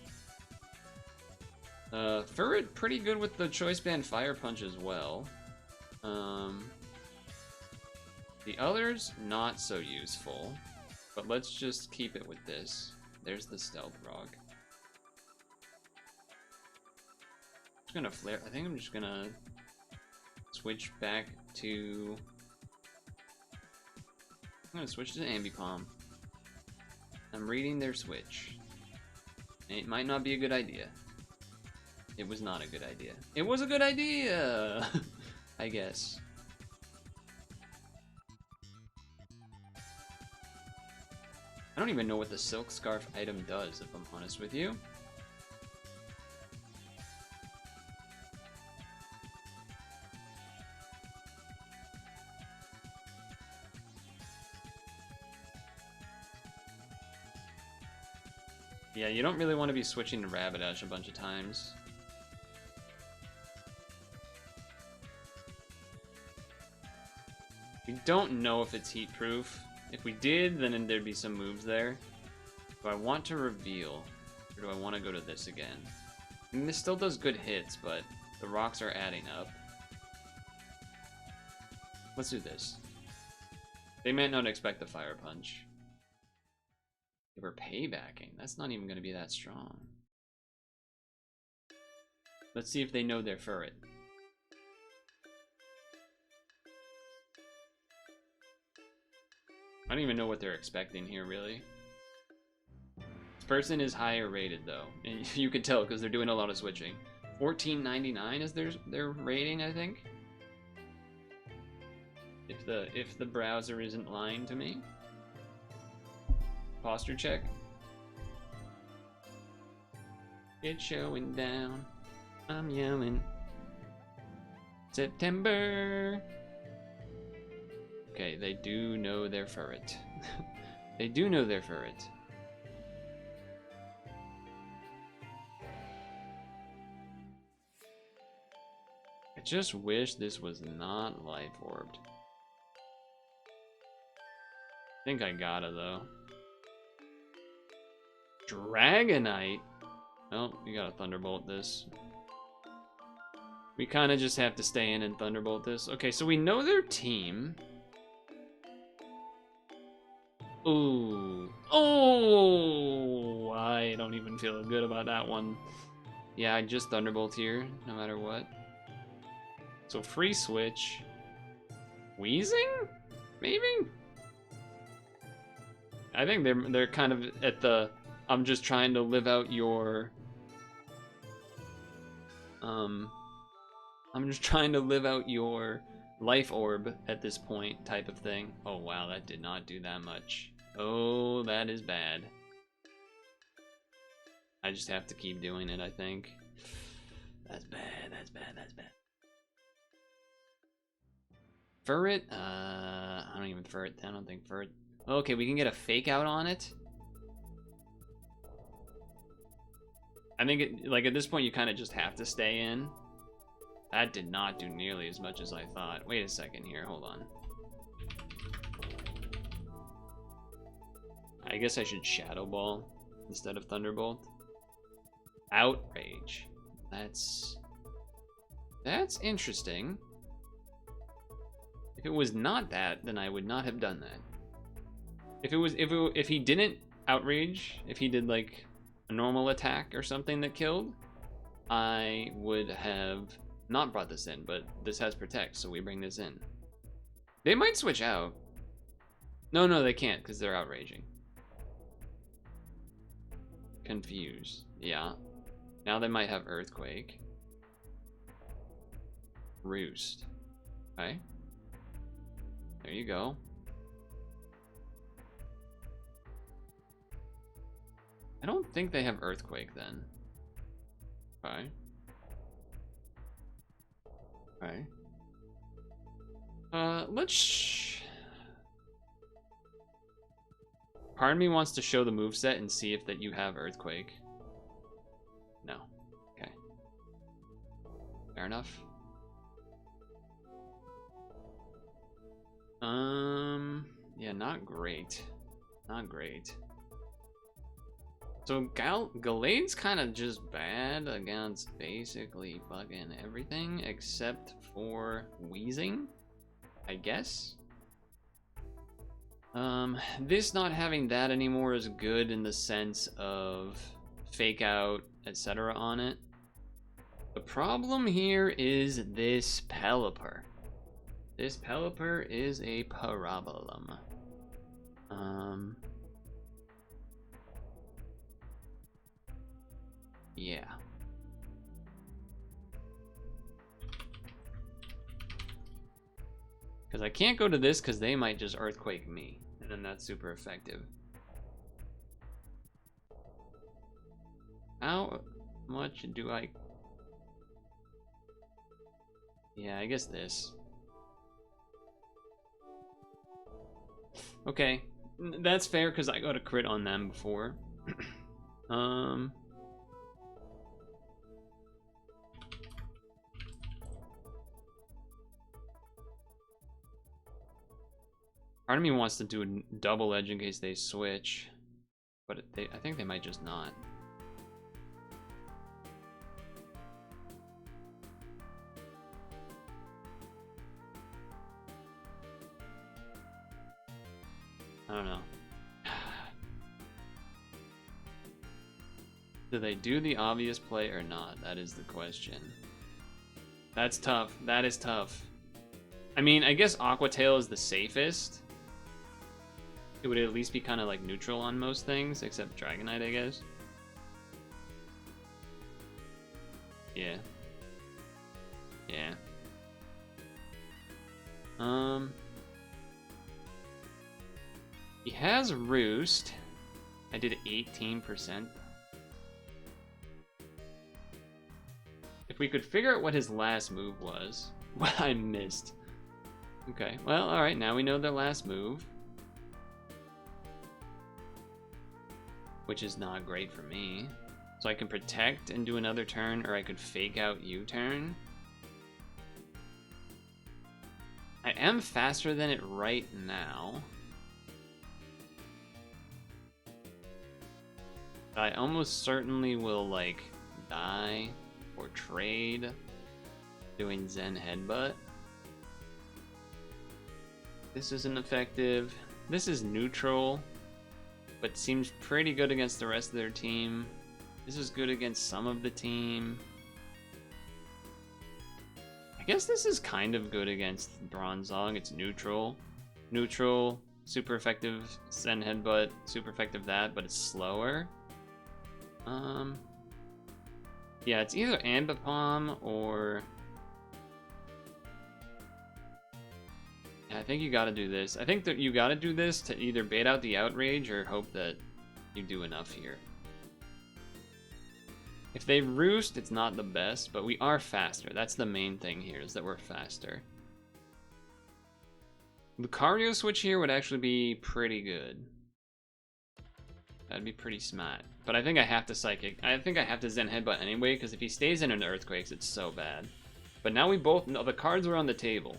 Furret pretty good with the Choice Band Fire Punch as well. The others, not so useful. But let's just keep it with this. There's the Stealth Rock. I'm just gonna flare. I think I'm just gonna switch back to... I'm gonna switch to Ambipom. I'm reading their switch. It might not be a good idea. It was not a good idea. It was a good idea, I guess. I don't even know what the silk scarf item does, if I'm honest with you. Yeah, you don't really want to be switching to Rapidash a bunch of times. We don't know if it's heat proof. If we did, then there'd be some moves there. Do I want to reveal? Or do I want to go to this again? I mean, this still does good hits, but the rocks are adding up. Let's do this. They might not expect the Fire Punch. They were paybacking. That's not even going to be that strong. Let's see if they know their Furret. I don't even know what they're expecting here, really. This person is higher rated, though. And you could tell because they're doing a lot of switching. 14.99 is their rating, I think. If the browser isn't lying to me. Posture check. It's showing down. I'm yelling. September. Okay, they do know their Furret. They do know their Furret. I just wish this was not life orbed. I think I gotta though. Dragonite? Well, you gotta Thunderbolt this. We kind of just have to stay in and Thunderbolt this. Okay, so we know their team. Ooh. Oh! I don't even feel good about that one. Yeah, I just Thunderbolt here, no matter what. So free switch. Wheezing? Maybe? I think they're kind of at the I'm just trying to live out your I'm just trying to live out your life orb at this point type of thing. Oh wow, that did not do that much. Oh, that is bad. I just have to keep doing it, I think. That's bad, that's bad, that's bad. Furret? I don't even Furret. I don't think Furret. Okay, we can get a fake out on it. I think, like, at this point, you kind of just have to stay in. That did not do nearly as much as I thought. Wait a second here, hold on. I guess I should Shadow Ball instead of Thunderbolt. Outrage. That's interesting. If it was not that, then I would not have done that. If he didn't Outrage, if he did like a normal attack or something that killed, I would have not brought this in, but this has Protect, so we bring this in. They might switch out. No, they can't, because they're Outraging. Confuse. Yeah. Now they might have Earthquake. Roost. Okay. There you go. I don't think they have Earthquake then. Okay. Okay. Let's... Part of me wants to show the moveset and see if that you have Earthquake. No. Okay. Fair enough. Yeah, not great. Not great. So Gallade's kind of just bad against basically fucking everything except for Wheezing, I guess. This not having that anymore is good in the sense of Fake Out, etc. on it. The problem here is this Pelipper. This Pelipper is a problem. Yeah. Because I can't go to this because they might just Earthquake me. And then that's super effective. How much do I... Yeah, I guess this. Okay. That's fair because I got a crit on them before. Part of me wants to do a double edge in case they switch, but I think they might just not. I don't know. Do they do the obvious play or not? That is the question. That's tough. That is tough. I mean, I guess Aqua Tail is the safest. It would at least be kind of like neutral on most things, except Dragonite, I guess. Yeah. Yeah. He has Roost. I did 18%. If we could figure out what his last move was. What I missed. Okay, well, alright, now we know their last move. Which is not great for me. So I can protect and do another turn, or I could fake out U-turn. I am faster than it right now. I almost certainly will, like, die or trade doing Zen Headbutt. This isn't effective. This is neutral, but seems pretty good against the rest of their team. This is good against some of the team. I guess this is kind of good against Bronzong. It's neutral. Neutral, super effective Zen Headbutt, super effective that, but it's slower. Yeah, it's either Ambipom or... Yeah, I think you gotta do this. I think that you gotta do this to either bait out the Outrage or hope that you do enough here. If they Roost, it's not the best, but we are faster. That's the main thing here, is that we're faster. The Lucario switch here would actually be pretty good. That'd be pretty smart. But I think I have to Psychic. I think I have to Zen Headbutt anyway, because if he stays in an Earthquakes, it's so bad. But now we both know the cards are on the table.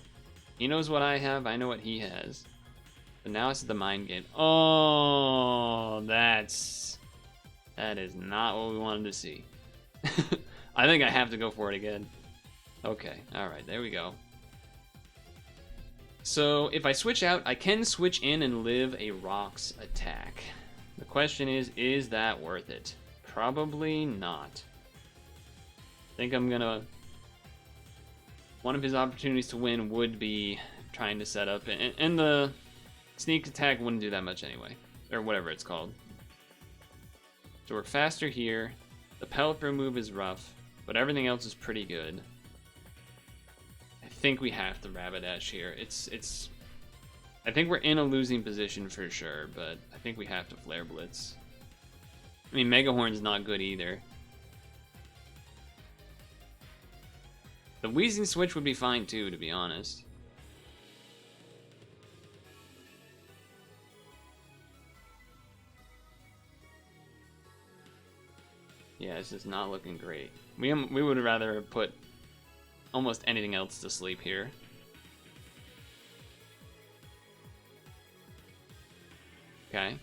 He knows what I have, I know what he has. But now it's the mind game. Oh, that is not what we wanted to see. I think I have to go for it again. Okay, alright, there we go. So if I switch out, I can switch in and live a Rocks attack. The question is that worth it? Probably not. I think I'm gonna... One of his opportunities to win would be trying to set up, and the sneak attack wouldn't do that much anyway, or whatever it's called. So we're faster here. The Pelipper move is rough, but everything else is pretty good. I think we have to Rapidash here. I think we're in a losing position for sure, but I think we have to Flare Blitz. I mean, Mega Horn's not good either. The Wheezing switch would be fine too, to be honest. Yeah, this is not looking great. We would rather put almost anything else to sleep here. Okay.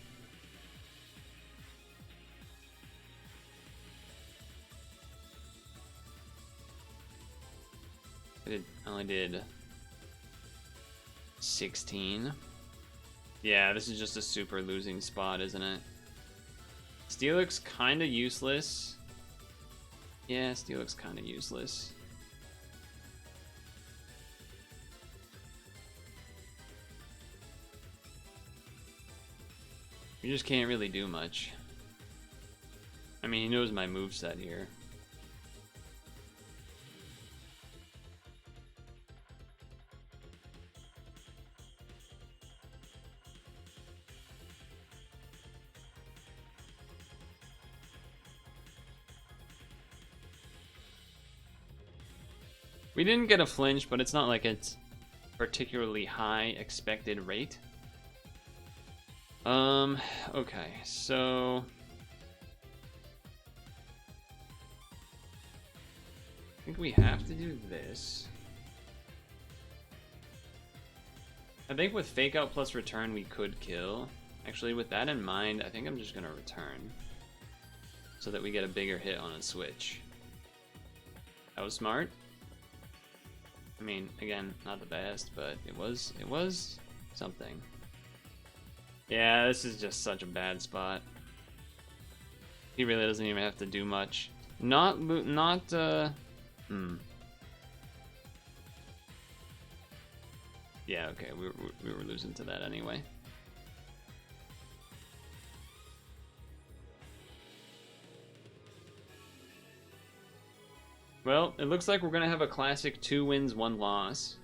I only did 16. Yeah, this is just a super losing spot, isn't it? Steelix kind of useless. Yeah, Steelix kind of useless. You just can't really do much. I mean, he knows my moveset here. We didn't get a flinch, but it's not like it's particularly high expected rate. Okay, so I think we have to do this. I think with Fake Out plus Return we could kill. Actually, with that in mind, I think I'm just gonna Return so that we get a bigger hit on a switch. That was smart. I mean, again, not the best, but it was something. Yeah, this is just such a bad spot. He really doesn't even have to do much. Yeah, okay, we were losing to that anyway. Well, it looks like we're gonna have a classic 2 wins, 1 loss.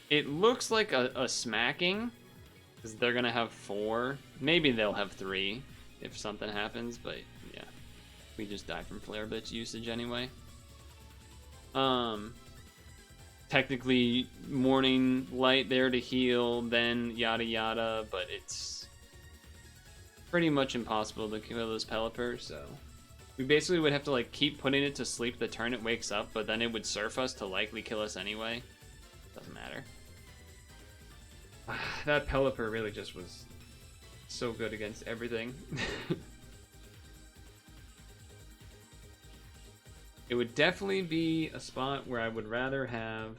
It looks like a smacking, because they're gonna have 4. Maybe they'll have 3 if something happens, but yeah. We just die from Flare Blitz usage anyway. Technically, Morning Light there to heal, then yada yada, but it's pretty much impossible to kill this Pelipper, so we basically would have to like keep putting it to sleep the turn it wakes up, but then it would surf us to likely kill us anyway. Doesn't matter. That Pelipper really just was so good against everything. It would definitely be a spot where I would rather have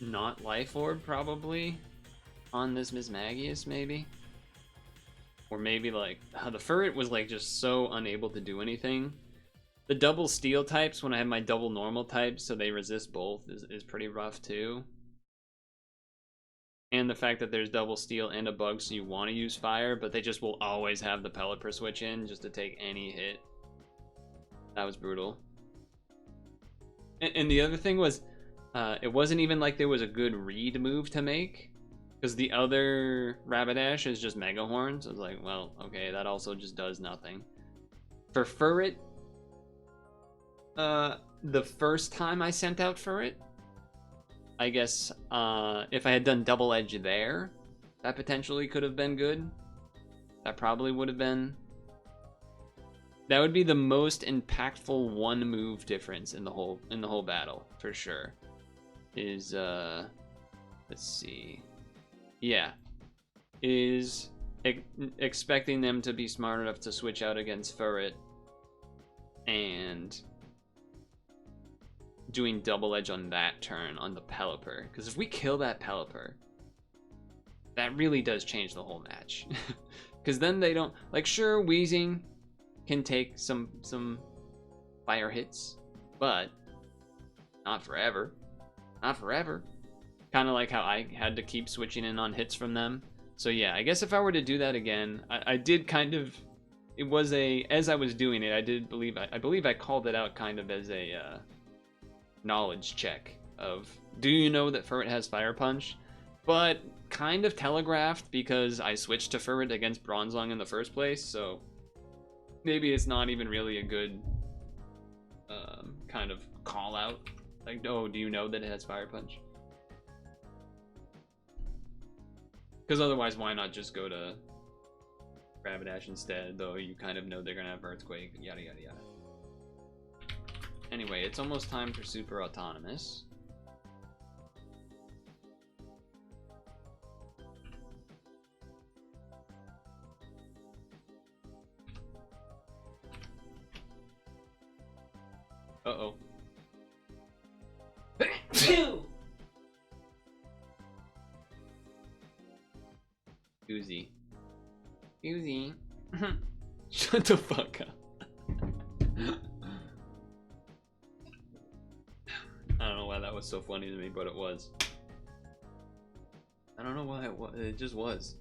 not Life Orb, probably, on this Mismagius, maybe. Or maybe, like, the Furret was, like, just so unable to do anything. The double Steel types, when I have my double normal types, so they resist both, is pretty rough, too. And the fact that there's double Steel and a bug, so you want to use Fire, but they just will always have the Pelipper switch in just to take any hit. That was brutal. And the other thing was, it wasn't even like there was a good read move to make, because the other Rapidash is just Mega Horns. I was like, well, okay, that also just does nothing. For Furret, the first time I sent out Furret, I guess if I had done Double Edge there, that potentially could have been good. That probably would have been. That would be the most impactful one move difference in the whole battle for sure. Is let's see, yeah, is expecting them to be smart enough to switch out against Furret and doing Double Edge on that turn on the Pelipper, because if we kill that Pelipper, that really does change the whole match. Because then they don't, like, sure, Wheezing can take some fire hits, but not forever. Not forever. Kind of like how I had to keep switching in on hits from them. So yeah, I guess if I were to do that again, I did kind of, it was as I was doing it, I believe I called it out kind of as a knowledge check of, do you know that Furret has Fire Punch? But kind of telegraphed because I switched to Furret against Bronzong in the first place, so maybe it's not even really a good kind of call out. Like, oh, do you know that it has Fire Punch? Because otherwise, why not just go to Rapidash instead, though you kind of know they're going to have Earthquake, yada yada yada. Anyway, it's almost time for Super Autonomous. Uh-oh. Uzi. Uzi. Shut the fuck up. I don't know why that was so funny to me, but it was. I don't know why it just was.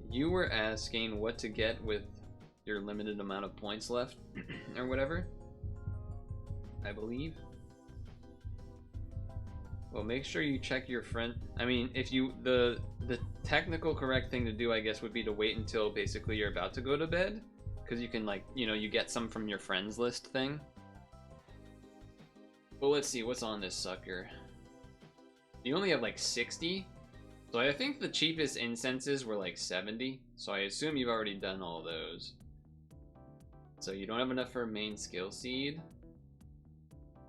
You were asking what to get with your limited amount of points left, or whatever, I believe. Well, make sure you check your friend. I mean, if you the the technical correct thing to do, I guess, would be to wait until basically you're about to go to bed, because you can, like, you know, you get some from your friends list thing. Well, let's see what's on this sucker. You only have like 60, so I think the cheapest incenses were like 70, so I assume you've already done all those. So you don't have enough for a main skill seed.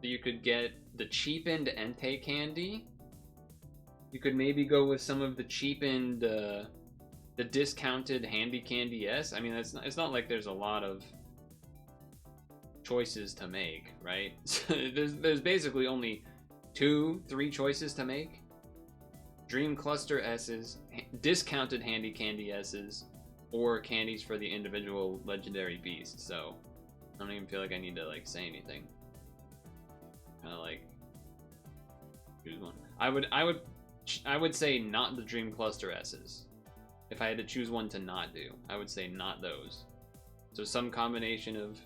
So you could get the cheapened Entei candy. You could maybe go with some of the cheapened, the discounted Handy Candy S. I mean, it's not like there's a lot of choices to make, right? there's basically only 2-3 choices to make. Dream Cluster S's, discounted Handy Candy S's, or candies for the individual legendary beasts. So I don't even feel like I need to like say anything. Kind of like choose one. I would say not the Dream Cluster S's. If I had to choose one to not do, I would say not those. So some combination of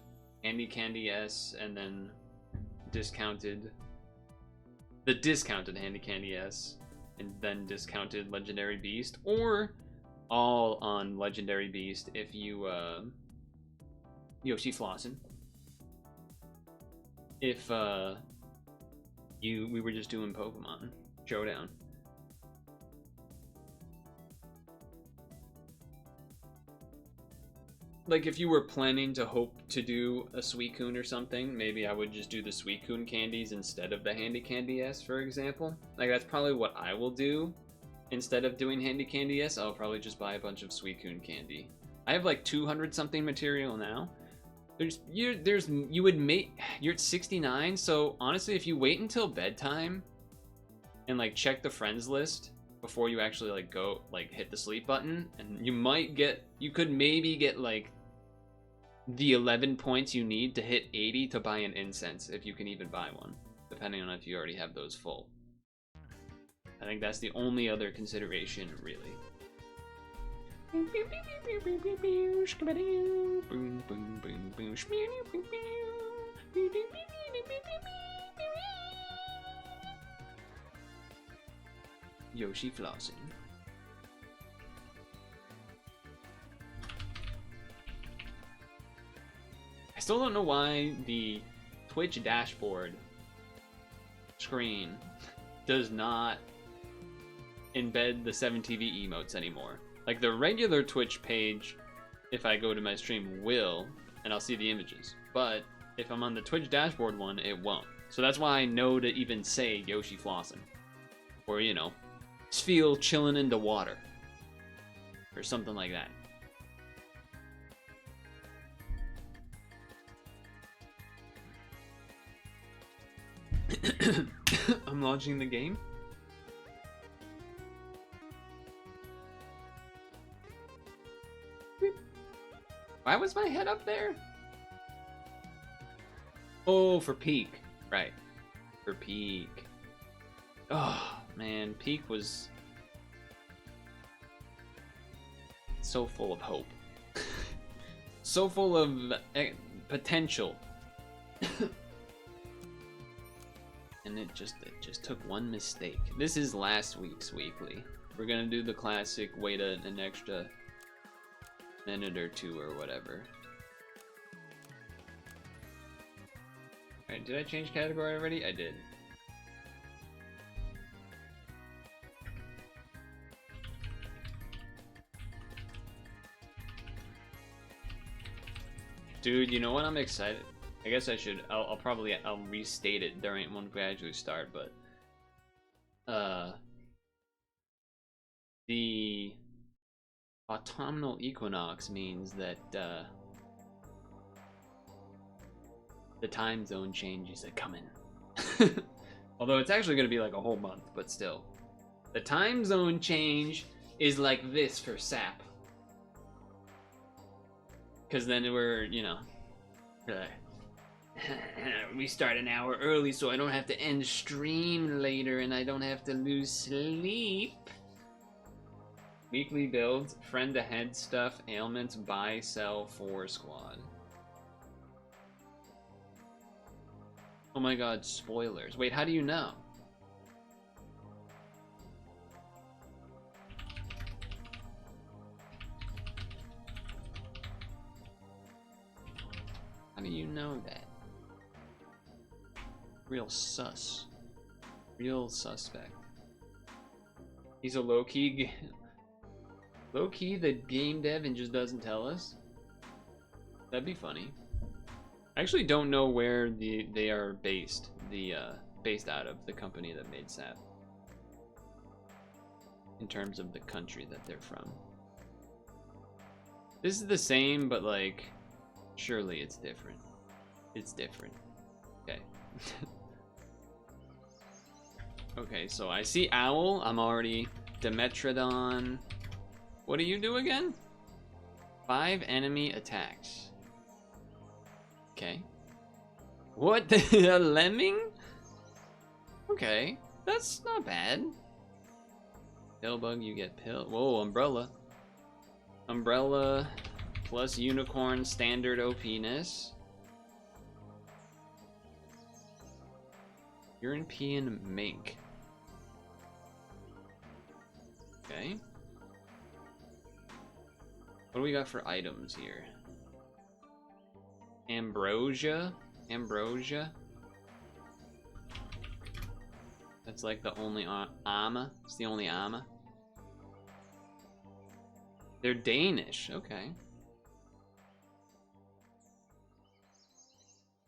Handy Candy S and then discounted, the discounted Handy Candy S and then discounted Legendary Beast, or all on Legendary Beast if you Yoshi Flossin. If we were just doing Pokemon Showdown. Like, if you were planning to hope to do a Suicune or something, maybe I would just do the Suicune candies instead of the Handy Candy S, for example. Like, that's probably what I will do. Instead of doing Handy Candy S, I'll probably just buy a bunch of Suicune candy. I have like 200 something material now. You're at 69, so honestly, if you wait until bedtime and like check the friends list before you actually like go like hit the sleep button, and you could maybe get like the 11 points you need to hit 80 to buy an incense, if you can even buy one, depending on if you already have those full. I think that's the only other consideration, really. Yoshi flossing. I still don't know why the Twitch dashboard screen does not embed the 7TV emotes anymore. Like, the regular Twitch page, if I go to my stream, will, and I'll see the images. But if I'm on the Twitch dashboard one, it won't. So that's why I know to even say Yoshi flossing. Or, you know, feel chilling in the water. Or something like that. I'm launching the game. Why was my head up there? Oh, for peak. Right. For peak. Oh, man. Peak was so full of hope. So full of potential. And it just took one mistake. This is last week's weekly. We're gonna do the classic wait an extra minute or two or whatever. Alright, did I change category already? I did. Dude, you know what? I'm excited. I guess I should. I'll restate it during when we actually start. But the autumnal equinox means that the time zone changes are coming. Although it's actually going to be like a whole month, but still, the time zone change is like this for SAP. Because then we're, you know, we start an hour early so I don't have to end stream later and I don't have to lose sleep. Weekly builds, friend ahead stuff, ailments, buy, sell, for squad. Oh my god, spoilers. Wait, how do you know? How do you know that? Real sus. Real suspect. He's a low-key... Low-key, the game dev and just doesn't tell us? That'd be funny. I actually don't know where they are based. Based out of, the company that made SAP. In terms of the country that they're from. This is the same, but like, surely it's different. It's different. Okay. Okay, so I see Owl. I'm already Demetrodon. What do you do again? 5 enemy attacks. Okay. What? A lemming? Okay, that's not bad. Pillbug, you get pill. Whoa, umbrella. Umbrella plus unicorn standard OP-ness. European mink. Okay. What do we got for items here? Ambrosia? Ambrosia? That's like the only armor. It's the only armor. They're Danish. Okay.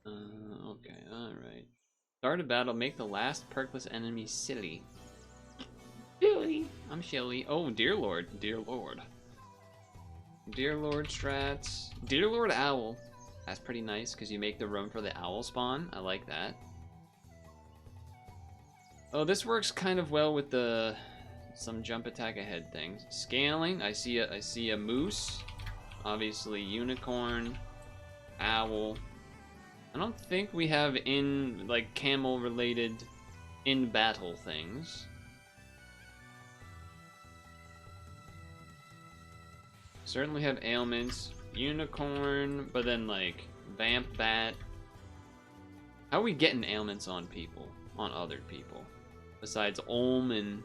Okay, alright. Start a battle. Make the last perkless enemy silly. Silly. I'm Shelly. Oh, Dear Lord. Dear Lord. Dear Lord strats. Dear Lord Owl. That's pretty nice because you make the room for the owl spawn. I like that. Oh, this works kind of well with the some jump attack ahead things. Scaling. I see a moose. Obviously unicorn. Owl. I don't think we have in like camel related in battle things. Certainly have ailments. Unicorn, but then like vamp bat. How are we getting ailments on people? On other people? Besides Olm and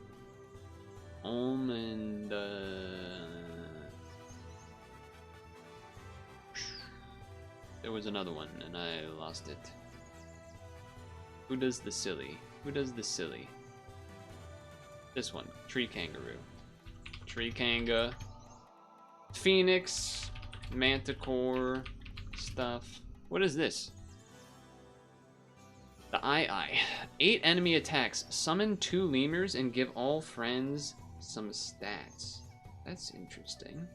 there was another one and I lost it. Who does the silly? Who does the silly? This one, Tree Kangaroo. Tree Kanga. Phoenix, Manticore stuff. What is this? The Eye. 8 enemy attacks. Summon 2 lemurs and give all friends some stats. That's interesting.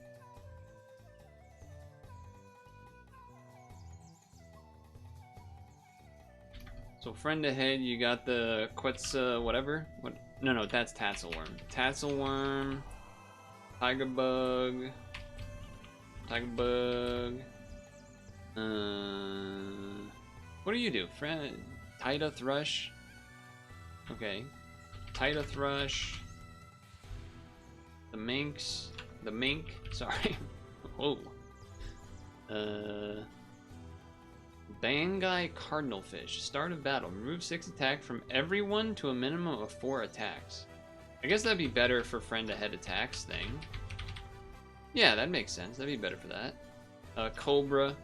So friend ahead, you got the Quetzal, whatever. What? No, that's Tasselworm. Tasselworm, Tigerbug. What do you do, friend? Tida Thrush. Okay. Tida Thrush. The mink. Sorry. Whoa. Bangai Cardinalfish. Start of battle. Remove 6 attack from everyone to a minimum of 4 attacks. I guess that'd be better for friend ahead attacks thing. Yeah, that makes sense. That'd be better for that. Cobra.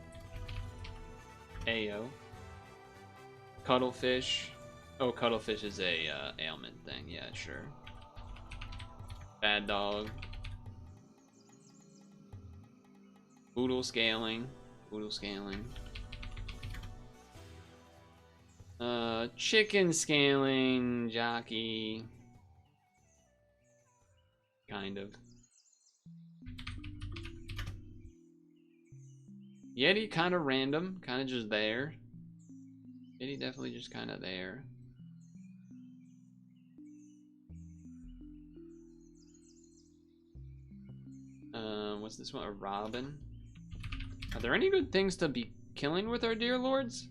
Ayo. Cuttlefish. Oh, Cuttlefish is a ailment thing. Yeah, sure. Bad Dog. Boodle Scaling. Chicken Scaling. Jockey. Kind of. Yeti kind of random, kind of just there. Yeti definitely just kind of there. What's this one? A Robin. Are there any good things to be killing with our dear lords?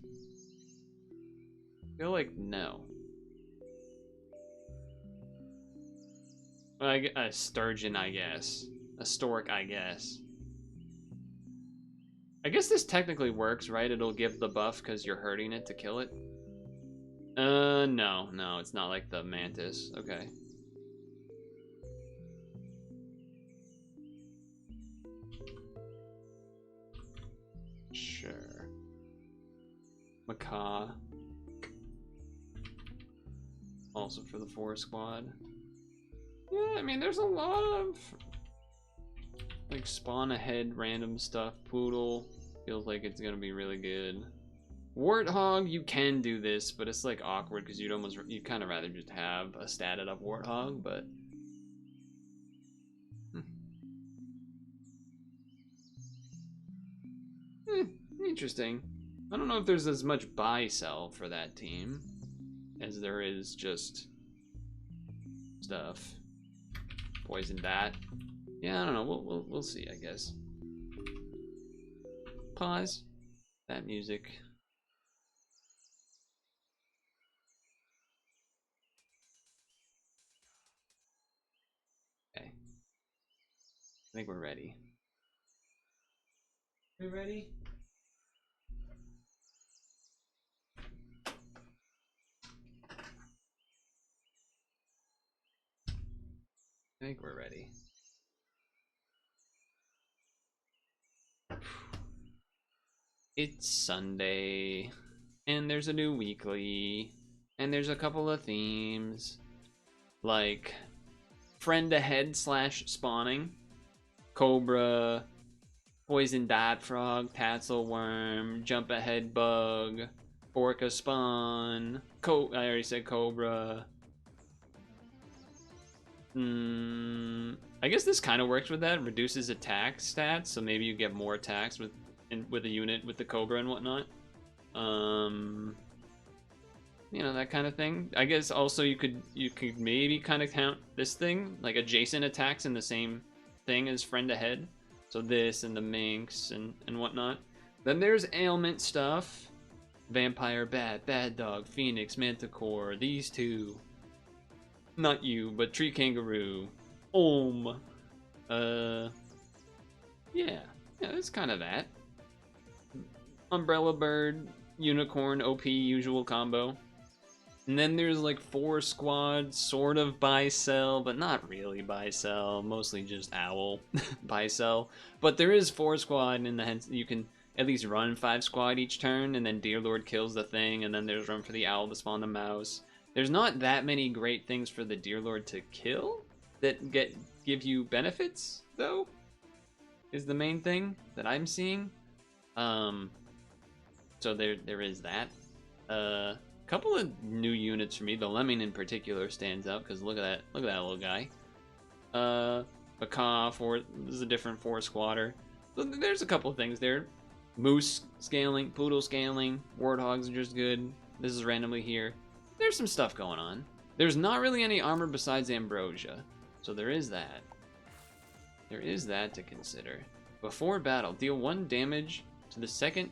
I feel like no. Well, a sturgeon, I guess. A stork, I guess. I guess this technically works, right? It'll give the buff because you're hurting it to kill it. No, it's not like the mantis. Okay. Sure. Macaw. Also for the 4 squad. Yeah, I mean, there's a lot of like spawn ahead random stuff. Purtle feels like it's gonna be really good. Warthog, you can do this, but it's like awkward because you'd kind of rather just have a statted up Warthog, but interesting. I don't know if there's as much buy sell for that team as there is just stuff. Poison that. Yeah, I don't know. We'll see, I guess. Pause. That music. Okay. I think we're ready. We ready? I think we're ready. It's Sunday, and there's a new weekly, and there's a couple of themes, like friend ahead / spawning, cobra, poison dot frog, tassel worm, jump ahead bug, orca spawn, I already said cobra. I guess this kind of works with that. Reduces attack stats, so maybe you get more attacks with a unit with the cobra and whatnot. You know, that kind of thing. I guess also you could maybe kind of count this thing like adjacent attacks in the same thing as friend ahead. So this and the minx and whatnot. Then there's ailment stuff. Vampire bat, bad dog, phoenix, manticore. These two. Not you, but tree kangaroo. Yeah, it's kind of that. Umbrella bird, unicorn, OP, usual combo. And then there's like 4 squads, sort of buy sell, but not really buy sell. Mostly just owl buy sell. But there is 4 squad in the hence you can at least run 5 squad each turn, and then Dear Lord kills the thing, and then there's room for the owl to spawn the mouse. There's not that many great things for the Dear Lord to kill that give you benefits, though, is the main thing that I'm seeing. So there is that. Couple of new units for me. The lemming in particular stands out because look at that little guy. Macaw this is a different 4 squatter. So there's a couple of things there. Moose scaling, poodle scaling, warthogs are just good. This is randomly here. There's some stuff going on. There's not really any armor besides ambrosia, so there is that. There is that to consider. Before battle, deal 1 damage to the second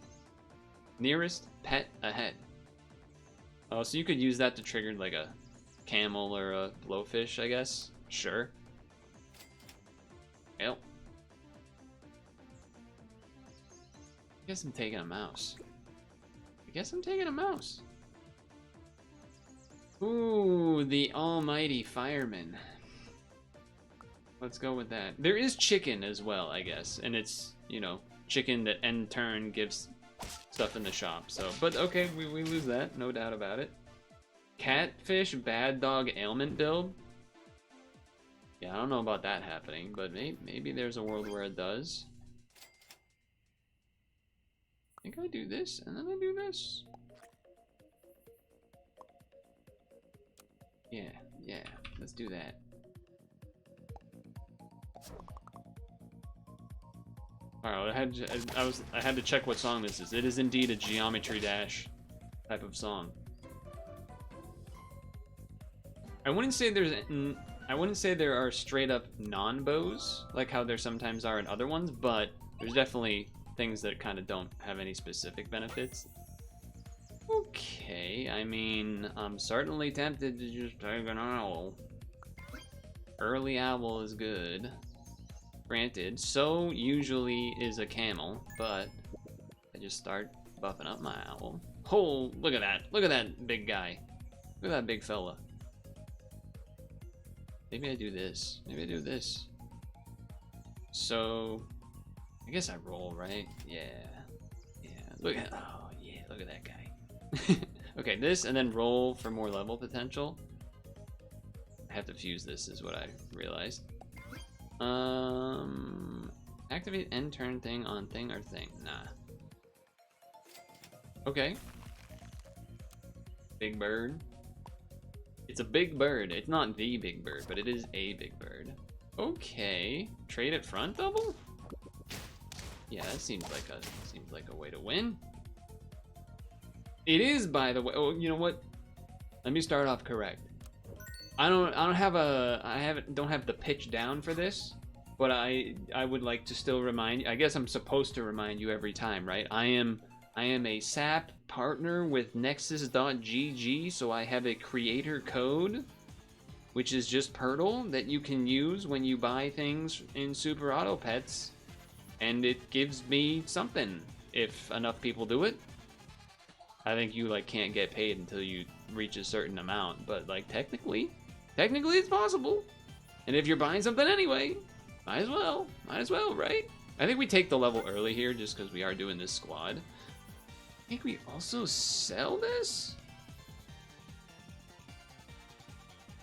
nearest pet ahead. Oh, so you could use that to trigger like a camel or a blowfish, I guess. Sure. Well, I guess I'm taking a mouse. Ooh, the almighty fireman. Let's go with that. There is chicken as well, I guess. And it's, you know, chicken that in turn gives stuff in the shop. So, but okay, we lose that, no doubt about it. Catfish, bad dog, ailment build. Yeah, I don't know about that happening, but maybe there's a world where it does. I think I do this, and then I do this. Yeah, let's do that. Alright, I had to check what song this is. It is indeed a Geometry Dash type of song. I wouldn't say there are straight up non-bows, like how there sometimes are in other ones, but there's definitely things that kind of don't have any specific benefits. Okay, I mean, I'm certainly tempted to just take an owl. Early owl is good. Granted, so usually is a camel, but I just start buffing up my owl. Oh, look at that. Look at that big guy. Look at that big fella. Maybe I do this. So, I guess I roll, right? Yeah. Look at that guy. Okay, this and then roll for more level potential. I have to fuse this is what I realized. Activate end turn thing on thing or thing. Nah. Okay. Big bird. It's a big bird. It's not the big bird, but it is a big bird. Okay. Trade at front double? Yeah, that seems like a way to win. It is, by the way. Oh, you know what? Let me start off correct. I don't have the pitch down for this, but I would like to still remind you. I guess I'm supposed to remind you every time, right? I am a SAP partner with Nexus.gg, so I have a creator code, which is just Purtle, that you can use when you buy things in Superautopets, and it gives me something if enough people do it. I think you like can't get paid until you reach a certain amount, but like technically it's possible. And if you're buying something anyway, might as well, right? I think we take the level early here just because we are doing this squad. I think we also sell this?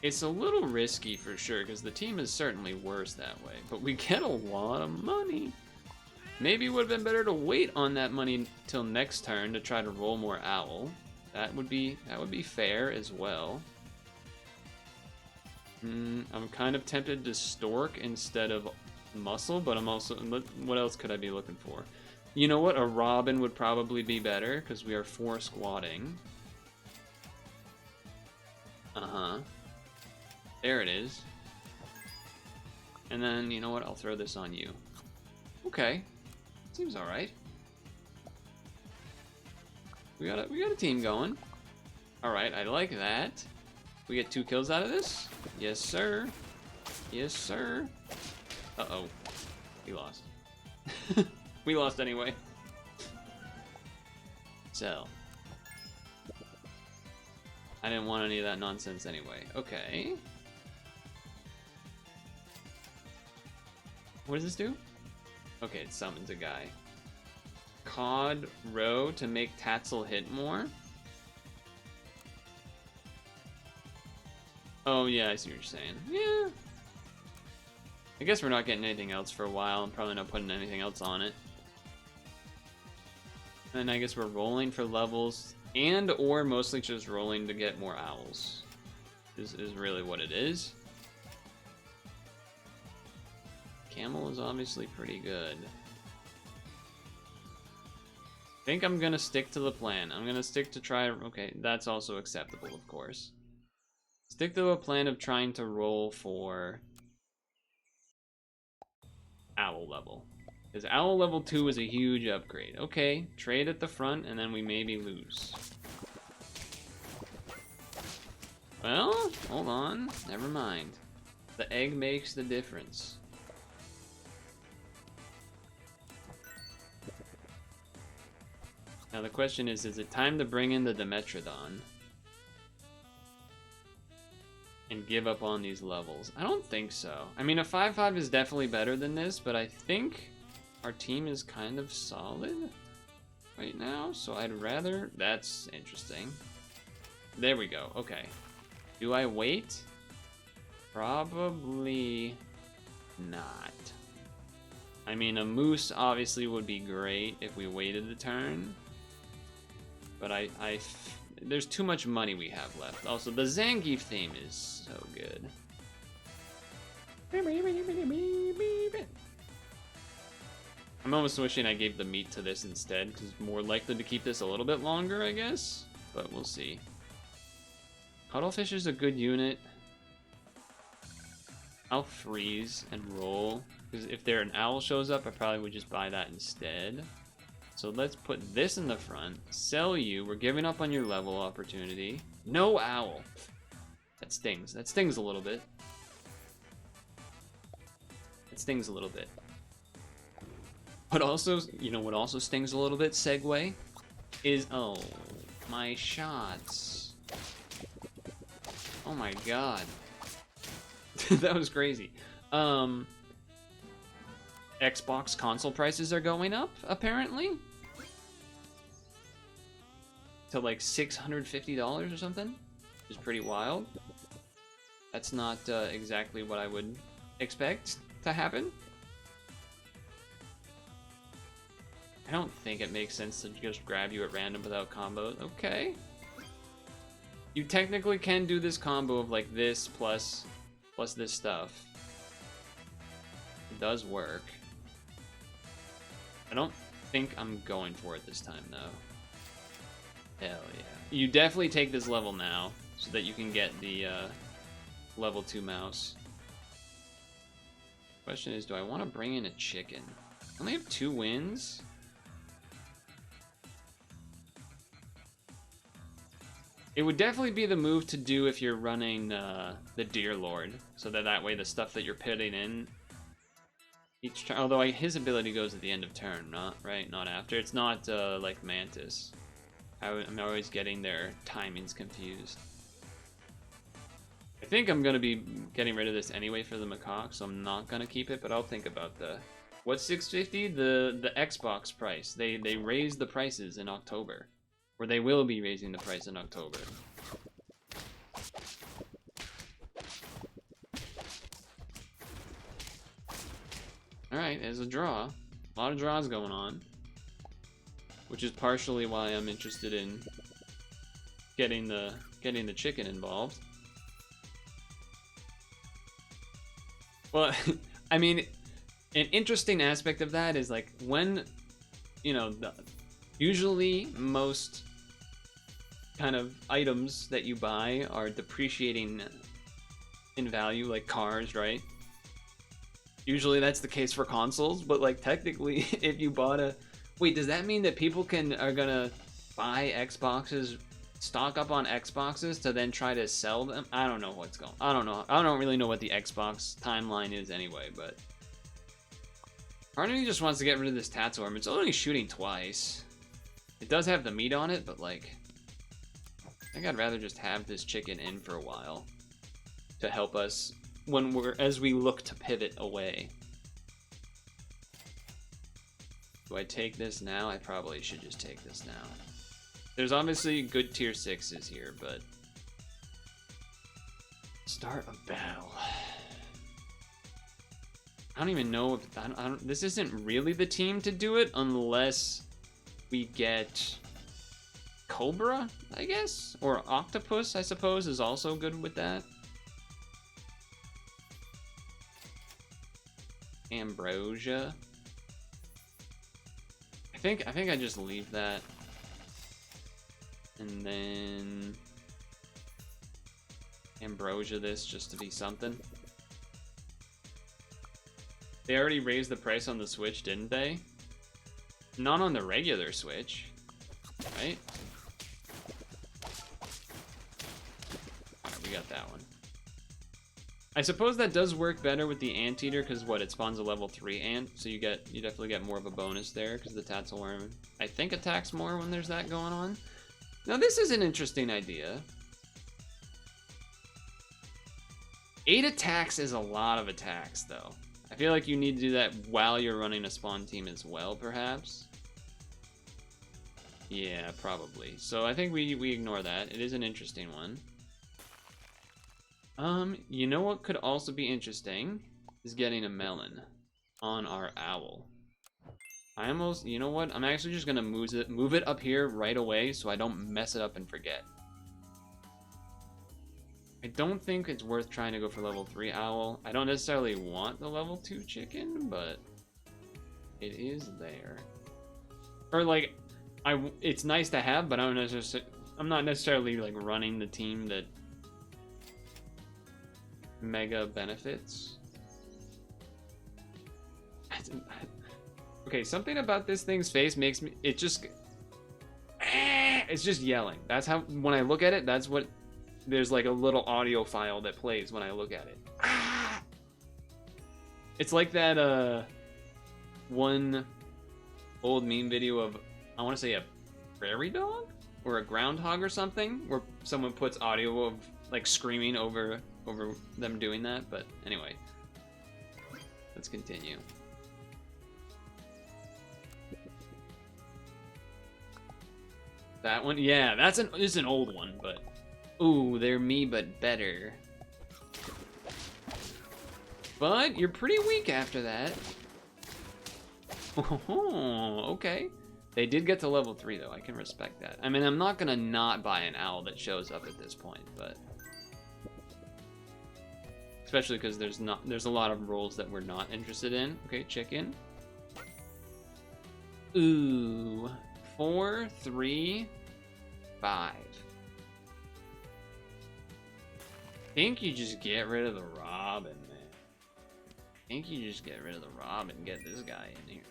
It's a little risky for sure because the team is certainly worse that way, but we get a lot of money. Maybe it would have been better to wait on that money till next turn to try to roll more owl. That would be fair as well. I'm kind of tempted to stork instead of muscle, but I'm also, what else could I be looking for? You know what? A robin would probably be better because we are 4 squatting. There it is. And then, you know what? I'll throw this on you. Okay. Seems alright. We got a team going. Alright, I like that. We get 2 kills out of this? Yes, sir. Yes, sir. Uh-oh. We lost. We lost anyway. So. I didn't want any of that nonsense anyway. Okay. What does this do? Okay, it summons a guy. Cod row to make Tatzel hit more. Oh yeah, I see what you're saying. Yeah. I guess we're not getting anything else for a while. I'm probably not putting anything else on it. And I guess we're rolling for levels and or mostly just rolling to get more owls. Is really what it is. Camel is obviously pretty good. I think I'm gonna stick to the plan. I'm gonna stick to try. Okay, that's also acceptable, of course. Stick to a plan of trying to roll for owl level. Because owl level 2 is a huge upgrade. Okay, trade at the front and then we maybe lose. Well, hold on. Never mind. The egg makes the difference. Now the question is it time to bring in the Dimetrodon and give up on these levels? I don't think so. I mean, a 5-5 is definitely better than this, but I think our team is kind of solid right now, so I'd rather... That's interesting. There we go. Okay. Do I wait? Probably not. I mean, a moose obviously would be great if we waited the turn. But there's too much money we have left. Also, the Zangief theme is so good. I'm almost wishing I gave the meat to this instead, because it's more likely to keep this a little bit longer, I guess. But we'll see. Cuttlefish is a good unit. I'll freeze and roll, because if an owl shows up, I probably would just buy that instead. So let's put this in the front. Sell you. We're giving up on your level opportunity. No owl. That stings. That stings a little bit. It stings a little bit. But also, you know what also stings a little bit, segue, is, oh, my shots. Oh my god. That was crazy. Xbox console prices are going up, apparently. to like $650 or something, which is pretty wild. That's not exactly what I would expect to happen. I don't think it makes sense to just grab you at random without combos. Okay. You technically can do this combo of like this plus this stuff. It does work. I don't think I'm going for it this time though. Hell yeah. You definitely take this level now so that you can get the level 2 mouse. Question is, do I want to bring in a chicken? I only have 2 wins. It would definitely be the move to do if you're running the Deer Lord, so that way the stuff that you're putting in each turn. Although his ability goes at the end of turn, not after. It's not like Mantis. I'm always getting their timings confused. I think I'm gonna be getting rid of this anyway for the macaque, so I'm not gonna keep it. But I'll think about the what's $650? The Xbox price. They raised the prices in October. Or they will be raising the price in October. Alright, there's a draw. A lot of draws going on. Which is partially why I'm interested in getting the chicken involved. Well, I mean, an interesting aspect of that is like when, you know, usually most kind of items that you buy are depreciating in value, like cars, right? Usually that's the case for consoles, but like technically if you bought a... Wait, does that mean that people are gonna buy Xboxes, stock up on Xboxes to then try to sell them? I don't know what's going on. I don't know. I don't really know what the Xbox timeline is anyway, but... Part of me just wants to get rid of this Tatsworm. It's only shooting twice. It does have the meat on it, but like, I think I'd rather just have this chicken in for a while to help us as we look to pivot away. Do I take this now? I probably should just take this now. There's obviously good tier 6s here, but start a battle. I don't even know if this isn't really the team to do it unless we get Cobra, I guess? Or Octopus, I suppose, is also good with that. Ambrosia. I think I just leave that. And then Ambrosia this just to be something. They already raised the price on the Switch, didn't they? Not on the regular Switch, right? Alright, we got that one. I suppose that does work better with the Anteater, because what, it spawns a level 3 ant, so you definitely get more of a bonus there, because the Tatzelworm, I think, attacks more when there's that going on. Now this is an interesting idea. 8 attacks is a lot of attacks, though. I feel like you need to do that while you're running a spawn team as well, perhaps. Yeah, probably. So I think we ignore that. It is an interesting one. You know what could also be interesting is getting a melon on our owl. You know what? I'm actually just gonna move it up here right away so I don't mess it up and forget. I don't think it's worth trying to go for level 3 owl. I don't necessarily want the level 2 chicken, but it is there. Or like, it's nice to have, but I'm not necessarily like running the team that mega benefits. Okay, something about this thing's face makes me, it's just yelling. That's how, when I look at it, that's what, there's like a little audio file that plays when I look at it. It's like that one old meme video of, I want to say a prairie dog or a groundhog or something, where someone puts audio of like screaming over them doing that. But anyway, let's continue. That one? Yeah, it's an old one, but... Ooh, they're me, but better. But you're pretty weak after that. Oh, okay. They did get to level 3, though. I can respect that. I mean, I'm not gonna not buy an owl that shows up at this point, but... Especially because there's a lot of roles that we're not interested in. Okay, chicken. Ooh. 4, 3, 5. I think you just get rid of the Robin, man. I think you just get rid of the Robin and get this guy in here.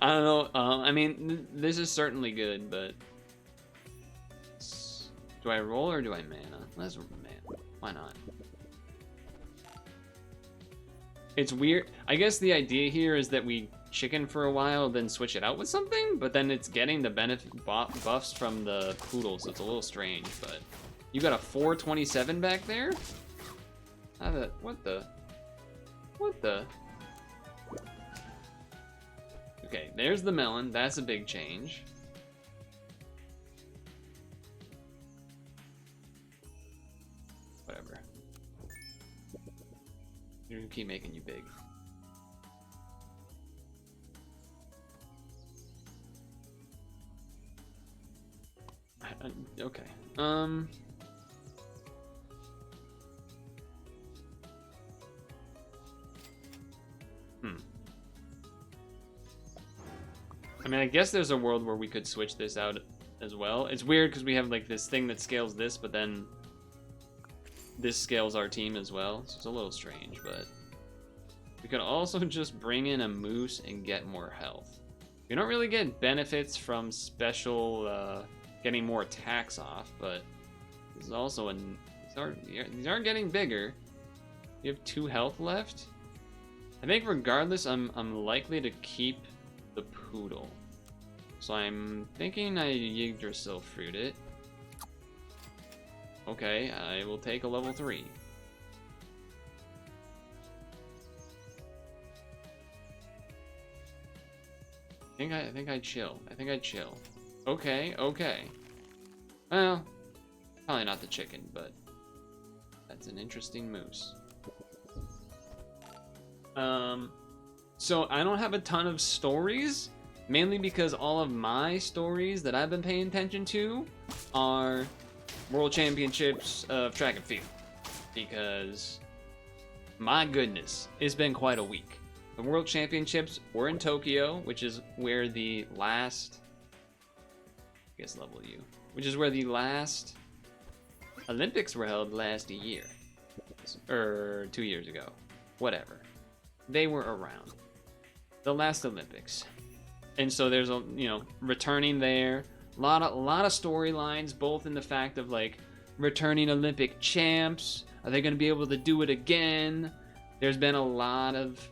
I don't know. I mean, this is certainly good, but do I roll or do I mana? Let's mana. Why not? It's weird. I guess the idea here is that we chicken for a while, then switch it out with something, but then it's getting the benefit buffs from the Purtle, so it's a little strange. But you got a 427 back there? What the? Okay, there's the melon. That's a big change. Whatever. You're gonna keep making you big. Okay. I mean, I guess there's a world where we could switch this out as well. It's weird because we have like this thing that scales this, but then this scales our team as well. So it's a little strange, but we could also just bring in a moose and get more health. We don't really get benefits from special getting more attacks off, but this is also these aren't getting bigger. You have 2 health left. I think regardless, I'm likely to keep the Purtle. So I'm thinking I Yggdrasil fruit it. Okay, I will take a level 3. I think I chill. Okay. Well, probably not the chicken, but that's an interesting moose. So I don't have a ton of stories, mainly because all of my stories that I've been paying attention to are World Championships of track and field, because my goodness, it's been quite a week. The World Championships were in Tokyo, which is where the last, I guess level U, which is where the last Olympics were held last year, or 2 years ago, whatever. They were around the last Olympics, and so there's a returning there. A lot of storylines, both in the fact of like returning Olympic champs. Are they going to be able to do it again? There's been a lot of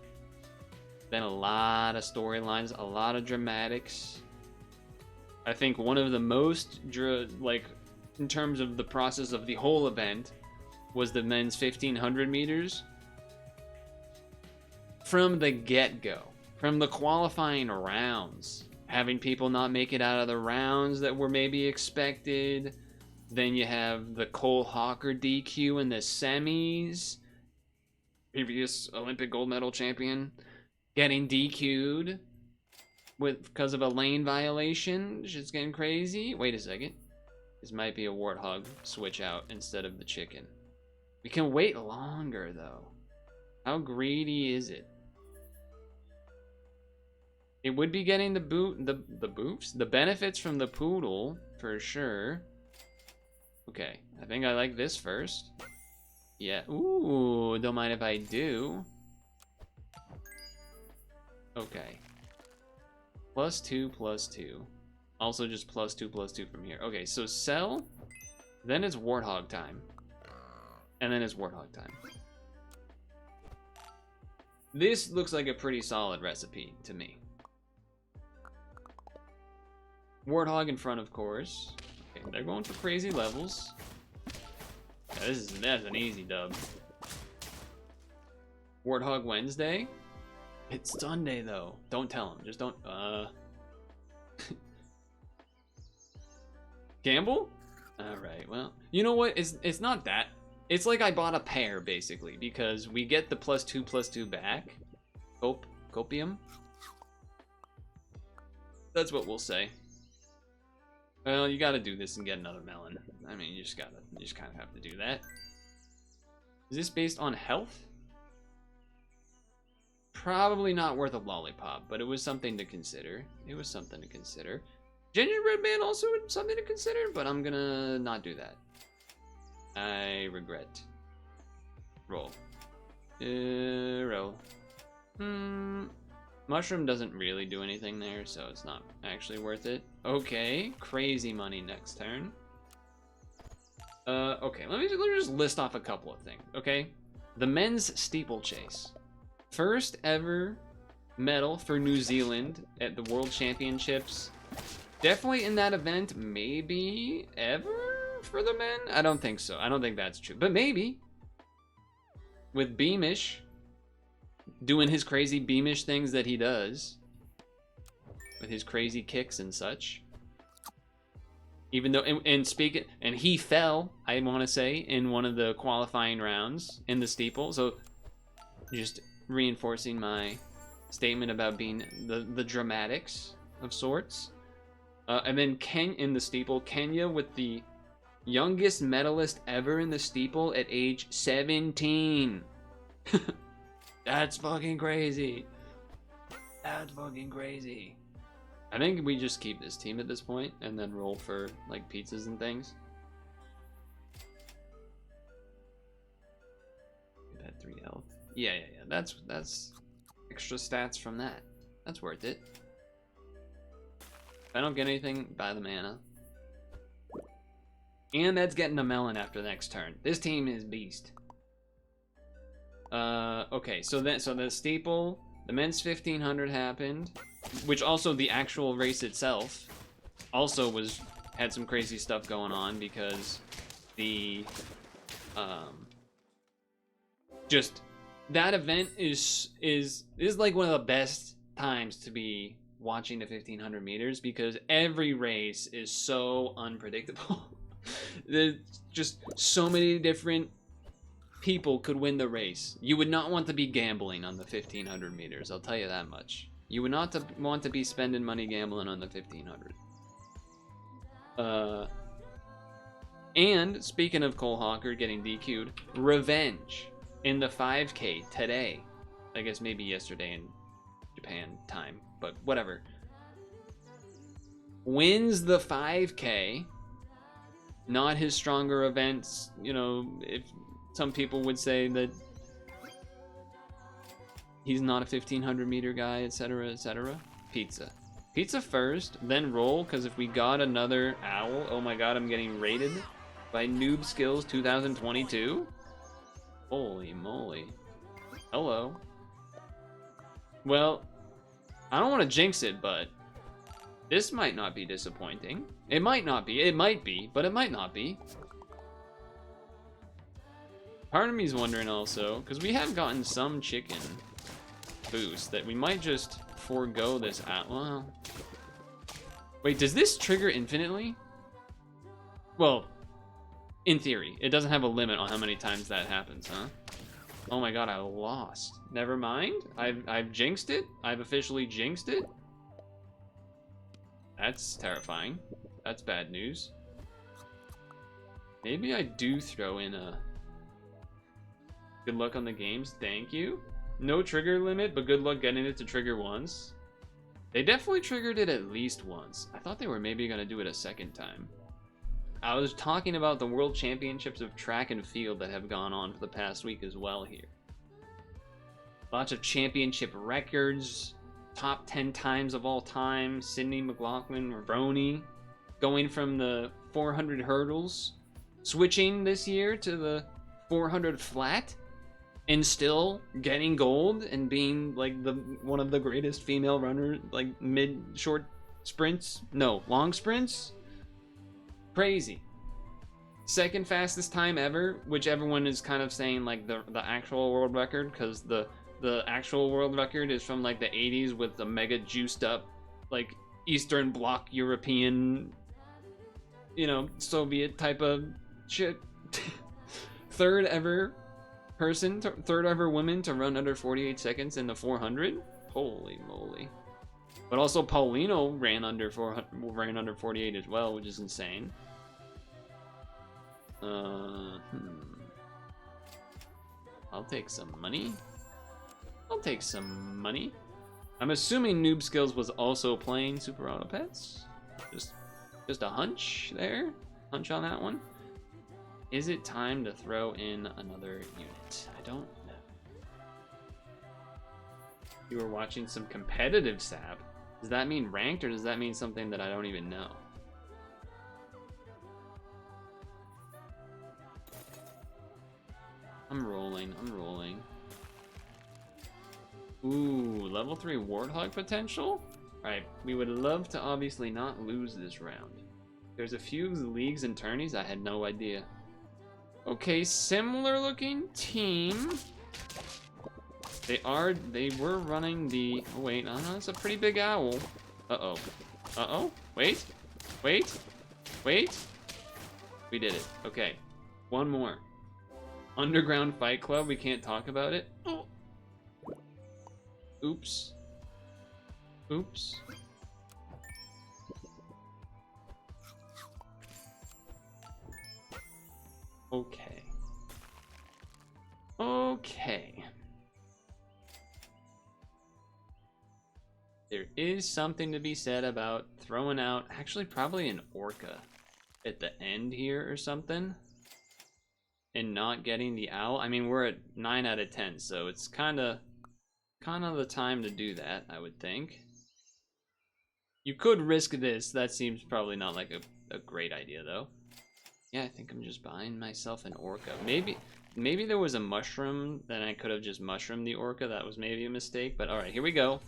storylines, a lot of dramatics. I think one of the most in terms of the process of the whole event was the men's 1500 meters. From the get-go, from the qualifying rounds, having people not make it out of the rounds that were maybe expected. Then you have the Cole Hawker DQ in the semis. Previous Olympic gold medal champion getting DQ'd because of a lane violation. Shit's getting crazy. Wait a second. This might be a warthog switch out instead of the chicken. We can wait longer though. How greedy is it? It would be getting the benefits from the Purtle for sure. Okay, I think I like this first. Yeah. Ooh, don't mind if I do. Okay. +2/+2. Also just +2/+2 from here. Okay, so sell. Then it's warthog time. And then it's warthog time. This looks like a pretty solid recipe to me. Warthog in front, of course. Okay, they're going for crazy levels. Yeah, that's an easy dub. Warthog Wednesday. It's Sunday though. Don't tell him. Just don't. Gamble? All right. Well, you know what? It's not that. It's like I bought a pair basically because we get the +2/+2 back. Copium. That's what we'll say. Well, you got to do this and get another melon. I mean, you just kind of have to do that. Is this based on health? Probably not worth a lollipop, but it was something to consider. It was something to consider. Gingerbread man also something to consider, but I'm gonna not do that. I regret. Roll. Roll. Mushroom doesn't really do anything there, so it's not actually worth it. Okay, crazy money next turn. Okay, let me just list off a couple of things, okay? The men's steeplechase. First ever medal for New Zealand at the World Championships. Definitely in that event, maybe ever for the men? I don't think so. I don't think that's true, but maybe. With Beamish doing his crazy Beamish things that he does. With his crazy kicks and such. Even though, and he fell, I want to say, in one of the qualifying rounds in the steeple. So, just reinforcing my statement about being the dramatics of sorts. And then in the steeple, Kenya with the youngest medalist ever in the steeple at age 17. That's fucking crazy. That's fucking crazy. I think we just keep this team at this point and then roll for like pizzas and things. That 3 health. Yeah. That's extra stats from that. That's worth it. If I don't get anything, buy the mana. And that's getting a melon after the next turn. This team is beast. Okay, so the steeple, the men's 1500 happened, which also the actual race itself also had some crazy stuff going on because the just that event is like one of the best times to be watching the 1500 meters because every race is so unpredictable. There's just so many different people could win the race. You would not want to be gambling on the 1500 meters, I'll tell you that much. You would not want to be spending money gambling on the 1500. And speaking of Cole Hawker getting DQ'd, revenge in the 5K today. I guess maybe yesterday in Japan time, but whatever. Wins the 5K. Not his stronger events, you know, if some people would say that he's not a 1500 meter guy, etc., etc. Pizza first, then roll, because if we got another owl, oh my god, I'm getting rated by Noob Skills 2022. Holy moly. Hello. Well, I don't want to jinx it, but this might not be disappointing. It might not be. It might be, but it might not be. Part of me is wondering also, because we have gotten some chicken boost, that we might just forego this well, wait, does this trigger infinitely? Well, in theory. It doesn't have a limit on how many times that happens, huh? Oh my god, I lost. Never mind. I've jinxed it. I've officially jinxed it. That's terrifying. That's bad news. Maybe I do throw in a good luck on the games, thank you. No trigger limit, but good luck getting it to trigger once. They definitely triggered it at least once. I thought they were maybe gonna do it a second time. I was talking about the World Championships of Track and Field that have gone on for the past week as well here. Lots of championship records, top 10 times of all time, Sydney McLaughlin, Roni, going from the 400 hurdles, switching this year to the 400 flat, and still getting gold and being like one of the greatest female runners, like short sprints, no, long sprints. Crazy. Second fastest time ever, which everyone is kind of saying like the actual world record, because the the actual world record is from like the 80s with the mega juiced up, like Eastern Bloc European, you know, Soviet type of shit. Third ever woman to run under 48 seconds in the 400. Holy moly! But also Paulino ran under 48 as well, which is insane. I'll take some money. I'm assuming Noob Skills was also playing Superautopets. Just a hunch there. Hunch on that one. Is it time to throw in another unit? I don't know. You were watching some competitive SAP. Does that mean ranked, or does that mean something that I don't even know? I'm rolling. Ooh, level 3 Warthog potential? Alright, we would love to obviously not lose this round. There's a few leagues and tourneys, I had no idea. Okay, similar looking team. They were running the, oh wait, no, that's a pretty big owl. Uh-oh, wait. We did it, okay. One more. Underground Fight Club, we can't talk about it. Oh. Oops. Okay. There is something to be said about throwing out, actually probably an Orca at the end here or something, and not getting the owl. I mean, we're at 9 out of 10, so it's kind of the time to do that, I would think. You could risk this. That seems probably not like a great idea, though. Yeah, I think I'm just buying myself an Orca. Maybe there was a mushroom, then I could have just mushroomed the Orca. That was maybe a mistake, but alright, here we go.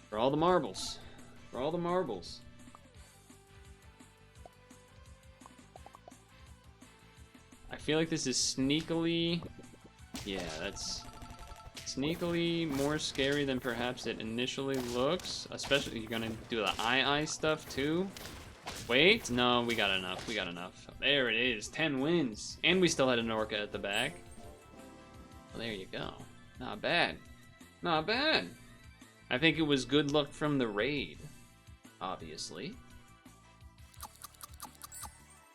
For all the marbles. I feel like this is sneakily... Yeah, that's sneakily more scary than perhaps it initially looks. Especially, you're gonna do the eye stuff too. Wait, no, we got enough. There it is, 10 wins. And we still had an Orca at the back. Well, there you go. Not bad. I think it was good luck from the raid, obviously.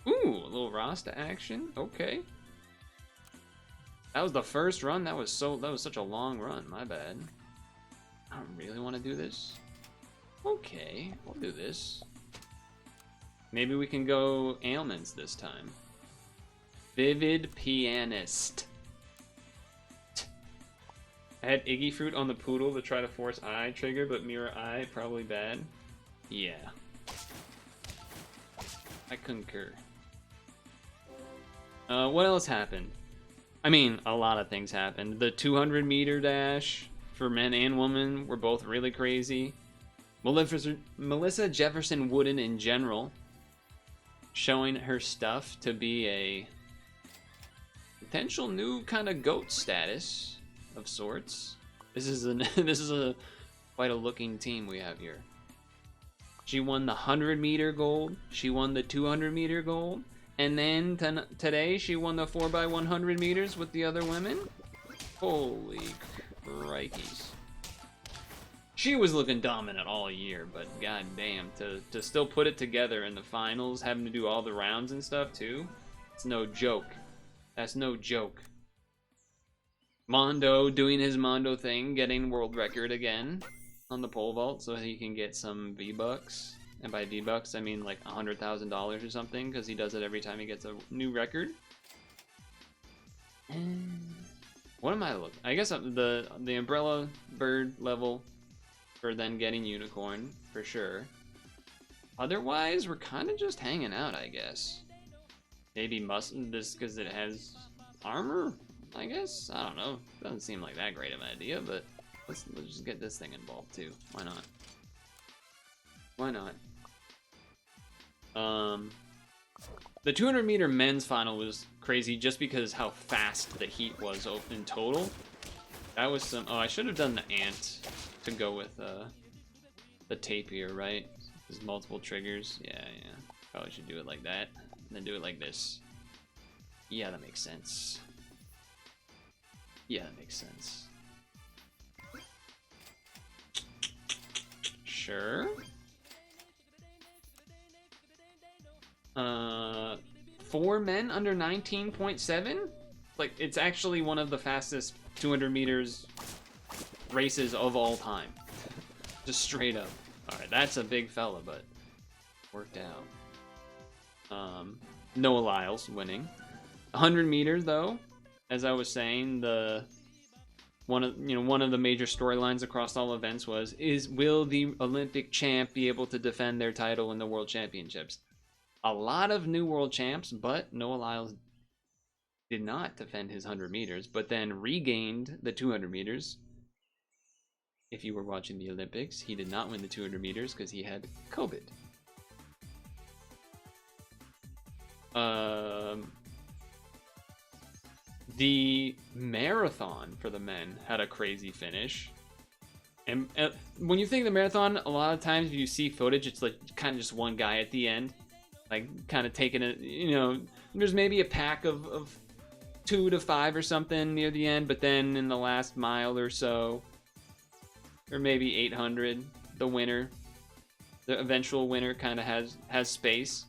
Ooh, a little Rasta action. Okay. That was the first run. That was such a long run. My bad. I don't really want to do this. Okay, we'll do this. Maybe we can go ailments this time. Vivid Pianist. I had Iggy Fruit on the Poodle to try to force eye trigger, but mirror eye, probably bad. Yeah. I concur. What else happened? I mean, a lot of things happened. The 200-meter dash for men and women were both really crazy. Melissa Jefferson Wooden in general, showing her stuff to be a potential new kind of GOAT status of sorts. This is quite a looking team we have here. She won the 100-meter gold. She won the 200-meter gold. And then today she won the 4x100 meters with the other women. Holy crikeys. She was looking dominant all year, but goddamn, to still put it together in the finals, having to do all the rounds and stuff too, it's no joke. That's no joke. Mondo doing his Mondo thing, getting world record again on the pole vault so he can get some V-Bucks. And by V-Bucks, I mean like $100,000 or something, because he does it every time he gets a new record. And what am I looking? I guess the Umbrella Bird level for then getting Unicorn, for sure. Otherwise, we're kind of just hanging out, I guess. Maybe mustn't this because it has armor, I guess? I don't know. Doesn't seem like that great of an idea, but let's just get this thing involved too. Why not? Why not? The 200-meter men's final was crazy just because how fast the heat was in total. That was some... Oh, I should have done the ant to go with the tapir, right? There's multiple triggers. Yeah. Probably should do it like that. And then do it like this. Yeah, that makes sense. Yeah, that makes sense. Sure. 4 men under 19.7? Like, it's actually one of the fastest 200 meters races of all time. Just straight up. Alright, that's a big fella, but worked out. Noah Lyles winning. 100 meters, though, as I was saying, one of the major storylines across all events will the Olympic champ be able to defend their title in the World Championships? A lot of new world champs, but Noah Lyles did not defend his 100 meters, but then regained the 200 meters. If you were watching the Olympics, he did not win the 200 meters because he had COVID. The marathon for the men had a crazy finish. And when you think of the marathon, a lot of times if you see footage, it's like kind of just one guy at the end. Like, kind of taking it, there's maybe a pack of 2 to 5 or something near the end, but then in the last mile or so, or maybe 800, the eventual winner kind of has space.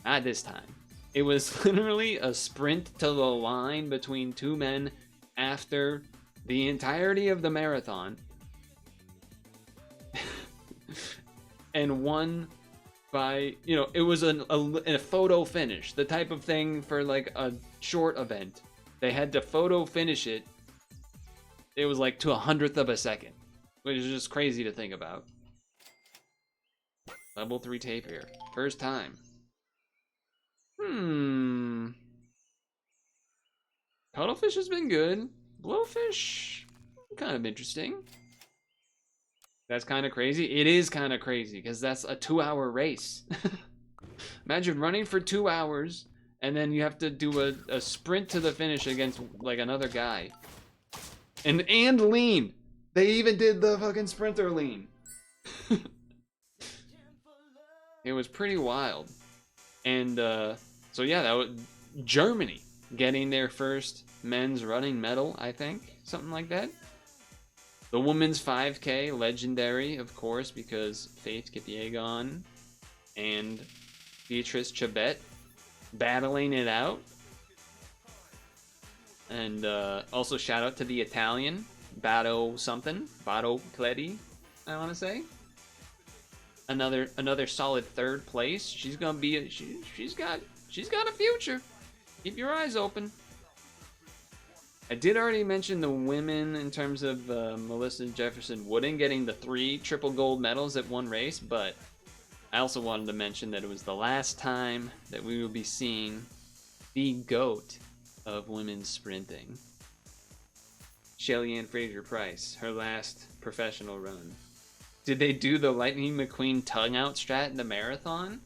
Not this time. It was literally a sprint to the line between 2 men after the entirety of the marathon. And won by, it was a photo finish. The type of thing for like a short event. They had to photo finish it. It was like to 100th of a second. Which is just crazy to think about. Level 3 tapir. First time. Cuttlefish has been good. Blowfish, kind of interesting. That's kind of crazy. It is kind of crazy because that's a 2-hour race. Imagine running for 2 hours and then you have to do a sprint to the finish against like another guy. And lean. They even did the fucking sprinter lean. It was pretty wild. And so yeah, that was Germany getting their first men's running medal, I think. Something like that. The women's 5K, legendary, of course, because Faith Kipyegon and Beatrice Chebet battling it out. And also shout out to the Italian, Bado Cletti, I want to say. Another solid 3rd place. She's gonna be she's got a future. Keep your eyes open. I did already mention the women in terms of Melissa Jefferson Wooden getting the 3 triple gold medals at one race, but I also wanted to mention that it was the last time that we will be seeing the GOAT of women's sprinting. Shelly-Ann Fraser-Price, her last professional run. Did they do the Lightning McQueen tongue-out strat in the marathon?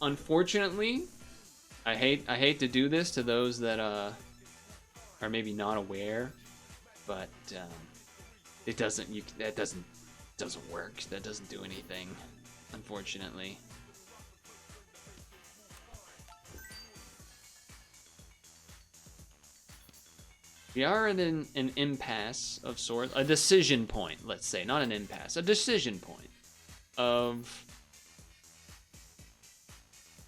Unfortunately, I hate to do this to those that are maybe not aware, but that doesn't work. That doesn't do anything, unfortunately. We are in an impasse of sorts, a decision point, let's say, not an impasse, a decision point of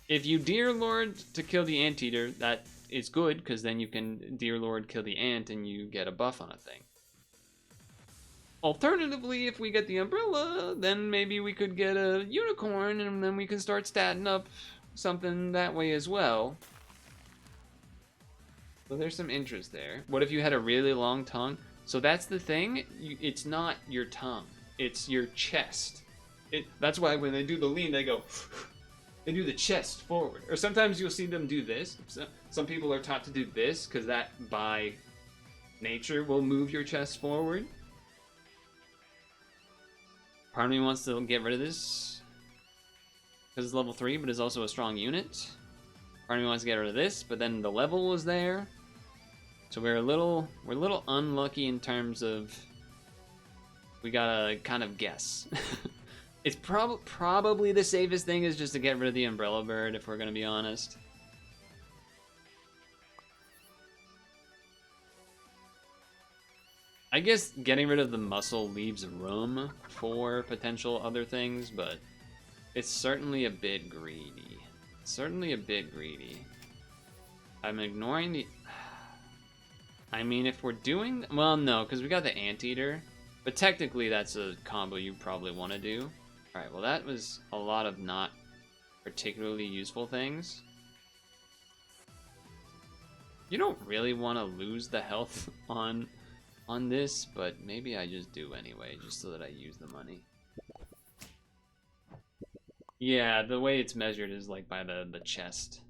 if you Dear Lord to kill the Anteater, that is good, because then you can Dear Lord kill the ant and you get a buff on a thing. Alternatively, if we get the umbrella, then maybe we could get a unicorn and then we can start statting up something that way as well. So there's some interest there. What if you had a really long tongue? So that's the thing, it's not your tongue, it's your chest. That's why when they do the lean, they go... They do the chest forward. Or sometimes you'll see them do this. Some people are taught to do this, because that, by nature, will move your chest forward. Part of me wants to get rid of this, because it's level 3, but it's also a strong unit. Part of me wants to get rid of this, but then the level was there. So we're a little unlucky in terms of we gotta kind of guess. It's probably the safest thing is just to get rid of the Umbrella Bird, if we're gonna be honest. I guess getting rid of the muscle leaves room for potential other things, but it's certainly a bit greedy. Certainly a bit greedy. I'm ignoring the... I mean, if we're doing... Well, no, because we got the Anteater. But technically, that's a combo you probably want to do. Alright, well that was a lot of not particularly useful things. You don't really want to lose the health on this, but maybe I just do anyway, just so that I use the money. Yeah, the way it's measured is like by the chest.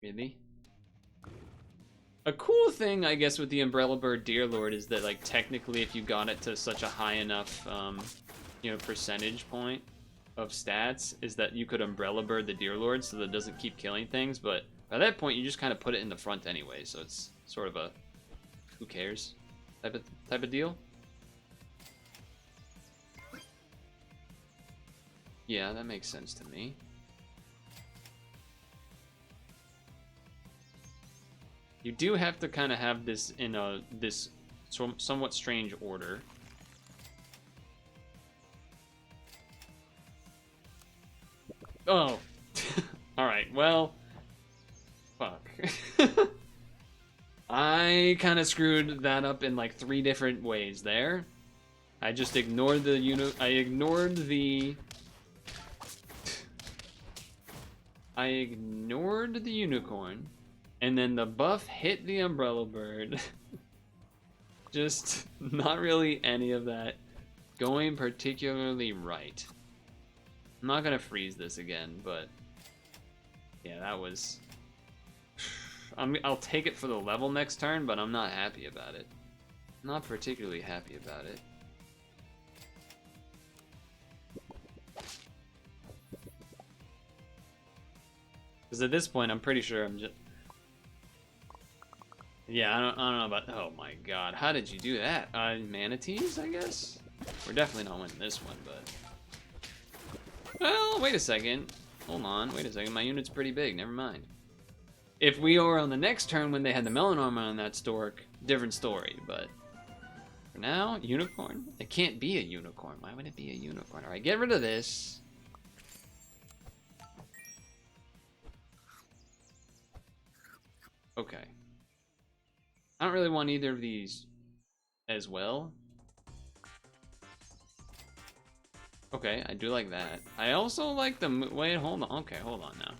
Really? A cool thing, I guess, with the Umbrella Bird Deerlord is that, like, technically if you got it to such a high enough, you know, percentage point of stats, is that you could Umbrella Bird the Deerlord so that it doesn't keep killing things, but by that point you just kind of put it in the front anyway, so it's sort of a who cares type of deal. Yeah, that makes sense to me. You do have to kind of have this in this somewhat strange order. Oh, all right. Well, fuck. I kind of screwed that up in like 3 different ways there. I just ignored the I ignored the unicorn. And then the buff hit the Umbrella Bird. Just not really any of that going particularly right. I'm not gonna freeze this again, but yeah, that was... I'll take it for the level next turn, but I'm not happy about it. Not particularly happy about it. Because at this point, I'm pretty sure I'm just... Yeah, I don't know about... Oh my god, how did you do that? Manatees, I guess? We're definitely not winning this one, but... Well, wait a second. Hold on, wait a second. My unit's pretty big, never mind. If we were on the next turn when they had the melon armor on that stork, different story, but... For now, unicorn? It can't be a unicorn. Why would it be a unicorn? Alright, get rid of this. Okay. I don't really want either of these as well. Okay, I do like that. I also like the... Wait, hold on. Okay, hold on now.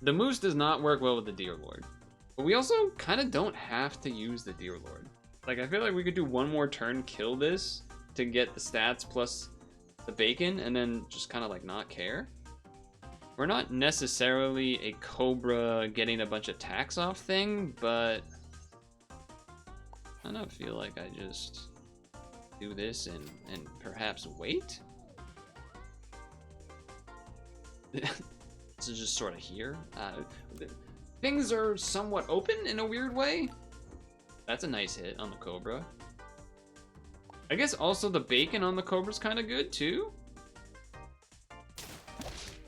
The moose does not work well with the Deerlord. But we also kind of don't have to use the Deerlord. Like, I feel like we could do one more turn, kill this, to get the stats plus the bacon, and then just kind of, like, not care. We're not necessarily a Cobra getting a bunch of tax off thing, but I don't feel like I just do this and perhaps wait. This is just sort of here. Things are somewhat open in a weird way. That's a nice hit on the Cobra. I guess also the bacon on the Cobra's kind of good too.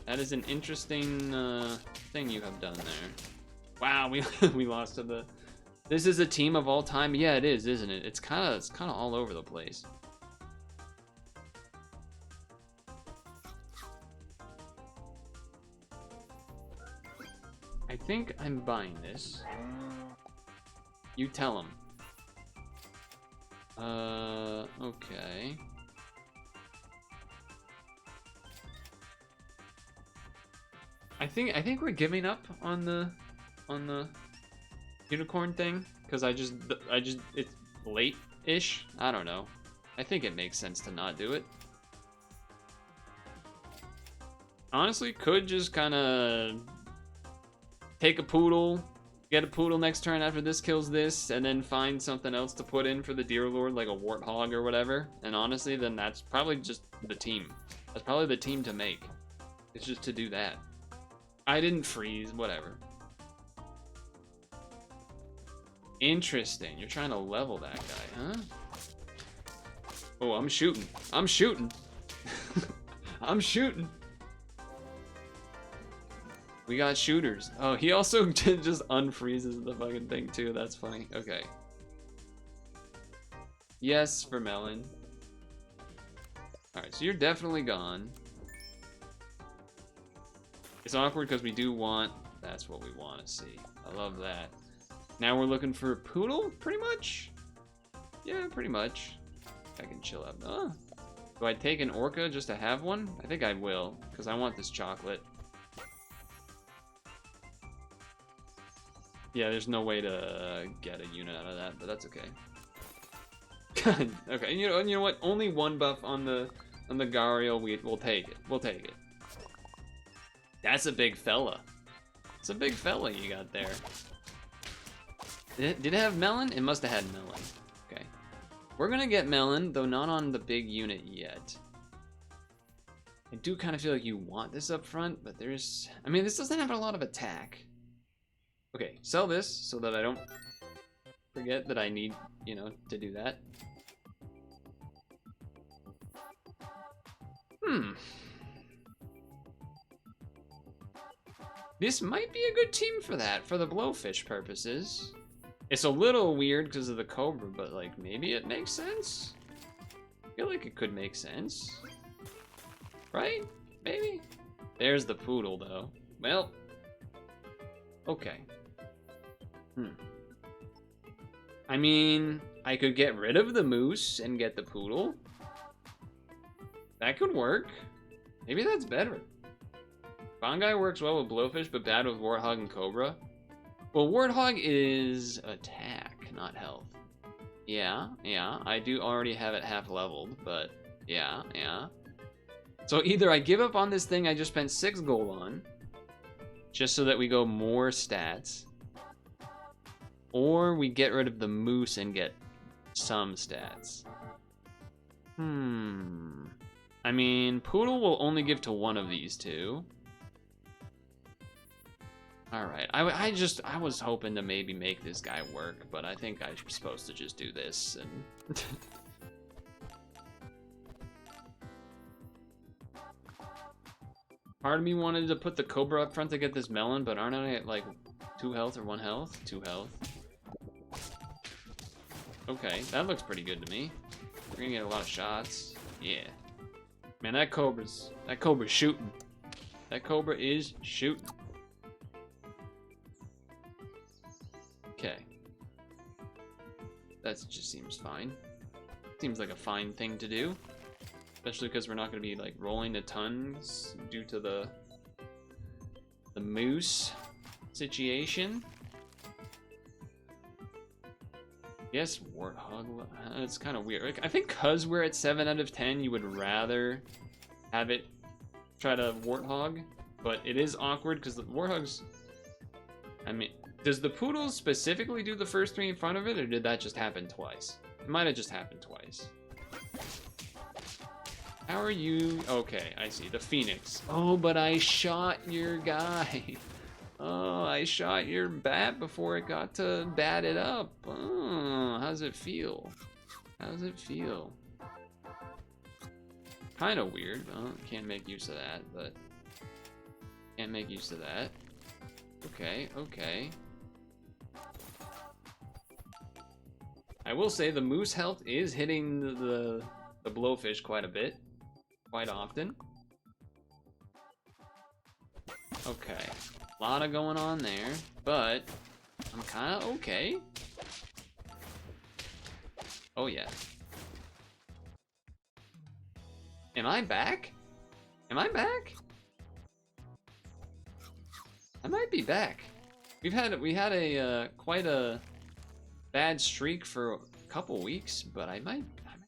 That is an interesting thing you have done there. Wow, we lost to the... This is a team of all time. Yeah, it is, isn't it? It's kind of all over the place. I think I'm buying this. You tell him. Okay. I think we're giving up on the unicorn thing because I just it's late-ish. I don't know. I think it makes sense to not do it. Honestly, could just kind of take a poodle, get a poodle next turn after this kills this, and then find something else to put in for the Deerlord, like a warthog or whatever. And honestly, then that's probably just the team. That's probably the team to make. It's just to do that. I didn't freeze, whatever. Interesting. You're trying to level that guy, huh? Oh, I'm shooting. I'm shooting. I'm shooting. We got shooters. Oh, he also just unfreezes the fucking thing too. That's funny. Okay. Yes for Melon. Alright, so you're definitely gone. It's awkward because we do want... That's what we want to see. I love that. Now we're looking for Purtle, pretty much? Yeah, pretty much. I can chill out. Oh. Do I take an Orca just to have one? I think I will, because I want this chocolate. Yeah, there's no way to get a unit out of that, but that's okay. Okay, you know what? Only one buff on the Gariel. We'll take it. We'll take it. That's a big fella. It's a big fella you got there. Did it have Melon? It must have had Melon. Okay. We're gonna get Melon, though not on the big unit yet. I do kind of feel like you want this up front, but there's... I mean, this doesn't have a lot of attack. Okay, sell this so that I don't forget that I need, you know, to do that. This might be a good team for that, for the blowfish purposes. It's a little weird because of the Cobra, but like maybe it makes sense. I feel like it could make sense. Right? Maybe? There's the Poodle though. Well, okay. I mean, I could get rid of the Moose and get the Poodle. That could work. Maybe that's better. Bongai works well with Blowfish, but bad with Warthog and Cobra. Well, Warthog is attack, not health. Yeah, I do already have it half leveled, but yeah. So either I give up on this thing I just spent 6 gold on, just so that we go more stats, or we get rid of the Moose and get some stats. I mean, Poodle will only give to one of these two. Alright, I was hoping to maybe make this guy work, but I think I'm supposed to just do this and... Part of me wanted to put the Cobra up front to get this Melon, but aren't I at like 2 health or 1 health? 2 health. Okay, that looks pretty good to me. We're gonna get a lot of shots. Yeah. Man, that Cobra's shooting. That Cobra is shooting. Okay. That just seems fine. Seems like a fine thing to do. Especially because we're not going to be like rolling to tons due to the Moose situation. Yes, Warthog. It's kind of weird. Like, I think because we're at 7 out of 10, you would rather have it try to Warthog. But it is awkward because the Warthogs... I mean, does the Poodle specifically do the first 3 in front of it, or did that just happen twice? It might have just happened twice. How are you? Okay, I see. The Phoenix. Oh, but I shot your guy. Oh, I shot your bat before it got to bat it up. Oh, how's it feel? How's it feel? Kind of weird. Oh, can't make use of that, but... Can't make use of that. Okay. I will say the Moose health is hitting the Blowfish quite a bit. Quite often. Okay. A lot of going on there, but I'm kind of okay. Oh, yeah. Am I back? Am I back? I might be back. We had a quite a bad streak for a couple weeks, but I might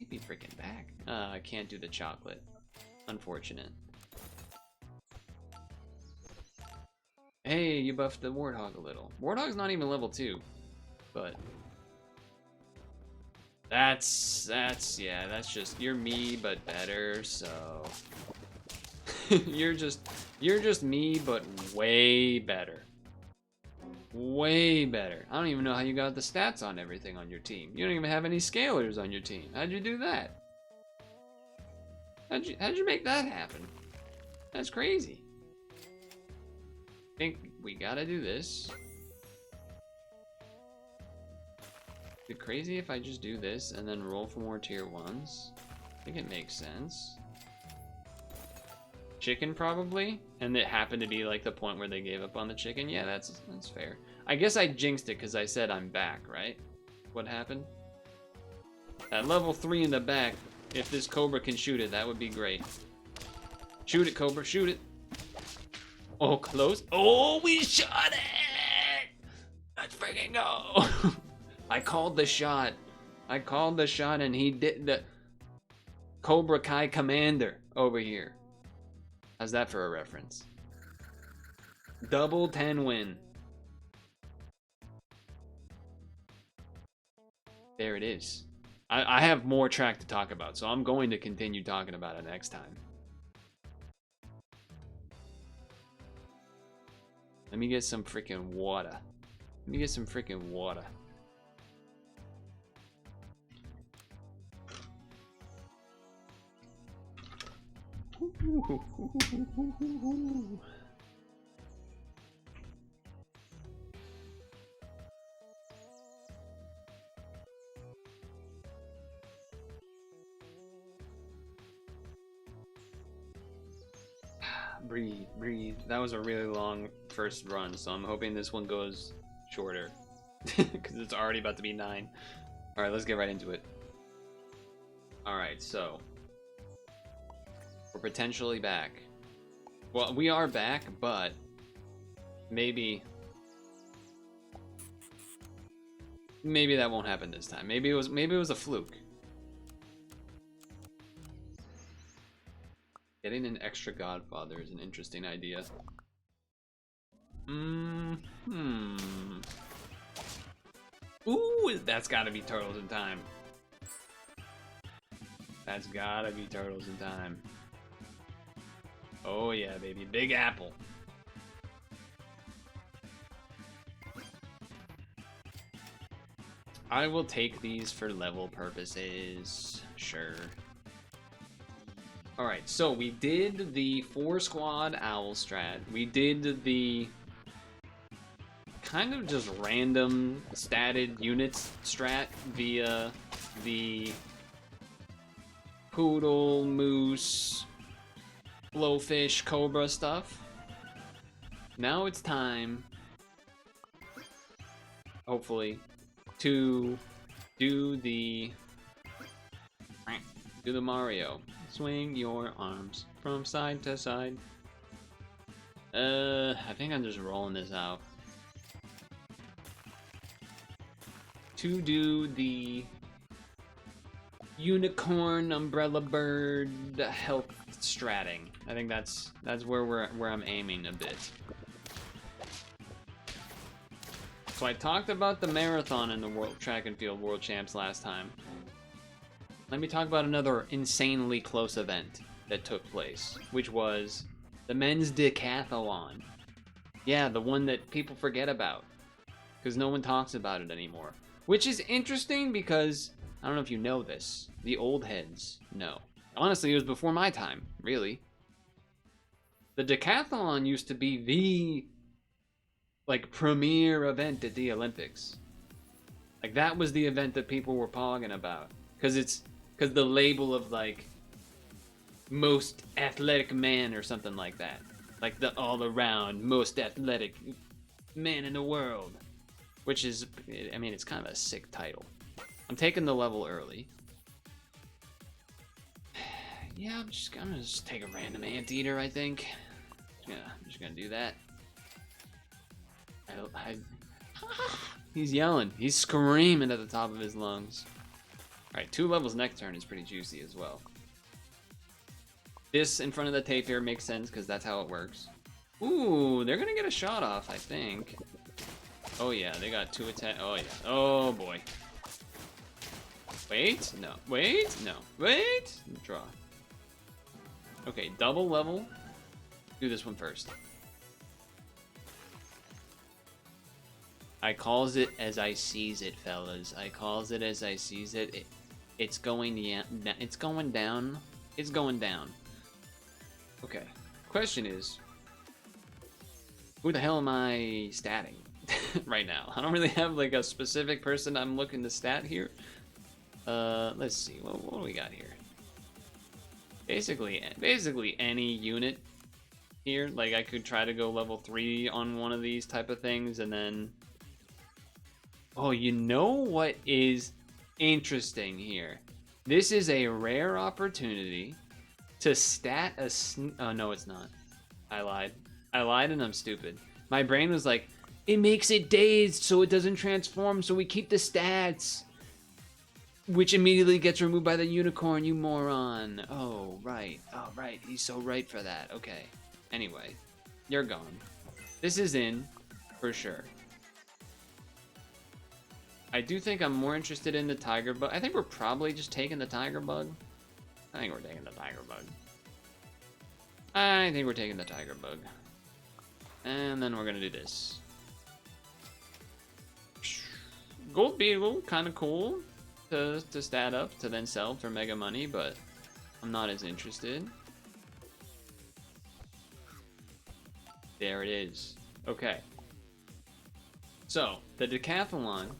be freaking back. I can't do the chocolate. Unfortunate. Hey, you buffed the Warthog a little. Warthog's not even level 2, but that's just you're me but better. So you're just me but way better. Way better. I don't even know how you got the stats on everything on your team. You don't even have any scalers on your team. How'd you do that? How'd you make that happen? That's crazy. I think we gotta do this. Is it crazy if I just do this and then roll for more tier 1s? I think it makes sense. Chicken probably, and it happened to be like the point where they gave up on the chicken. Yeah, that's fair. I guess I jinxed it because I said I'm back, right? What happened? At level 3 in the back, if this Cobra can shoot it, that would be great. Shoot it, Cobra, shoot it. Oh, close. Oh, we shot it! Let's freaking go! I called the shot. I called the shot and he did the Cobra Kai Commander over here. How's that for a reference? Double 10 win. There it is. I have more track to talk about, so I'm going to continue talking about it next time. Let me get some freaking water. Let me get some freaking water. Breathe, breathe. That was a really long first run, so I'm hoping this one goes shorter. Because it's already about to be 9. Alright, let's get right into it. Alright, so we're potentially back. Well, we are back, but maybe that won't happen this time. Maybe it was a fluke. Getting an extra Godfather is an interesting idea. Ooh, that's gotta be Turtles in Time. That's gotta be Turtles in Time. Oh yeah, baby. Big Apple. I will take these for level purposes. Sure. Alright, so we did the 4-squad owl strat. We did the kind of just random statted units strat via the Poodle, Moose, Blowfish, Cobra stuff. Now it's time, hopefully, to do the Mario. Swing your arms from side to side. I think I'm just rolling this out. To do the Unicorn Umbrella Bird health stratting. I think that's where I'm aiming a bit. So I talked about the marathon in the World Track and Field World Champs last time. Let me talk about another insanely close event that took place, which was the men's decathlon. Yeah, the one that people forget about, because no one talks about it anymore. Which is interesting because, I don't know if you know this, the old heads know. Honestly, it was before my time, really. The decathlon used to be the, like, premier event at the Olympics. Like, that was the event that people were pogging about. Because the label of, like, most athletic man or something like that. Like the all-around most athletic man in the world. Which is, I mean, it's kind of a sick title. I'm taking the level early. Yeah, I'm gonna just take a random anteater, I think. Yeah, I'm just gonna do that. He's yelling. He's screaming at the top of his lungs. Alright, 2 levels next turn is pretty juicy as well. This in front of the Tapir makes sense because that's how it works. Ooh, they're gonna get a shot off, I think. Oh yeah, they got 2 attack. Oh yeah. Oh boy. Wait, no. Wait, no. Wait. Draw. Okay, double level. Do this one first. I calls it as I sees it, fellas. I calls it as I sees it. It's going it's going down. It's going down. Okay. Question is, who the hell am I statting right now? I don't really have like a specific person I'm looking to stat here. Let's see. What do we got here? Basically any unit here. Like I could try to go level 3 on one of these type of things, and then. Oh, you know what is interesting here? This is a rare opportunity to stat a oh, no, it's not. I lied. I lied and I'm stupid. My brain was like, it makes it dazed so it doesn't transform, so we keep the stats. Which immediately gets removed by the unicorn, you moron. Oh, right. Oh, right. He's so right for that. Okay. Anyway, you're gone. This is in for sure. I do think I'm more interested in the tiger bug. I think we're probably just taking the tiger bug. I think we're taking the tiger bug. I think we're taking the tiger bug. And then we're gonna do this. Gold beetle, kind of cool to stat up to then sell for mega money, but I'm not as interested. There it is. Okay. So the decathlon.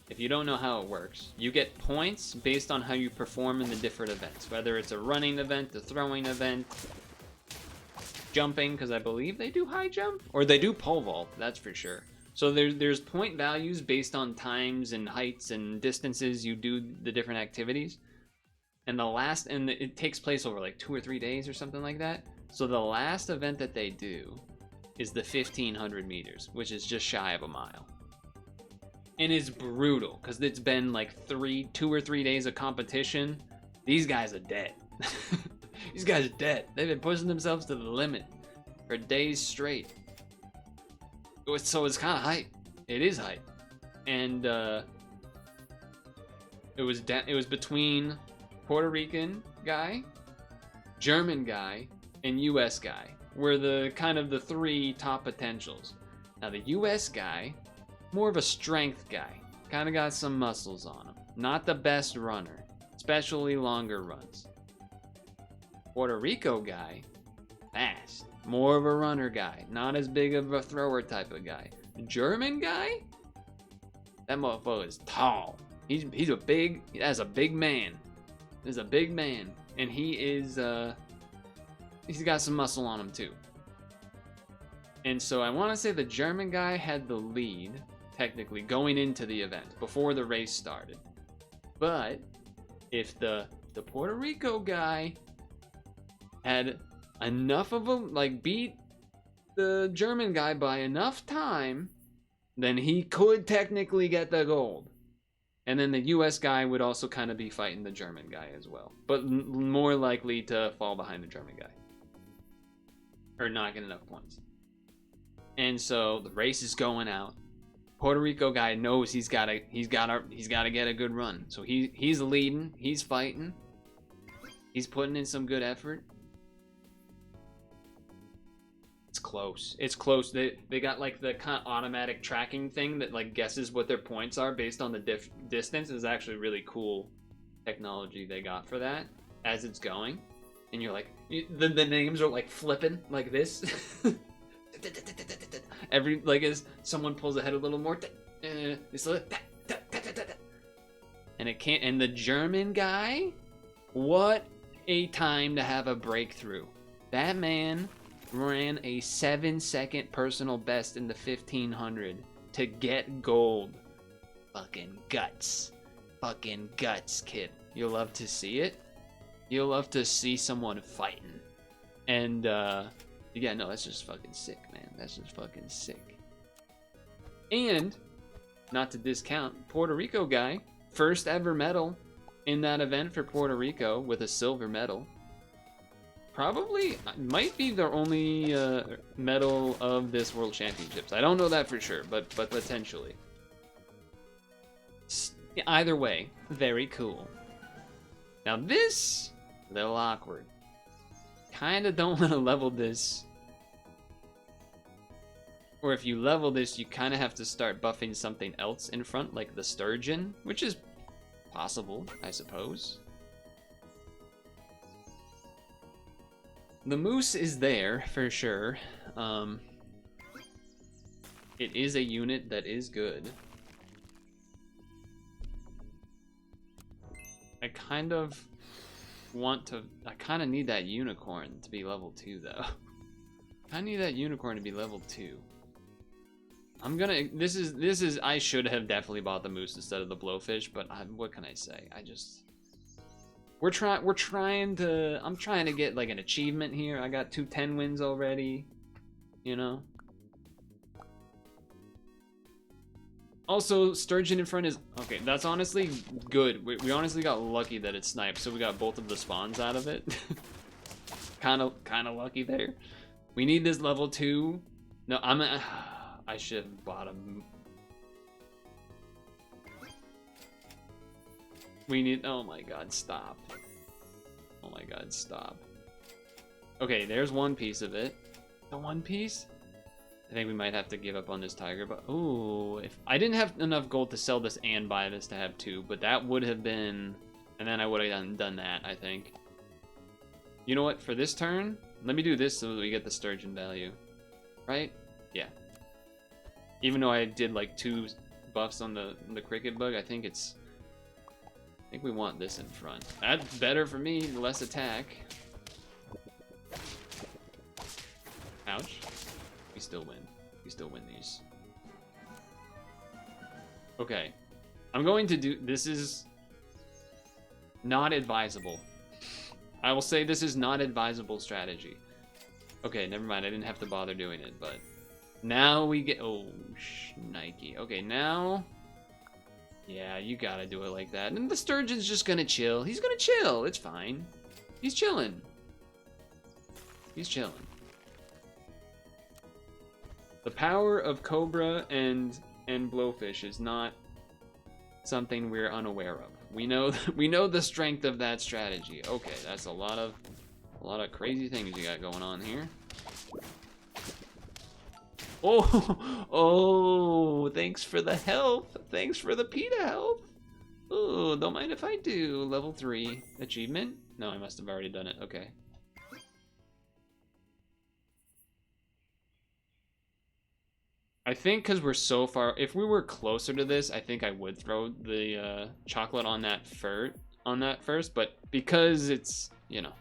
If you don't know how it works, you get points based on how you perform in the different events. Whether it's a running event, a throwing event, jumping, because I believe they do high jump, or they do pole vault, that's for sure. So there's point values based on times and heights and distances you do the different activities. And it takes place over like 2 or 3 days or something like that. So the last event that they do is the 1500 meters, which is just shy of a mile. And it's brutal because it's been like 2 or 3 days of competition. These guys are dead. These guys are dead. They've been pushing themselves to the limit for days straight. So it's kind of hype. It is hype. And it was between Puerto Rican guy, German guy, and US guy. Were the kind of the 3 top potentials. Now the US guy, more of a strength guy. Kind of got some muscles on him. Not the best runner, especially longer runs. Puerto Rico guy, fast. More of a runner guy. Not as big of a thrower type of guy. German guy, that motherfucker is tall. He's a big man. He's a big man. And he's got some muscle on him too. And so I want to say the German guy had the lead, technically, going into the event, before the race started. But if the Puerto Rico guy had enough of them, like beat the German guy by enough time, then he could technically get the gold. And then the US guy would also kind of be fighting the German guy as well. But more likely to fall behind the German guy. Or not get enough points. And so the race is going out. Puerto Rico guy knows he's gotta get a good run. So he's leading, he's fighting, he's putting in some good effort. It's close. It's close. They got like the kind of automatic tracking thing that like guesses what their points are based on the distance. Is actually really cool technology they got for that as it's going. And you're like, the names are like flipping like this. Every like as someone pulls ahead a little more, it's like, and it can't. And the German guy, what a time to have a breakthrough. That man ran a 7-second personal best in the 1500 to get gold. Fucking guts, kid. You'll love to see it. You'll love to see someone fighting. And yeah, no, that's just fucking sick, man. That's just fucking sick. And not to discount, Puerto Rico guy, first ever medal in that event for Puerto Rico with a silver medal. Probably might be their only medal of this World Championships. I don't know that for sure, but potentially. Either way, very cool. Now this, a little awkward. Kinda don't want to level this Or if you level this, you kind of have to start buffing something else in front, like the sturgeon, which is possible, I suppose. The moose is there, for sure. It is a unit that is good. I kind of need that unicorn to be level 2, though. I need that unicorn to be level 2. I should have definitely bought the moose instead of the blowfish, but what can I say? I'm trying to get like an achievement here. I got 2 10 wins already, you know? Also, sturgeon in front is, okay, that's honestly good. We honestly got lucky that it sniped, so we got both of the spawns out of it. kind of lucky there. We need this level 2. No, I should have bought him. We need, oh my god, stop. Oh my god, stop. Okay, there's one piece of it. The one piece? I think we might have to give up on this tiger, but ooh, if I didn't have enough gold to sell this and buy this to have 2, but that would have been, and then I would have done that, I think. You know what, for this turn, let me do this so that we get the sturgeon value. Right? Yeah. Even though I did like 2 buffs on the cricket bug, I think we want this in front. That's better for me, less attack. Ouch. We still win. We still win these. Okay. I'm going to do... This is not advisable. I will say this is not advisable strategy. Okay, never mind. I didn't have to bother doing it, but... Now we get... Oh, Nike. Okay, now... Yeah, you gotta do it like that. And the sturgeon's just gonna chill. He's gonna chill. It's fine. He's chilling. He's chilling. The power of Cobra and Blowfish is not something we're unaware of. We know the strength of that strategy. Okay, that's a lot of crazy things you got going on here. Oh, thanks for the health. Thanks for the PETA health. Oh, don't mind if I do. Level 3 achievement? No, I must have already done it. Okay. I think because we're so far, if we were closer to this, I think I would throw the chocolate on that first, but because it's, you know,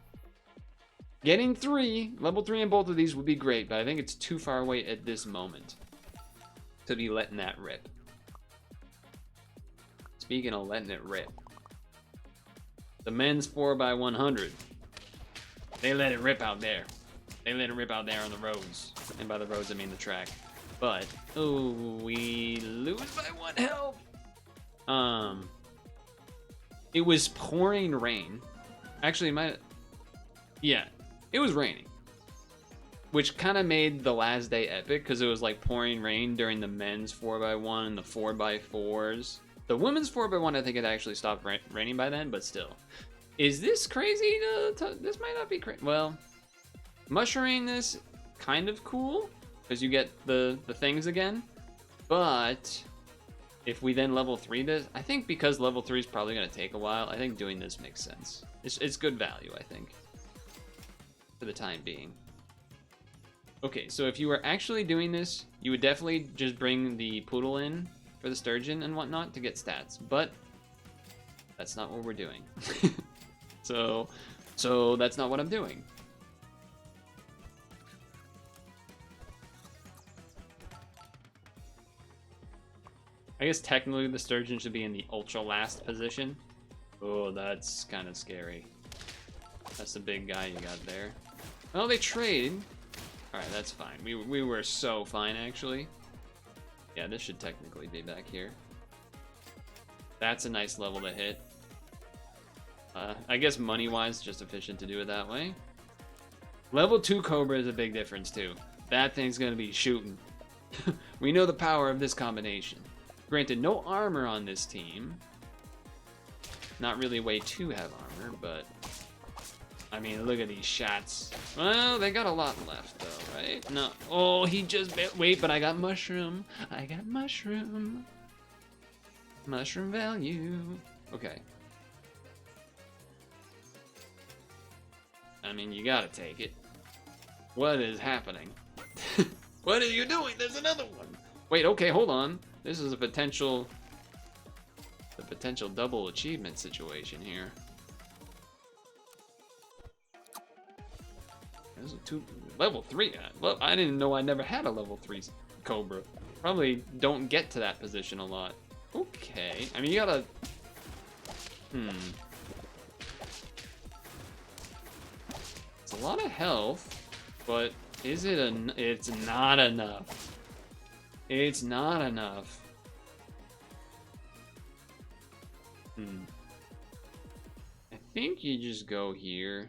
getting level 3 in both of these would be great, but I think it's too far away at this moment to be letting that rip. Speaking of letting it rip, the men's 4x100, they let it rip out there. They let it rip out there on the roads, and by the roads I mean the track. But, oh, we lose by 1 health. It was pouring rain. Actually, yeah, it was raining. Which kind of made the last day epic, because it was like pouring rain during the men's 4x1 and the 4x4s. The women's 4x1, I think it actually stopped raining by then, but still. Is this crazy? This might not be crazy. Well, mushrooming this, kind of cool. Because you get the things again, but if we then level 3 this, I think because level 3 is probably going to take a while, I think doing this makes sense. It's good value, I think, for the time being. Okay, so if you were actually doing this, you would definitely just bring the Purtle in for the sturgeon and whatnot to get stats, but that's not what we're doing. so that's not what I'm doing. I guess technically the sturgeon should be in the ultra last position. Oh, that's kind of scary. That's the big guy you got there. Oh, they trade. All right, that's fine. We were so fine, actually. Yeah, this should technically be back here. That's a nice level to hit. I guess money-wise, just efficient to do it that way. Level 2 Cobra is a big difference, too. That thing's going to be shooting. We know the power of this combination. Granted, no armor on this team. Not really a way to have armor, but... I mean, look at these shots. Well, they got a lot left, though, right? No. Oh, he just... Wait, but I got mushroom. I got mushroom. Mushroom value. Okay. I mean, you gotta take it. What is happening? What are you doing? There's another one. Wait, okay, hold on. This is a potential double achievement situation here. There's a level 3. I didn't know I never had a level 3 Cobra. Probably don't get to that position a lot. Okay, I mean, you gotta... It's a lot of health, but is it it's not enough. It's not enough. I think you just go here.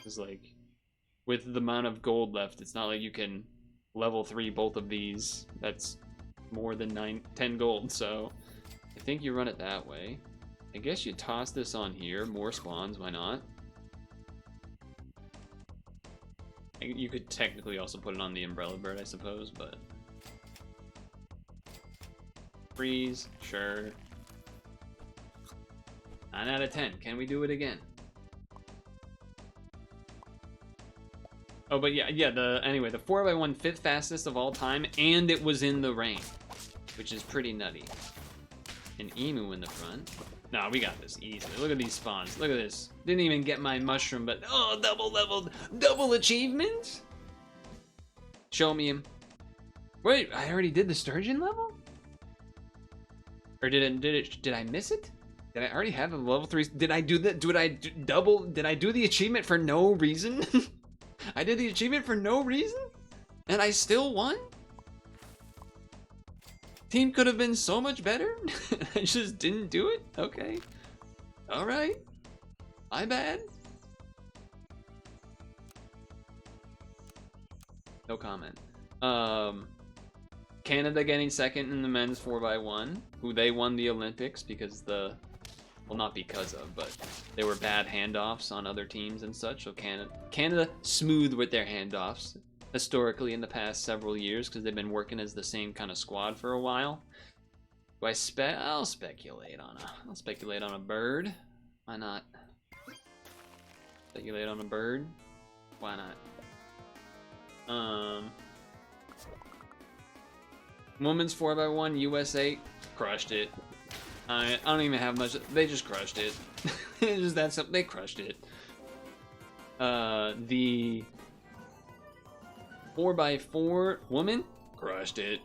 It's like, with the amount of gold left, it's not like you can level 3 both of these. That's more than 10 gold, so I think you run it that way. I guess you toss this on here. More spawns, why not? You could technically also put it on the umbrella bird, I suppose, but... Freeze, sure. 9 out of 10. Can we do it again? Oh, but yeah, anyway, the 4x1 5th fastest of all time, and it was in the rain, which is pretty nutty. An emu in the front. Nah, we got this easily. Look at these spawns. Look at this. Didn't even get my mushroom, but oh, double leveled, double achievement. Show me him. Wait, I already did the sturgeon level? Or did I miss it? Did I already have a level 3? Did I do that? Did I do the achievement for no reason? I did the achievement for no reason? And I still won? Team could have been so much better. I just didn't do it? Okay. Alright. My bad. No comment. Canada getting second in the men's 4x1, who they won the Olympics because well, not because of, but they were bad handoffs on other teams and such. So Canada smooth with their handoffs historically in the past several years because they've been working as the same kind of squad for a while. I'll speculate on a bird. Why not? Speculate on a bird. Why not? Women's 4x1 USA crushed it. I don't even have much. They just crushed it. It's just that simple. They crushed it. The 4x4 woman crushed it.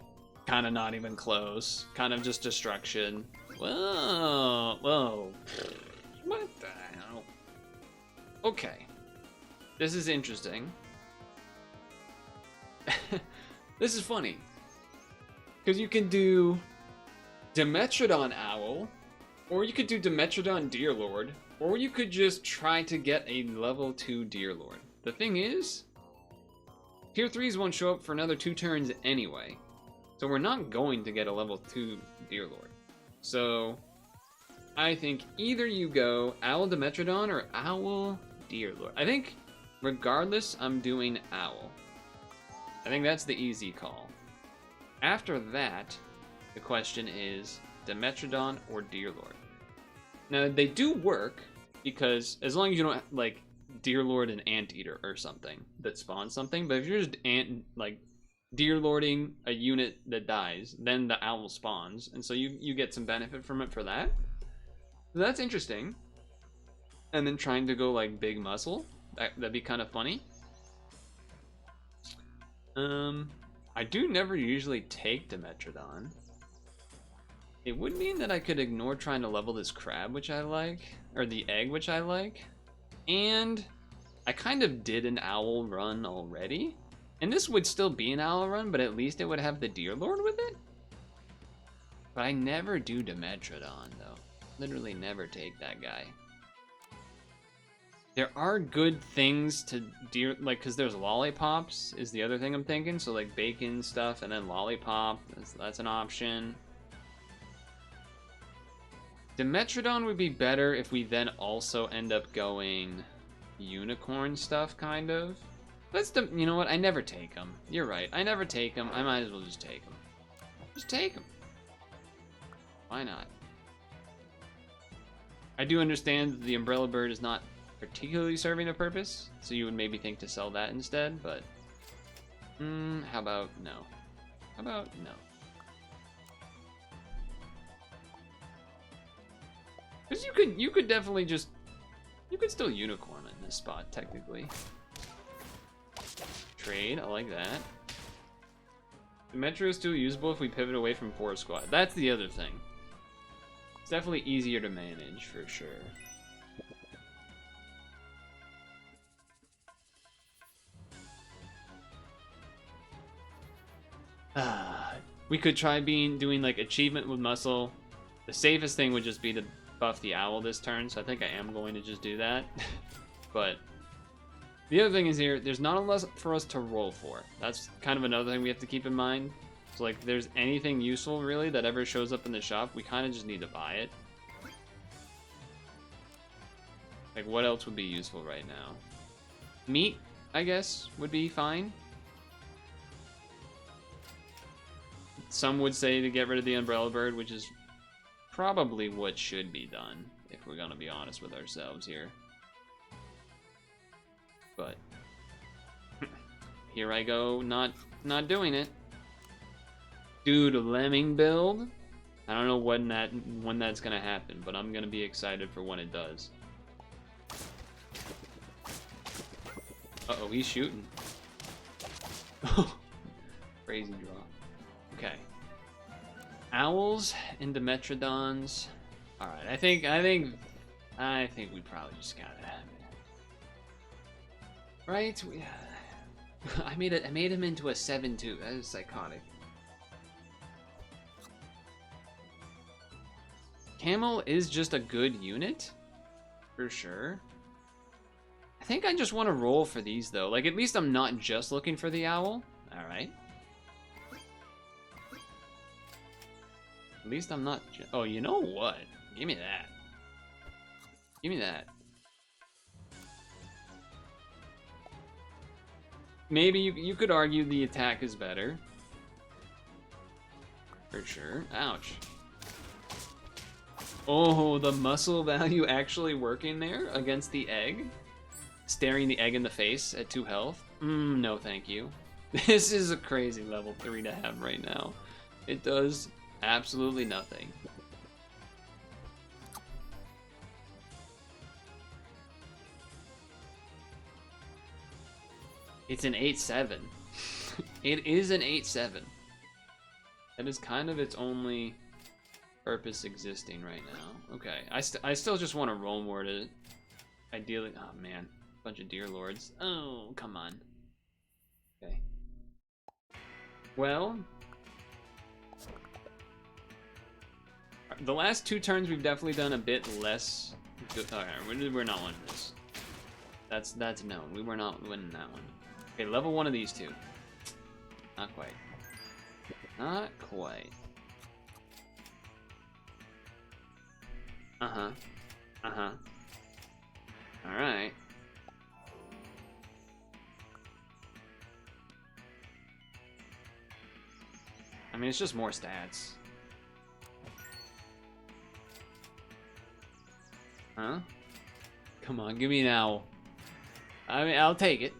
Kind of not even close. Kind of just destruction. Whoa. What the hell? Okay. This is interesting. This is funny. Because you can do Dimetrodon Owl, or you could do Dimetrodon Deerlord, or you could just try to get a level 2 Deerlord. The thing is, Tier 3s won't show up for another 2 turns anyway, so we're not going to get a level 2 Deerlord. So, I think either you go Owl Dimetrodon or Owl Deerlord. I think, regardless, I'm doing Owl. I think that's the easy call. After that, the question is Dimetrodon or Deerlord. Now, they do work, because as long as you don't, like, Deerlord and Anteater or something that spawns something, but if you're just Deerlording a unit that dies, then the owl spawns, and so you get some benefit from it for that. So that's interesting. And then trying to go, like, big muscle, that'd be kind of funny. I do never usually take Dimetrodon. It would mean that I could ignore trying to level this crab, which I like, or the egg, which I like, and I kind of did an owl run already, and this would still be an owl run, but at least it would have the Deerlord with it. But I never do Dimetrodon, though. Literally never take that guy. There are good things to because there's lollipops is the other thing I'm thinking. So like bacon stuff and then lollipop, that's an option. Dimetrodon would be better if we then also end up going unicorn stuff, kind of. That's the, you know what? I never take them. You're right. I never take them. I might as well just take them. Just take them. Why not? I do understand that the Umbrella Bird is not particularly serving a purpose, so you would maybe think to sell that instead, but... how about no? How about no? Because you could definitely just... You could still unicorn in this spot, technically. Trade, I like that. The Metro is still usable if we pivot away from Force Squad. That's the other thing. It's definitely easier to manage, for sure. We could try doing like achievement with muscle. The safest thing would just be to buff the owl this turn, so I think I am going to just do that. But the other thing is here, there's not a lot for us to roll for. That's kind of another thing we have to keep in mind. So like, if there's anything useful really that ever shows up in the shop, we kind of just need to buy it. Like, what else would be useful right now? Meat, I guess, would be fine. Some would say to get rid of the Umbrella Bird, which is probably what should be done, if we're gonna be honest with ourselves here. But here I go, not doing it. Dude, lemming build? I don't know when that's gonna happen, but I'm gonna be excited for when it does. Uh-oh, he's shooting. Crazy draw. Okay. Owls into Metrodons. Alright, I think we probably just gotta have it. Right? I made him into a 7-2. That is psychotic. Camel is just a good unit, for sure. I think I just want to roll for these, though. Like, at least I'm not just looking for the owl. Alright. At least I'm not... Oh, you know what? Give me that. Give me that. Maybe you could argue the attack is better. For sure. Ouch. Oh, the muscle value actually working there against the egg? Staring the egg in the face at 2 health? No thank you. This is a crazy level 3 to have right now. It does absolutely nothing. It's an 8-7. It is an 8-7. That is kind of its only purpose existing right now. Okay, I still just want to roll more to ideally... Oh man, bunch of Deer Lords. Oh, come on. Okay. Well, the last 2 turns we've definitely done a bit less good. Alright, we're not winning this. That's known. We were not winning that one. Okay, level 1 of these 2. Not quite. Not quite. Uh-huh. Uh-huh. Alright. I mean, it's just more stats. Huh? Come on, give me an owl. I mean, I'll take it.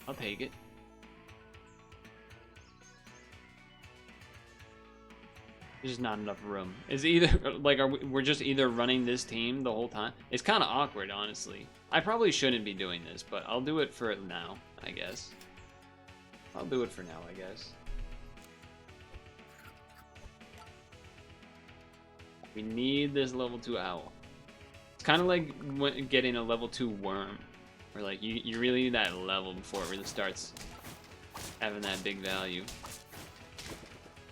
I'll take it. There's just not enough room. Is either like we're just either running this team the whole time? It's kind of awkward, honestly. I probably shouldn't be doing this, but I'll do it for now, I guess. I'll do it for now, I guess. We need this level 2 owl. It's kind of like getting a level 2 worm, where like you really need that level before it really starts having that big value.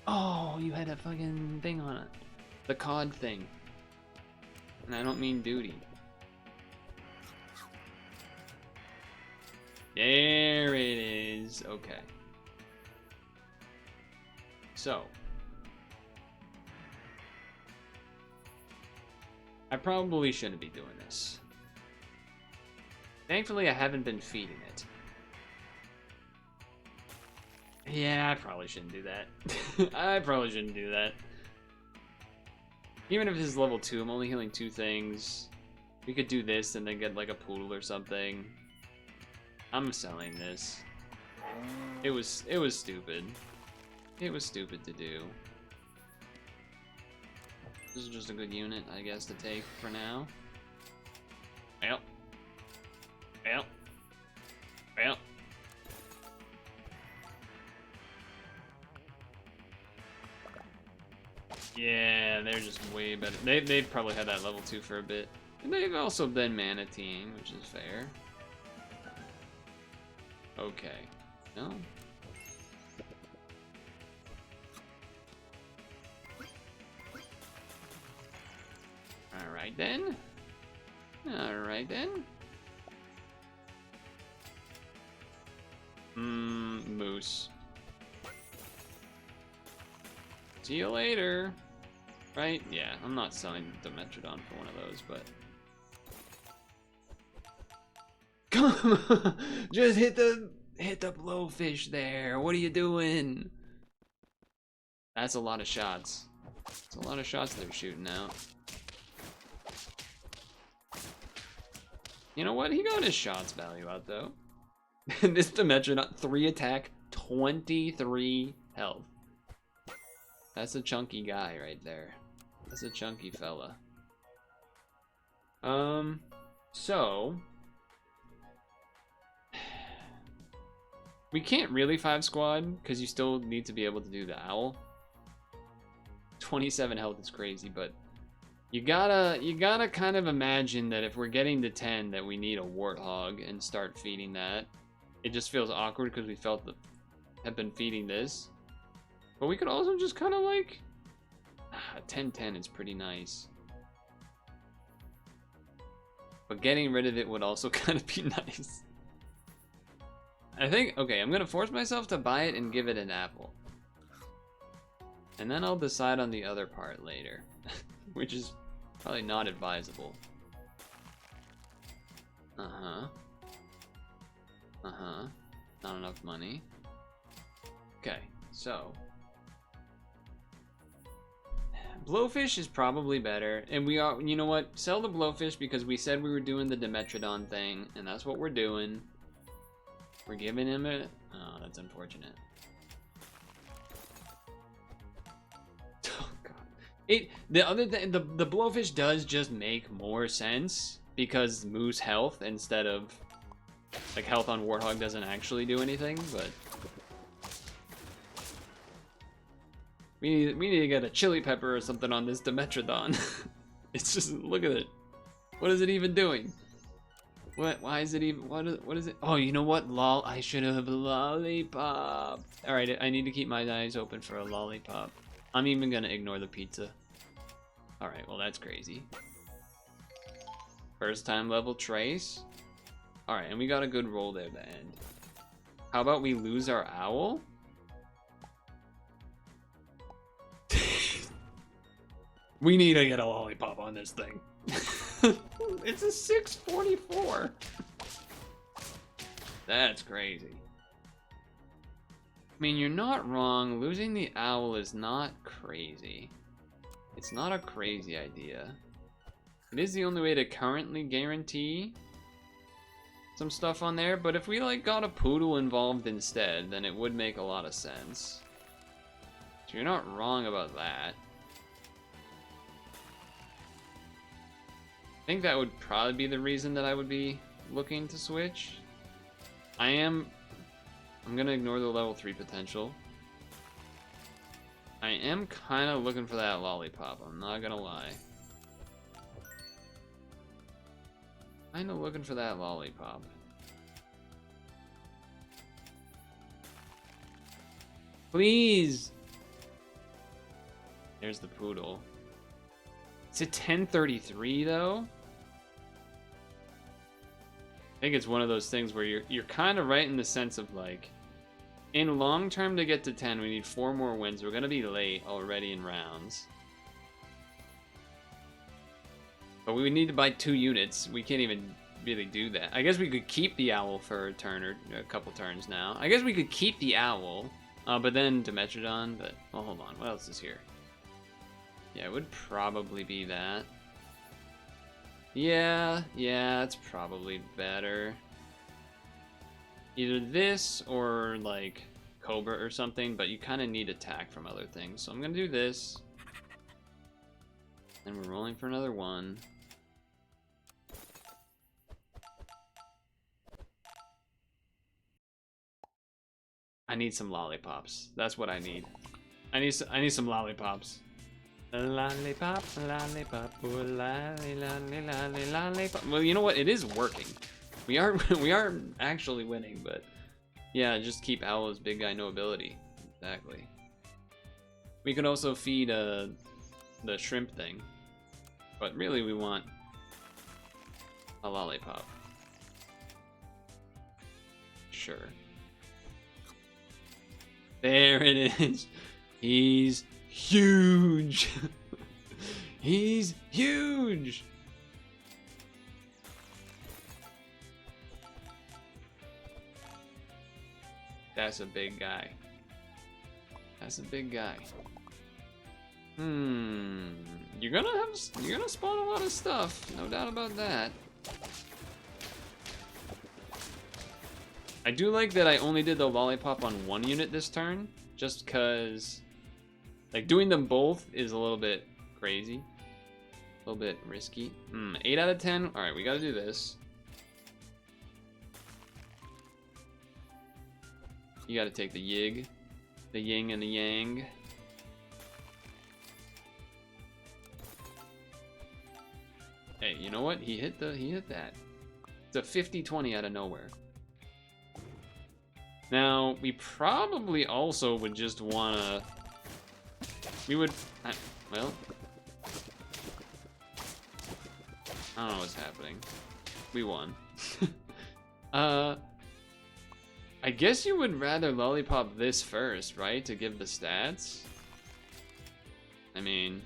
Oh, you had a fucking thing on it. The COD thing. And I don't mean duty. There it is. Okay. So. I probably shouldn't be doing this. Thankfully, I haven't been feeding it. Yeah, I probably shouldn't do that. I probably shouldn't do that. Even if this is level 2, I'm only healing 2 things. We could do this and then get like a Purtle or something. I'm selling this. It was stupid. It was stupid to do. This is just a good unit, I guess, to take for now. Well. Well. Well. Yeah, they're just way better. They've probably had that level 2 for a bit. And they've also been mana-teeing, which is fair. Okay. No. Alright then. Alright then. Moose. See you later. Right? Yeah, I'm not selling the Metrodon for one of those, but... Come on! Just hit the blowfish there. What are you doing? That's a lot of shots. That's a lot of shots they're shooting out. You know what? He got his shots value out though. This Metrodon, 3 attack, 23 health. That's a chunky guy right there. That's a chunky fella. So we can't really 5 squad because you still need to be able to do the owl. 27 health is crazy, but you gotta kind of imagine that if we're getting to 10 that we need a warthog and start feeding that. It just feels awkward because we have been feeding this. But we could also just kind of like 10-10 is pretty nice. But getting rid of it would also kind of be nice. I think, okay, I'm gonna force myself to buy it and give it an apple. And then I'll decide on the other part later. Which is probably not advisable. Not enough money. Okay, so blowfish is probably better, and we are, you know what, sell the blowfish because we said we were doing the Dimetrodon thing, and that's what we're doing. We're giving him a, oh, that's unfortunate. Oh god. The blowfish does just make more sense because moose health instead of like health on warthog doesn't actually do anything, but we need to get a chili pepper or something on this Dimetrodon. It's just, look at it. What is it even doing? What? Why is it even? What is it? Oh, you know what? Lol. I should have lollipop. All right, I need to keep my eyes open for a lollipop. I'm even gonna ignore the pizza. All right, well that's crazy. First time level trace. All right, and we got a good roll there at the end. How about we lose our owl? We need to get a lollipop on this thing. It's a 644. That's crazy. I mean, you're not wrong. Losing the owl is not crazy. It's not a crazy idea. It is the only way to currently guarantee some stuff on there, but if we like got a Purtle involved instead, then it would make a lot of sense. So you're not wrong about that. I think that would probably be the reason that I would be looking to switch. I'm gonna ignore the level 3 potential. I am kind of looking for that lollipop, I'm not gonna lie. Kinda looking for that lollipop. Please! There's the Purtle. It's a 1033 though. I think it's one of those things where you're kind of right in the sense of like, in long term to get to 10, we need 4 more wins. We're gonna be late already in rounds. But we would need to buy 2 units. We can't even really do that. I guess we could keep the owl for a turn or a couple turns now. I guess we could keep the owl But then Dimetrodon, but, well, hold on, what else is here? Yeah, it would probably be that. Yeah, it's probably better. Either this or, like, Cobra or something, but you kind of need attack from other things. So I'm going to do this. And we're rolling for another one. I need some lollipops. That's what I need. I need some lollipops. Lollipop, lollipop, ooh, lolly, lolly, lolly, lollipop. Well, you know what? It is working. We are actually winning, but yeah, just keep Owl's big guy no ability. Exactly. We could also feed the shrimp thing, but really we want a lollipop. Sure. There it is. He's huge. He's huge. That's a big guy. That's a big guy. You're gonna spawn a lot of stuff, no doubt about that. I do like that I only did the lollipop on one unit this turn, just cause like doing them both is a little bit crazy. A little bit risky. 8 out of 10. Alright, we gotta do this. You gotta take the yig, the yin and the yang. Hey, you know what? He hit that. It's a 50-20 out of nowhere. Now, we probably also would just wanna... We would... well... I don't know what's happening. We won. I guess you would rather lollipop this first, right? To give the stats? I mean,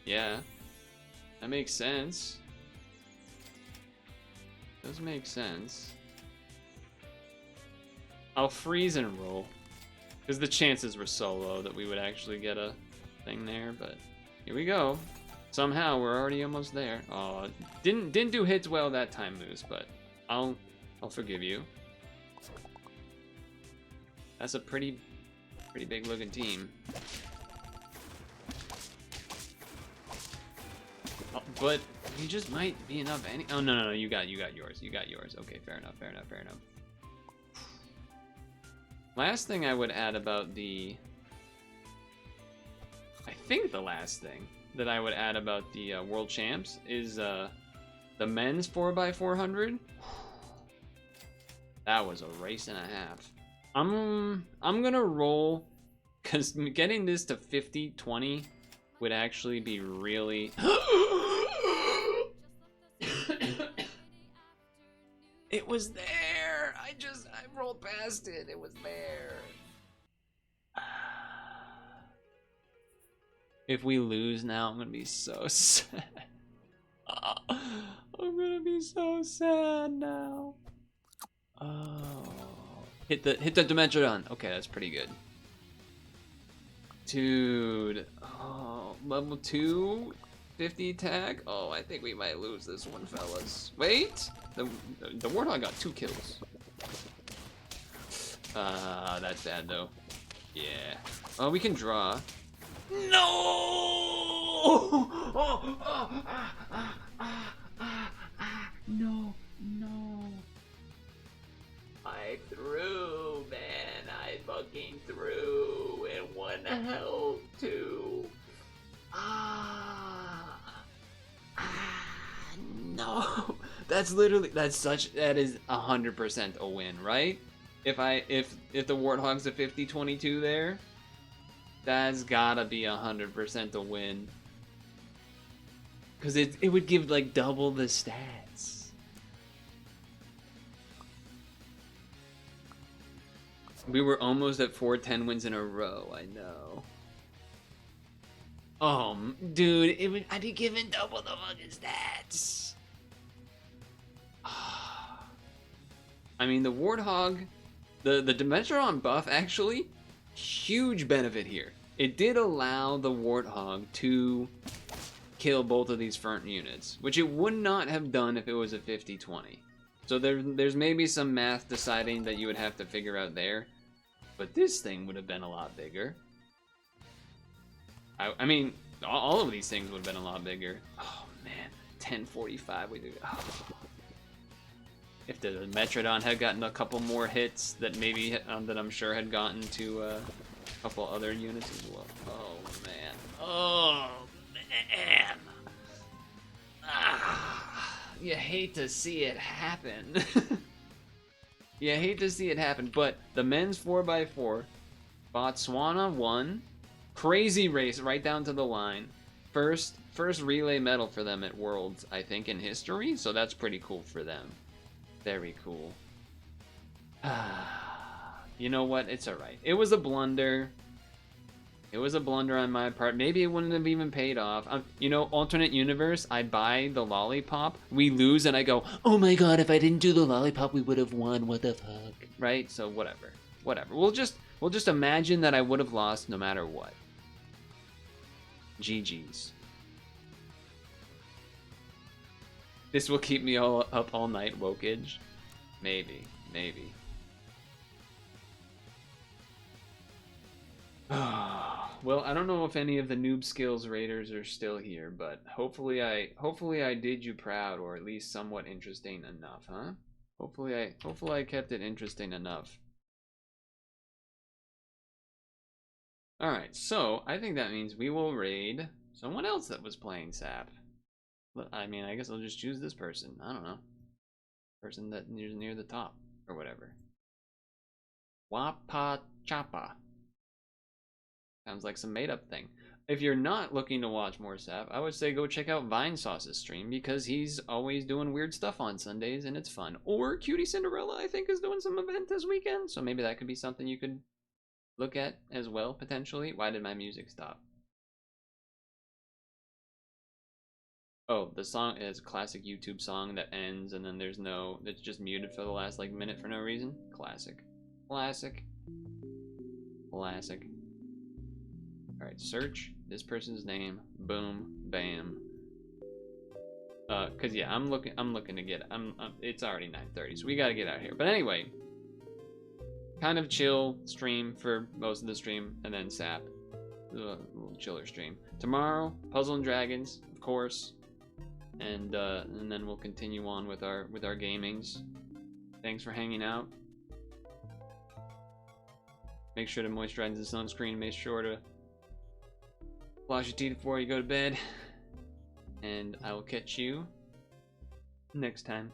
yeah. That makes sense. Does make sense. I'll freeze and roll. Because the chances were so low that we would actually get a thing there, but here we go. Somehow we're already almost there. Oh, didn't do hits well that time, Moose, but I'll forgive you. That's a pretty big looking team. Oh, but you just might be enough any. Oh no, you got yours. You got yours. Okay, fair enough. Last thing I would add about the... I think the last thing that I would add about the World Champs is the men's 4x400. That was a race and a half. I'm gonna roll, because getting this to 50-20 would actually be really... It was there! I rolled past it. It was there. If we lose now, I'm gonna be so sad. I'm gonna be so sad now. Oh. Hit the Dimetrodon. Okay, that's pretty good. Dude. Oh, level 2, 50 attack. Oh, I think we might lose this one, fellas. Wait, the Warthog got 2 kills. That's bad though. Yeah. Oh, we can draw. No! No. I threw, man. I fucking threw. And 1 health too. No. That is 100% a win, right? If the Warthog's a 50-22 there, that's gotta be 100% a win. Cause it would give like double the stats. We were almost at 4-10 wins in a row, I know. Oh, dude, I'd be given double the fucking stats. I mean, the Warthog, the Dimetrodon buff, actually, huge benefit here. It did allow the Warthog to kill both of these Fernt units, which it would not have done if it was a 50-20. So there's maybe some math deciding that you would have to figure out there, but this thing would have been a lot bigger. I mean, all of these things would have been a lot bigger. Oh man, 1045. We do. Oh. If the Metrodon had gotten a couple more hits, that maybe that I'm sure had gotten to a couple other units as well. Oh man. Oh man. You hate to see it happen. You hate to see it happen, but the men's 4x4, Botswana won. Crazy race right down to the line. First relay medal for them at Worlds, I think, in history, so that's pretty cool for them. Very cool. You know what? It's alright. It was a blunder. It was a blunder on my part. Maybe it wouldn't have even paid off. You know, alternate universe, I buy the lollipop, we lose, and I go, oh my god, if I didn't do the lollipop, we would have won. What the fuck? Right? So whatever. Whatever. We'll just imagine that I would have lost no matter what. GG's. This will keep me up all night, Wokage. Maybe. Well, I don't know if any of the Noob Skills Raiders are still here, but hopefully I did you proud, or at least somewhat interesting enough, huh? Hopefully I kept it interesting enough. Alright, so I think that means we will raid someone else that was playing Sap. I mean, I guess I'll just choose this person. I don't know. Person that is near the top, or whatever. Wapa Chapa. Sounds like some made-up thing. If you're not looking to watch more Sap, I would say go check out Vine Sauce's stream, because he's always doing weird stuff on Sundays, and it's fun. Or Cutie Cinderella, I think, is doing some event this weekend, so maybe that could be something you could look at as well, potentially. Why did my music stop? Oh, the song is a classic YouTube song that ends and then it's just muted for the last like minute for no reason. Classic. Alright, search this person's name. Boom, bam. Cause yeah, I'm looking to get, it's already 9:30, so we gotta get out here. But anyway, kind of chill stream for most of the stream, and then Sap. A little chiller stream. Tomorrow, Puzzle and Dragons, of course. And then we'll continue on with our gamings. Thanks for hanging out. Make sure to moisturize the sunscreen. Make sure to wash your teeth before you go to bed. And I will catch you next time.